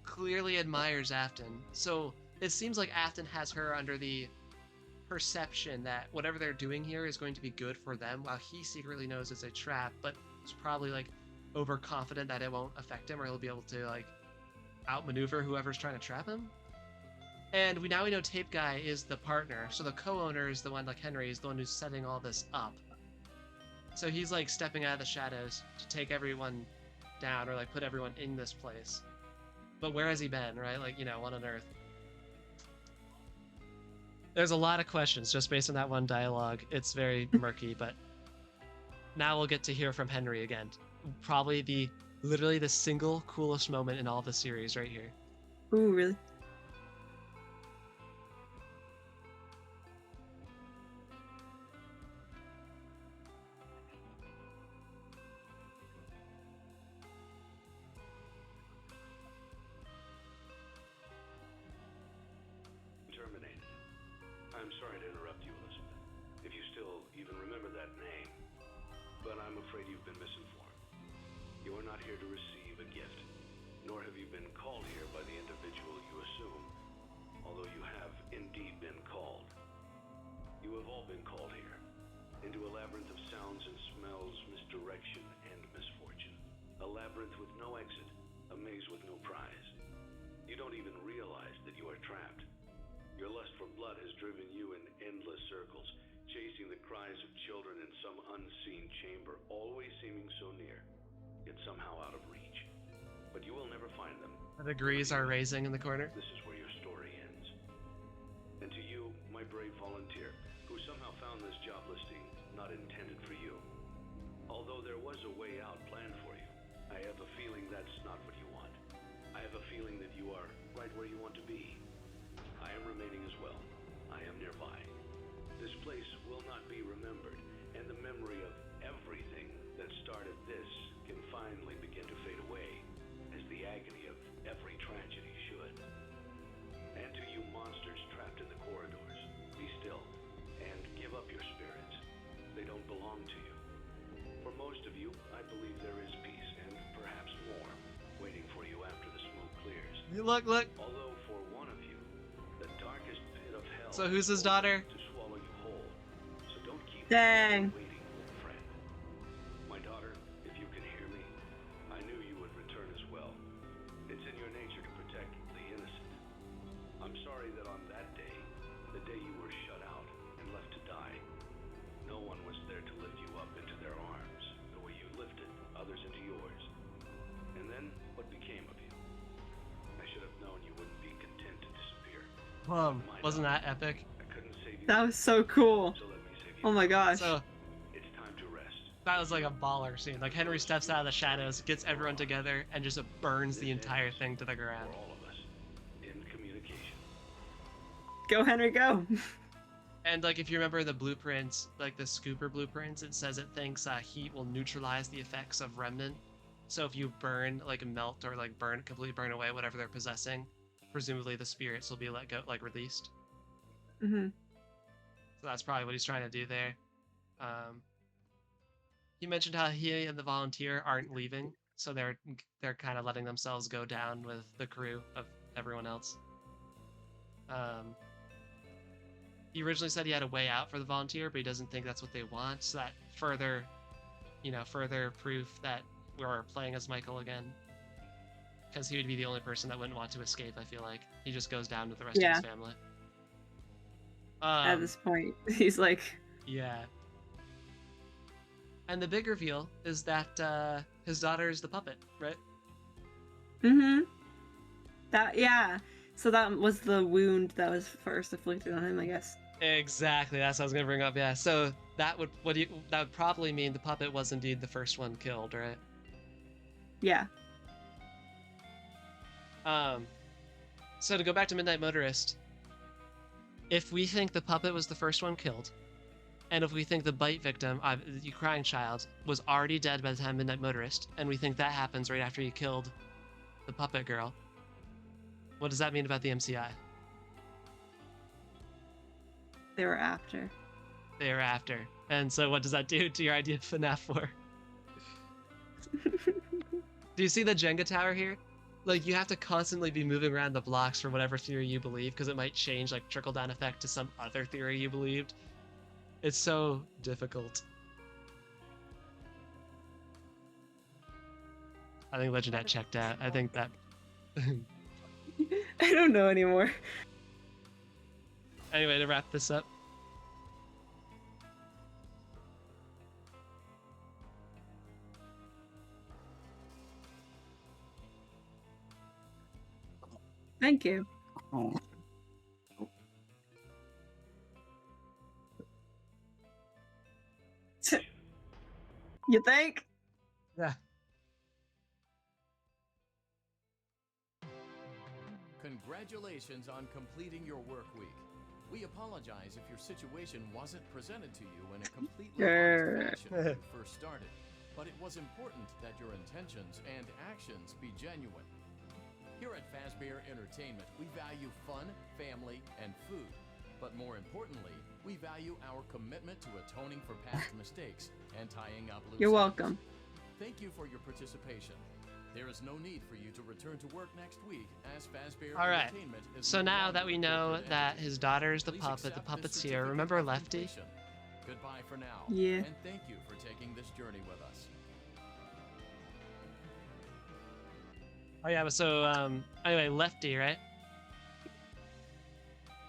Clearly admires Afton. So it seems like Afton has her under the perception that whatever they're doing here is going to be good for them, while he secretly knows it's a trap, but is probably like overconfident that it won't affect him, or he'll be able to like outmaneuver whoever's trying to trap him. And we know Tape Guy is the partner, so the co-owner is the one, like Henry, is the one who's setting all this up. So he's like stepping out of the shadows to take everyone down, or like put everyone in this place. But where has he been, right? Like, you know, what on earth? There's a lot of questions just based on that one dialogue. It's very murky, but now we'll get to hear from Henry again. Probably literally the single coolest moment in all the series right here. Ooh, really? I'm sorry to interrupt you, Elizabeth, if you still even remember that name, but I'm afraid you've been misinformed. You are not here to receive a gift, nor have you been called here by the individual you assume, although you have indeed been called. You have all been called here, into a labyrinth of sounds and smells, misdirection and misfortune. A labyrinth with no exit, a maze with no prize. You don't even realize that you are trapped. Your lust for blood has driven you in endless circles, chasing the cries of children in some unseen chamber, always seeming so near, yet somehow out of reach. But you will never find them. The degrees are raising in the corner. This is where your story ends. And to you, my brave volunteer, who somehow found this job listing not intended for you. Although there was a way out planned for you, I have a feeling that's not what you want. I have a feeling that you are right where you want to be. I am remaining as well. I am nearby. This place will not be remembered, and the memory of everything that started this can finally begin to fade away, as the agony of every tragedy should. And to you monsters trapped in the corridors, be still, and give up your spirits. They don't belong to you. For most of you, I believe there is peace, and perhaps more, waiting for you after the smoke clears. Look. Although for one of you, the darkest pit of hell. So who's his daughter? To swallow you whole. So don't keep Dang. waiting, old friend. My daughter, if you can hear me, I knew you would return as well. It's in your nature to protect the innocent. I'm sorry that on that day, the day you were shut out and left to die, no one was there to lift you up into their arms, the way you lifted others into yours. And then, what became of you? I should have known you wouldn't be content to disappear. Wasn't that epic? I couldn't save you. That was so cool. So let me save you. Oh my gosh. So It's time to rest. that was like a baller scene. Like Henry steps out of the shadows, gets everyone together, and just burns the entire thing to the ground. For all of us, in communication. Go, Henry, go. And like if you remember the blueprints, like the Scooper blueprints, it says it thinks heat will neutralize the effects of remnant. So if you burn, like melt or like completely burn away whatever they're possessing, presumably the spirits will be let go, like released. Mm-hmm. So that's probably what he's trying to do there. He mentioned how he and the volunteer aren't leaving, so they're kind of letting themselves go down with the crew of everyone else. He originally said he had a way out for the volunteer, but he doesn't think that's what they want. So that further proof that we're playing as Michael again. Because he would be the only person that wouldn't want to escape, I feel like. He just goes down with the rest of his family. At this point, he's like... Yeah. And the big reveal is that his daughter is the puppet, right? Mm-hmm. Yeah. So that was the wound that was first afflicted on him, I guess. Exactly. That's what I was gonna bring up. Yeah. So that would that would probably mean the puppet was indeed the first one killed, right? Yeah. So to go back to Midnight Motorist, if we think the puppet was the first one killed, and if we think the bite victim, the crying child, was already dead by the time Midnight Motorist, and we think that happens right after he killed the puppet girl, what does that mean about the MCI? They were after. They were after. And so what does that do to your idea of FNAF 4? Do you see the Jenga tower here? Like, you have to constantly be moving around the blocks for whatever theory you believe, because it might change, like, trickle-down effect to some other theory you believed. It's so difficult. I think Legendet checked out. I think that... I don't know anymore. Anyway, to wrap this up. Thank you. Oh. You think? Yeah. Congratulations on completing your work week. We apologize if your situation wasn't presented to you in a completely honest fashion when you first started, but it was important that your intentions and actions be genuine. Here at Fazbear Entertainment, we value fun, family, and food. But more importantly, we value our commitment to atoning for past mistakes and tying up loose You're ends. welcome. Thank you for your participation. There is no need for you to return to work next week, as Fazbear Alright, Entertainment is so no now longer that we know corporate that entity. his daughter is the Please puppet, the accept puppet's this here. certificate Remember of Lefty? completion. Goodbye for now. Yeah. And thank you for taking this journey with us. Oh yeah, so anyway, Lefty, right?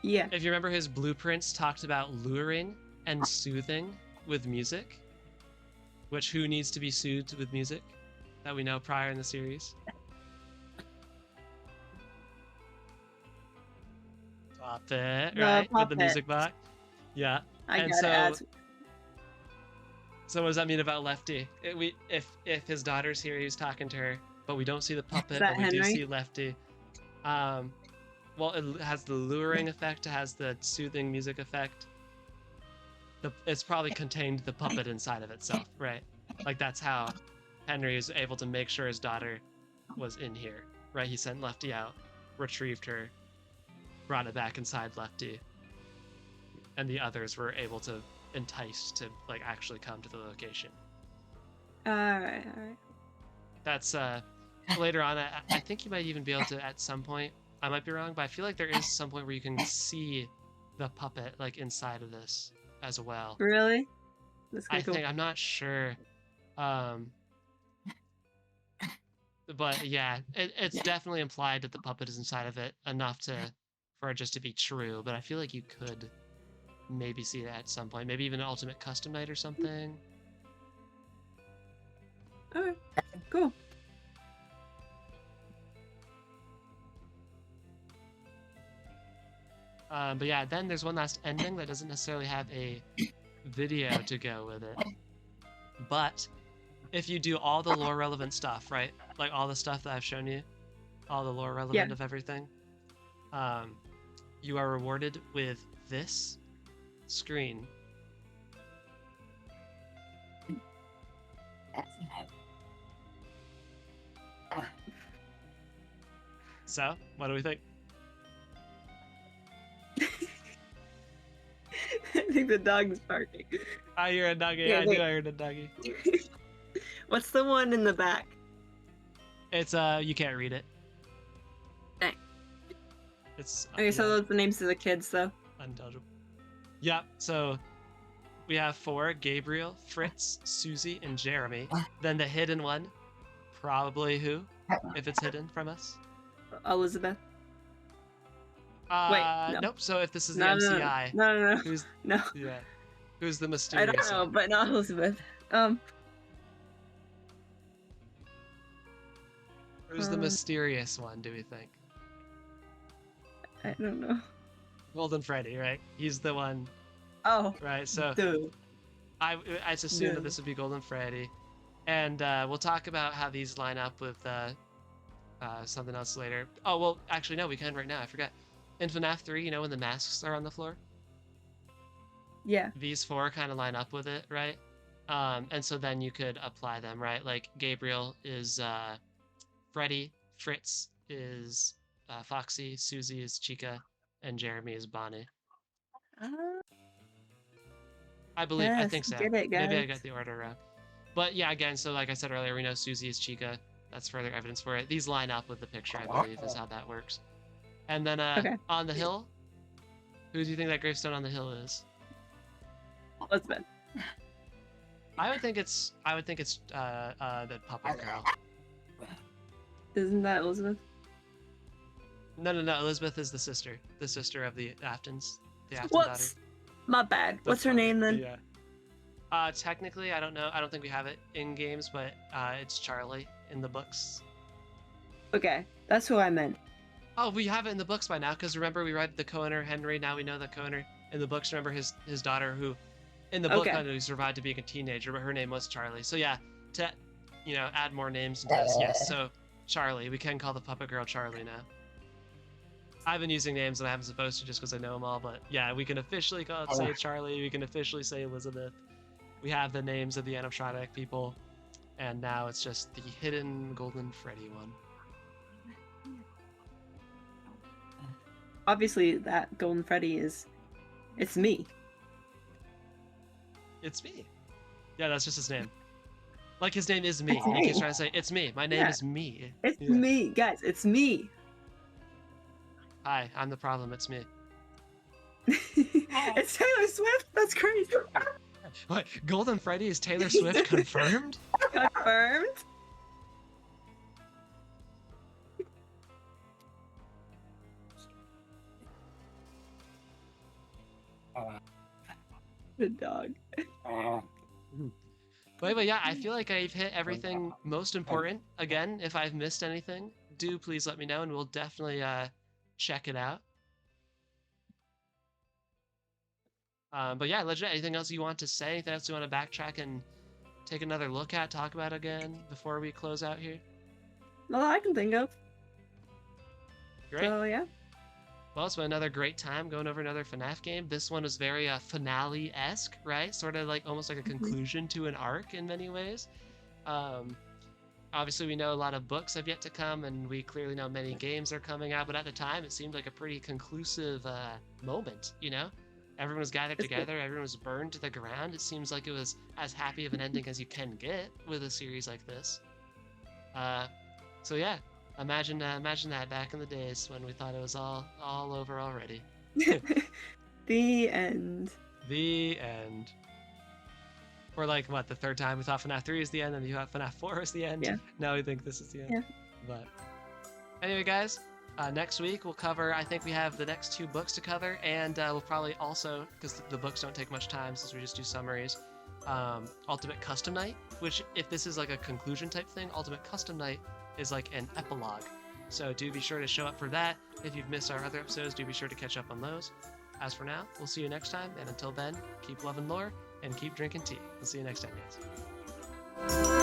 Yeah. If you remember, his blueprints talked about luring and soothing with music. Which, who needs to be soothed with music? That we know prior in the series. Puppet, The right? With the puppet. music box. Yeah. I And got so- it. So what does that mean about Lefty? If his daughter's here, he's talking to her, but we don't see the puppet, that but we do Henry? see Lefty. Well, it has the luring effect, it has the soothing music effect. It's probably contained the puppet inside of itself, right? Like, that's how Henry was able to make sure his daughter was in here, right? He sent Lefty out, retrieved her, brought it back inside Lefty, and the others were able to entice to, like, actually come to the location. Alright. That's later on. I think you might even be able to, at some point, I might be wrong, but I feel like there is some point where you can see the puppet, like, inside of this as well. Really? That's I cool. think, I'm not sure. But yeah, it's definitely implied that the puppet is inside of it enough for it just to be true, but I feel like you could maybe see that at some point. Maybe even an Ultimate Custom Night or something. Alright. Cool. But yeah, then there's one last ending that doesn't necessarily have a video to go with it. But if you do all the lore relevant stuff, right? Like all the stuff that I've shown you, all the lore relevant of everything, you are rewarded with this screen. So, what do we think? I think the dog's barking. I hear a doggy. Yeah, I knew I heard a doggy. What's the one in the back? It's you can't read it. Dang. It's Okay, so those are the names of the kids, though. unintelligible. Yep. So we have 4: Gabriel, Fritz, Susie, and Jeremy. Then the hidden one, probably who, if it's hidden from us. Elizabeth. no. Nope. So if this is the No, MCI, no. who's No. yeah, who's the I mysterious don't know, one? but not Elizabeth. Who's the mysterious one, do we think? I don't know. Golden Freddy, right? He's the one. Oh. Right, so Dude. I just assumed that this would be Golden Freddy. And we'll talk about how these line up with something else later. Oh, well, actually, no, we can right now. I forgot. In FNAF 3, you know when the masks are on the floor? Yeah. These four kind of line up with it, right? And so then you could apply them, right? Like Gabriel is Freddy, Fritz is Foxy, Susie is Chica, and Jeremy is Bonnie. I believe, yes, I think so. Get it, guys. Maybe I got the order wrong. But yeah, again, so like I said earlier, we know Susie is Chica. That's further evidence for it. These line up with the picture, I believe, is how that works. And then on the hill, who do you think that gravestone on the hill is? Elizabeth. I would think it's the puppet girl. Isn't that Elizabeth? No. Elizabeth is the sister of the Aftons, the Afton Whoops. daughter. My bad. What's her name then? Yeah. Technically, I don't know. I don't think we have it in games, but it's Charlie in the books. Okay, that's who I meant. Oh, we have it in the books by now, because remember we read the co-owner Henry. Now we know the co-owner in the books. Remember his daughter, who in the book who survived to being a teenager, but her name was Charlie. So yeah, to add more names into this, yes. So Charlie, we can call the puppet girl Charlie now. I've been using names that I haven't supposed to just because I know them all, but yeah, we can officially say Charlie. We can officially say Elizabeth. We have the names of the animatronic people, and now it's just the hidden Golden Freddy one. Obviously, that Golden Freddy it's me. It's me. Yeah, that's just his name. Like his name is me. Like he's trying to say, it's me. My name is me. It's me, guys. It's me. Hi, I'm the problem. It's me. It's Taylor Swift. That's crazy. What? Golden Freddy is Taylor Swift confirmed? Confirmed? Good dog. But yeah, I feel like I've hit everything most important. Again, if I've missed anything, do please let me know, and we'll definitely check it out. But yeah, Legendet, anything else you want to say? Anything else you want to backtrack and take another look at, talk about again before we close out here? Well, I can think of. Great. So yeah. Well, it's been another great time going over another FNAF game. This one was very finale-esque, right? Sort of like almost like a conclusion to an arc in many ways. Obviously, we know a lot of books have yet to come, and we clearly know many games are coming out. But at the time, it seemed like a pretty conclusive moment, you know? Everyone was gathered together. Everyone was burned to the ground. It seems like it was as happy of an ending as you can get with a series like this. So yeah. Imagine that back in the days when we thought it was all over already. The end. The end. Or like what, the third time we thought FNAF 3 is the end, and you thought FNAF 4 is the end. Yeah. Now we think this is the end. Yeah. But anyway, guys, next week we'll cover. I think we have the next 2 books to cover, and we'll probably also, because the books don't take much time since we just do summaries, Ultimate Custom Night. Which, if this is like a conclusion type thing, Ultimate Custom Night is like an epilogue. So do be sure to show up for that. If you've missed our other episodes, do be sure to catch up on those. As for now, we'll see you next time, and until then, keep loving lore and keep drinking tea. We'll see you next time, guys.